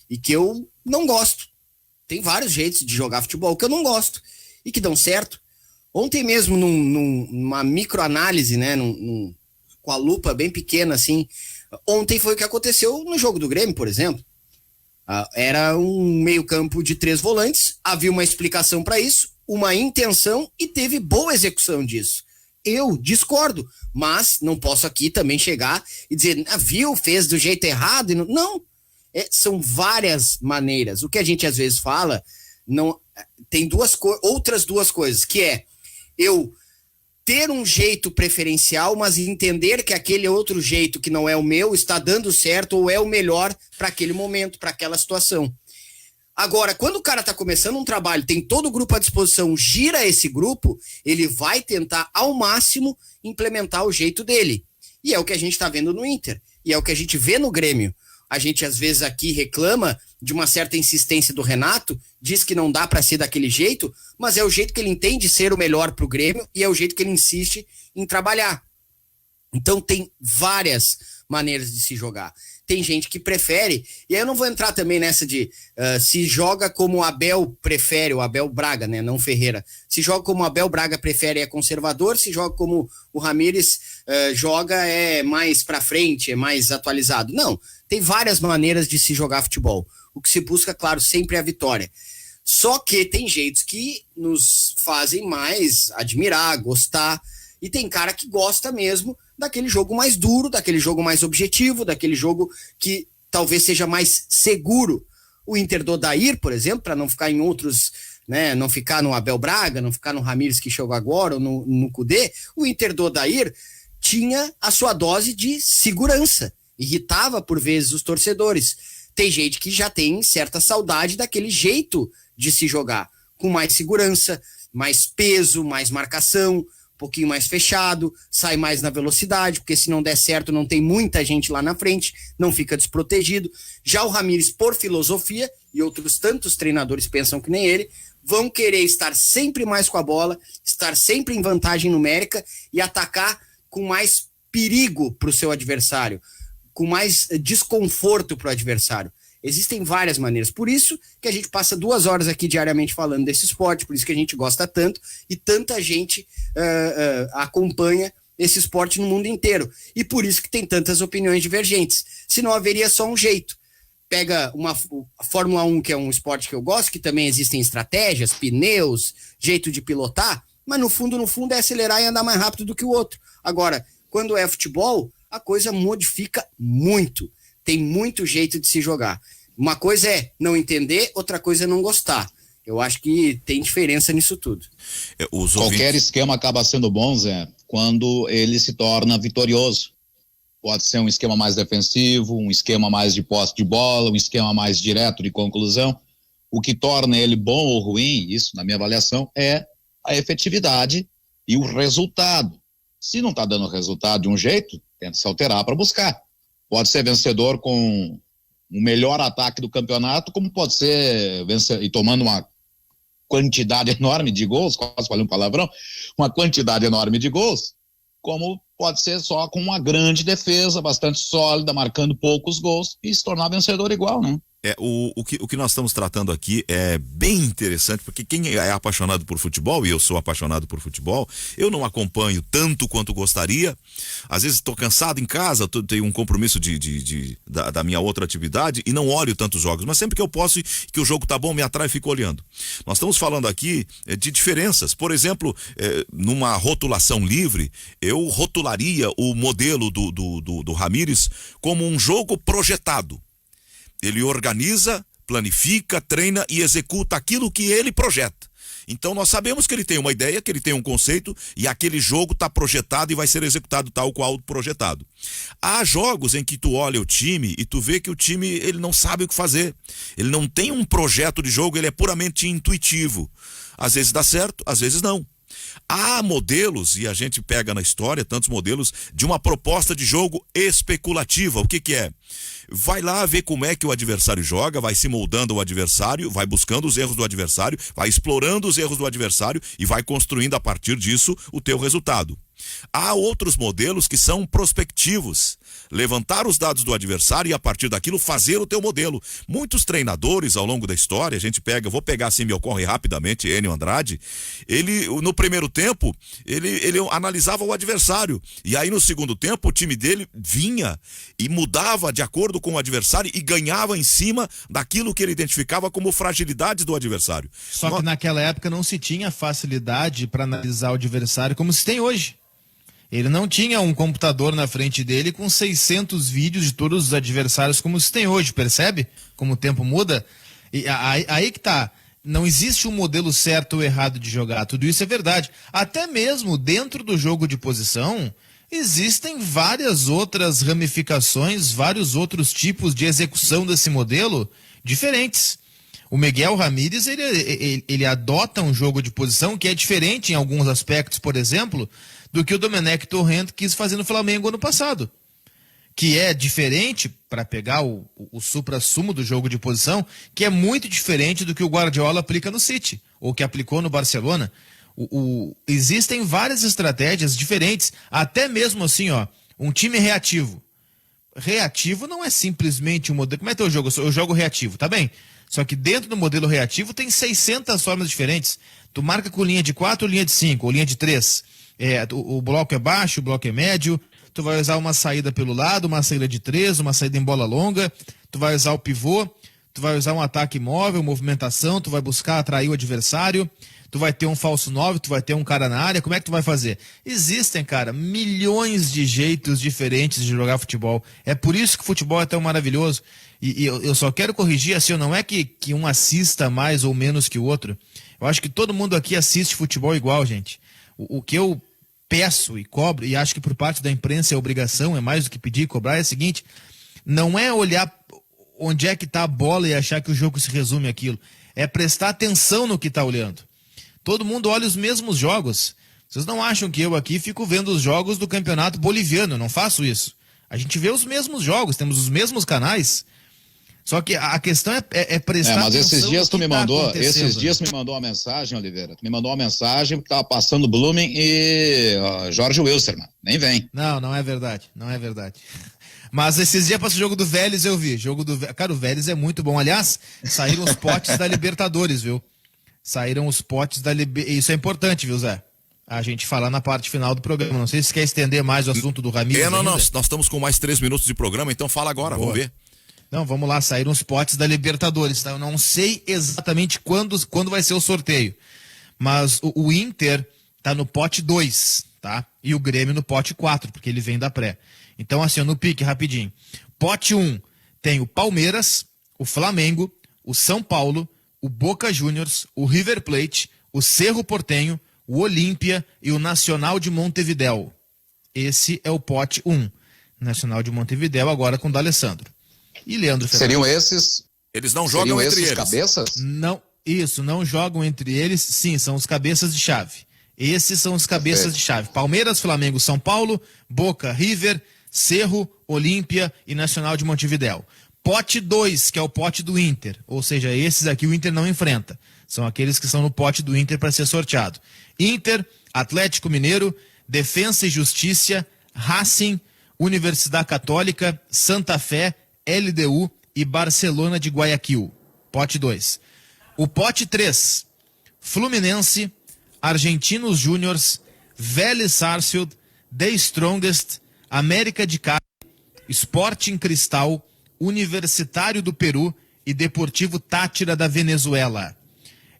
e que eu não gosto. Tem vários jeitos de jogar futebol que eu não gosto, e que dão certo. Ontem mesmo, numa microanálise, né, com a lupa bem pequena, assim. Ontem foi o que aconteceu no jogo do Grêmio, por exemplo. Era um meio-campo de 3 volantes, havia uma explicação para isso, uma intenção e teve boa execução disso. Eu discordo, mas não posso aqui também chegar e dizer, fez do jeito errado. Não, são várias maneiras. O que a gente às vezes fala, tem outras duas coisas, que é eu ter um jeito preferencial, mas entender que aquele outro jeito que não é o meu está dando certo ou é o melhor para aquele momento, para aquela situação. Agora, quando o cara está começando um trabalho, tem todo o grupo à disposição, gira esse grupo, ele vai tentar ao máximo implementar o jeito dele. E é o que a gente está vendo no Inter, e é o que a gente vê no Grêmio. A gente às vezes aqui reclama de uma certa insistência do Renato, diz que não dá para ser daquele jeito, mas é o jeito que ele entende ser o melhor para o Grêmio e é o jeito que ele insiste em trabalhar. Então tem várias maneiras de se jogar. Tem gente que prefere, e aí eu não vou entrar também nessa de se joga como o Abel prefere, o Abel Braga, né, não Ferreira. Se joga como o Abel Braga prefere é conservador, se joga como o Ramírez joga é mais pra frente, é mais atualizado. Não, tem várias maneiras de se jogar futebol. O que se busca, claro, sempre é a vitória. Só que tem jeitos que nos fazem mais admirar, gostar, e tem cara que gosta mesmo daquele jogo mais duro, daquele jogo mais objetivo, daquele jogo que talvez seja mais seguro. O Inter do Odair, por exemplo, para não ficar em outros, né, não ficar no Abel Braga, não ficar no Ramírez que chegou agora, ou no Kudê, o Inter do Odair tinha a sua dose de segurança. irritava por vezes os torcedores. Tem gente que já tem certa saudade daquele jeito de se jogar, com mais segurança, mais peso, mais marcação, um pouquinho mais fechado, sai mais na velocidade, porque se não der certo não tem muita gente lá na frente, não fica desprotegido. Já o Ramires, por filosofia, e outros tantos treinadores pensam que nem ele, vão querer estar sempre mais com a bola, estar sempre em vantagem numérica e atacar com mais perigo para o seu adversário, com mais desconforto para o adversário. Existem várias maneiras, por isso que a gente passa 2 horas aqui diariamente falando desse esporte, por isso que a gente gosta tanto e tanta gente acompanha esse esporte no mundo inteiro, e por isso que tem tantas opiniões divergentes, senão haveria só um jeito. Pega a Fórmula 1, que é um esporte que eu gosto, que também existem estratégias, pneus, jeito de pilotar, mas no fundo é acelerar e andar mais rápido do que o outro. Agora, quando é futebol, a coisa modifica muito, tem muito jeito de se jogar. Uma coisa é não entender, outra coisa é não gostar. Eu acho que tem diferença nisso tudo.
Qualquer esquema acaba sendo bom, Zé, quando ele se torna vitorioso. Pode ser um esquema mais defensivo, um esquema mais de posse de bola, um esquema mais direto de conclusão. O que torna ele bom ou ruim, isso na minha avaliação, é a efetividade e o resultado. Se não está dando resultado de um jeito, tenta se alterar para buscar. Pode ser vencedor com o melhor ataque do campeonato, como pode ser e tomando uma quantidade enorme de gols, quase falei um palavrão, uma quantidade enorme de gols, como pode ser só com uma grande defesa, bastante sólida, marcando poucos gols e se tornar vencedor igual, né?
O que nós estamos tratando aqui é bem interessante, porque quem é apaixonado por futebol, e eu sou apaixonado por futebol, eu não acompanho tanto quanto gostaria. Às vezes estou cansado em casa, tenho um compromisso da minha outra atividade e não olho tantos jogos, mas sempre que eu posso, que o jogo tá bom, me atrai e fico olhando. Nós estamos falando aqui de diferenças. Por exemplo, numa rotulação livre, eu rotularia o modelo do Ramires como um jogo projetado. Ele organiza, planifica, treina e executa aquilo que ele projeta. Então nós sabemos que ele tem uma ideia, que ele tem um conceito e aquele jogo está projetado e vai ser executado tal qual projetado. Há jogos em que tu olha o time e tu vê que o time ele não sabe o que fazer. Ele não tem um projeto de jogo, ele é puramente intuitivo. Às vezes dá certo, às vezes não. Há modelos, e a gente pega na história tantos modelos, de uma proposta de jogo especulativa. O que é? Vai lá ver como é que o adversário joga, vai se moldando o adversário, vai buscando os erros do adversário, vai explorando os erros do adversário e vai construindo a partir disso o teu resultado. Há outros modelos que são prospectivos, levantar os dados do adversário e a partir daquilo fazer o teu modelo. Muitos treinadores ao longo da história, vou pegar assim, me ocorre rapidamente, Enio Andrade, ele no primeiro tempo, ele analisava o adversário e aí no segundo tempo o time dele vinha e mudava de acordo com o adversário e ganhava em cima daquilo que ele identificava como fragilidades do adversário.
Só que naquela época não se tinha facilidade para analisar o adversário como se tem hoje. Ele não tinha um computador na frente dele com 600 vídeos de todos os adversários como se tem hoje, percebe? Como o tempo muda. E aí que tá. Não existe um modelo certo ou errado de jogar. Tudo isso é verdade. Até mesmo dentro do jogo de posição, existem várias outras ramificações, vários outros tipos de execução desse modelo diferentes. O Miguel Ramírez, ele adota um jogo de posição que é diferente em alguns aspectos, por exemplo, do que o Domenech Torrent quis fazer no Flamengo ano passado. Que é diferente, para pegar o supra-sumo do jogo de posição, que é muito diferente do que o Guardiola aplica no City, ou que aplicou no Barcelona. Existem várias estratégias diferentes, até mesmo assim, um time reativo. Reativo não é simplesmente um modelo. Como é teu jogo? Eu jogo reativo, tá bem? Só que dentro do modelo reativo tem 600 formas diferentes. Tu marca com linha de 4, linha de 5, ou linha de 3. O bloco é baixo, o bloco é médio. Tu vai usar uma saída pelo lado, uma saída de 3, uma saída em bola longa. Tu vai usar o pivô, tu vai usar um ataque móvel, movimentação, tu vai buscar atrair o adversário. Tu vai ter um falso 9, tu vai ter um cara na área. Como é que tu vai fazer? Existem, cara, milhões de jeitos diferentes de jogar futebol. É por isso que o futebol é tão maravilhoso. E eu só quero corrigir assim, não é que um assista mais ou menos que o outro. Eu acho que todo mundo aqui assiste futebol igual, gente. O que eu peço e cobro, e acho que por parte da imprensa é obrigação, é mais do que pedir e cobrar, é o seguinte, não é olhar onde é que tá a bola e achar que o jogo se resume àquilo, é prestar atenção no que tá olhando. Todo mundo olha os mesmos jogos. Vocês não acham que eu aqui fico vendo os jogos do campeonato boliviano? Eu não faço isso. A gente vê os mesmos jogos, temos os mesmos canais. Só que a questão é prestar atenção.
Mas esses dias tu me mandou,
uma
mensagem, Oliveira. Tu me mandou uma mensagem que tava passando Blooming e Jorge Wilstermann. Nem vem.
Não é verdade. Não é verdade. Mas esses dias passou o jogo do Vélez, eu vi. Cara, o Vélez é muito bom. Aliás, saíram os potes da Libertadores, viu? Saíram os potes da Libertadores. Isso é importante, viu, Zé? A gente falar na parte final do programa. Não sei se quer estender mais o assunto do Ramires.
Nós estamos com mais 3 minutos de programa, então fala agora, vamos ver.
Não, vamos lá, saíram os potes da Libertadores, tá? Eu não sei exatamente quando vai ser o sorteio, mas o Inter tá no pote 2, tá? E o Grêmio no pote 4, porque ele vem da pré. Então, assim, no pique, rapidinho. Pote 1 tem o Palmeiras, o Flamengo, o São Paulo, o Boca Juniors, o River Plate, o Cerro Porteño, o Olímpia e o Nacional de Montevidéu. Esse é o pote 1. Nacional de Montevidéu agora com o D'Alessandro. E Leandro Fernandes.
Seriam esses?
Eles não jogam entre eles.
Cabeças?
Não, isso, não jogam entre eles. Sim, são os cabeças de chave. Esses são os cabeças de chave. Palmeiras, Flamengo, São Paulo, Boca, River, Cerro, Olímpia e Nacional de Montevidéu. Pote 2, que é o pote do Inter. Ou seja, esses aqui o Inter não enfrenta. São aqueles que são no pote do Inter para ser sorteado. Inter, Atlético Mineiro, Defensa e Justiça, Racing, Universidade Católica, Santa Fé, LDU e Barcelona de Guayaquil. Pote 2. O pote 3. Fluminense, Argentinos Júniors, Vélez Sarsfield, The Strongest, América de Cali, Sporting Cristal, Universitário do Peru e Deportivo Táchira da Venezuela.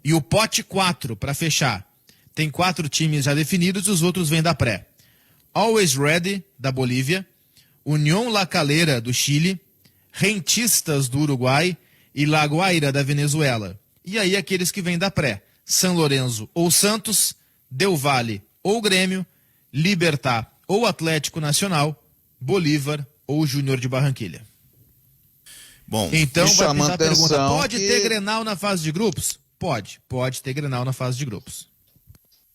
E o pote 4, para fechar, tem 4 times já definidos e os outros vêm da pré. Always Ready, da Bolívia, União La Calera, do Chile, Rentistas, do Uruguai e La Guaira, da Venezuela. E aí aqueles que vêm da pré, São Lourenço ou Santos, Del Valle ou Grêmio, Libertad ou Atlético Nacional, Bolívar ou Júnior de Barranquilha.
Bom,
então vai pintar a pergunta, pode ter Grenal na fase de grupos? Pode ter Grenal na fase de grupos.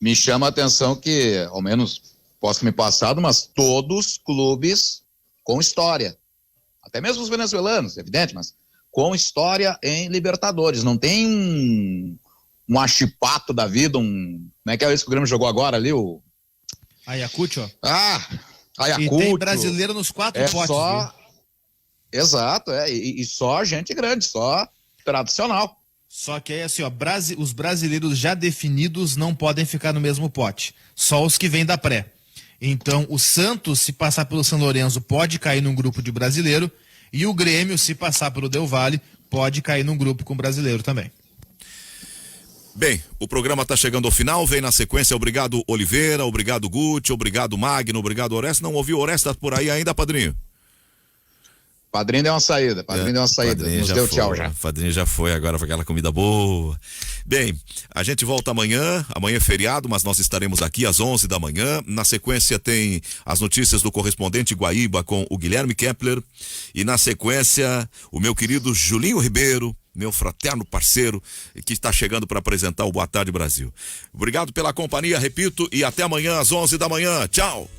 Me chama a atenção que, ao menos posso me passado, mas todos clubes com história. Até mesmo os venezuelanos, evidente, mas com história em Libertadores. Não tem um achipato da vida, como é que é esse que o Grêmio jogou agora ali?
Ayacucho.
Ayacucho.
E tem brasileiro nos 4 potes.
Só... Exato, e só gente grande, só tradicional.
Só que aí assim, os brasileiros já definidos não podem ficar no mesmo pote. Só os que vêm da pré. Então, o Santos, se passar pelo São Lourenço, pode cair num grupo de brasileiro. E o Grêmio, se passar pelo Del Valle, pode cair num grupo com brasileiro também.
Bem, o programa está chegando ao final, vem na sequência, obrigado Oliveira, obrigado Guti, obrigado Magno, obrigado Oreste. Não ouviu o Oreste tá por aí ainda, padrinho?
Padrinho deu uma saída, nos deu tchau já.
Padrinho já foi, agora foi aquela comida boa. Bem, a gente volta amanhã é feriado, mas nós estaremos aqui às 11 da manhã. Na sequência tem as notícias do correspondente Guaíba com o Guilherme Kepler. E na sequência, o meu querido Julinho Ribeiro, meu fraterno parceiro, que está chegando para apresentar o Boa Tarde Brasil. Obrigado pela companhia, repito, e até amanhã às 11 da manhã. Tchau!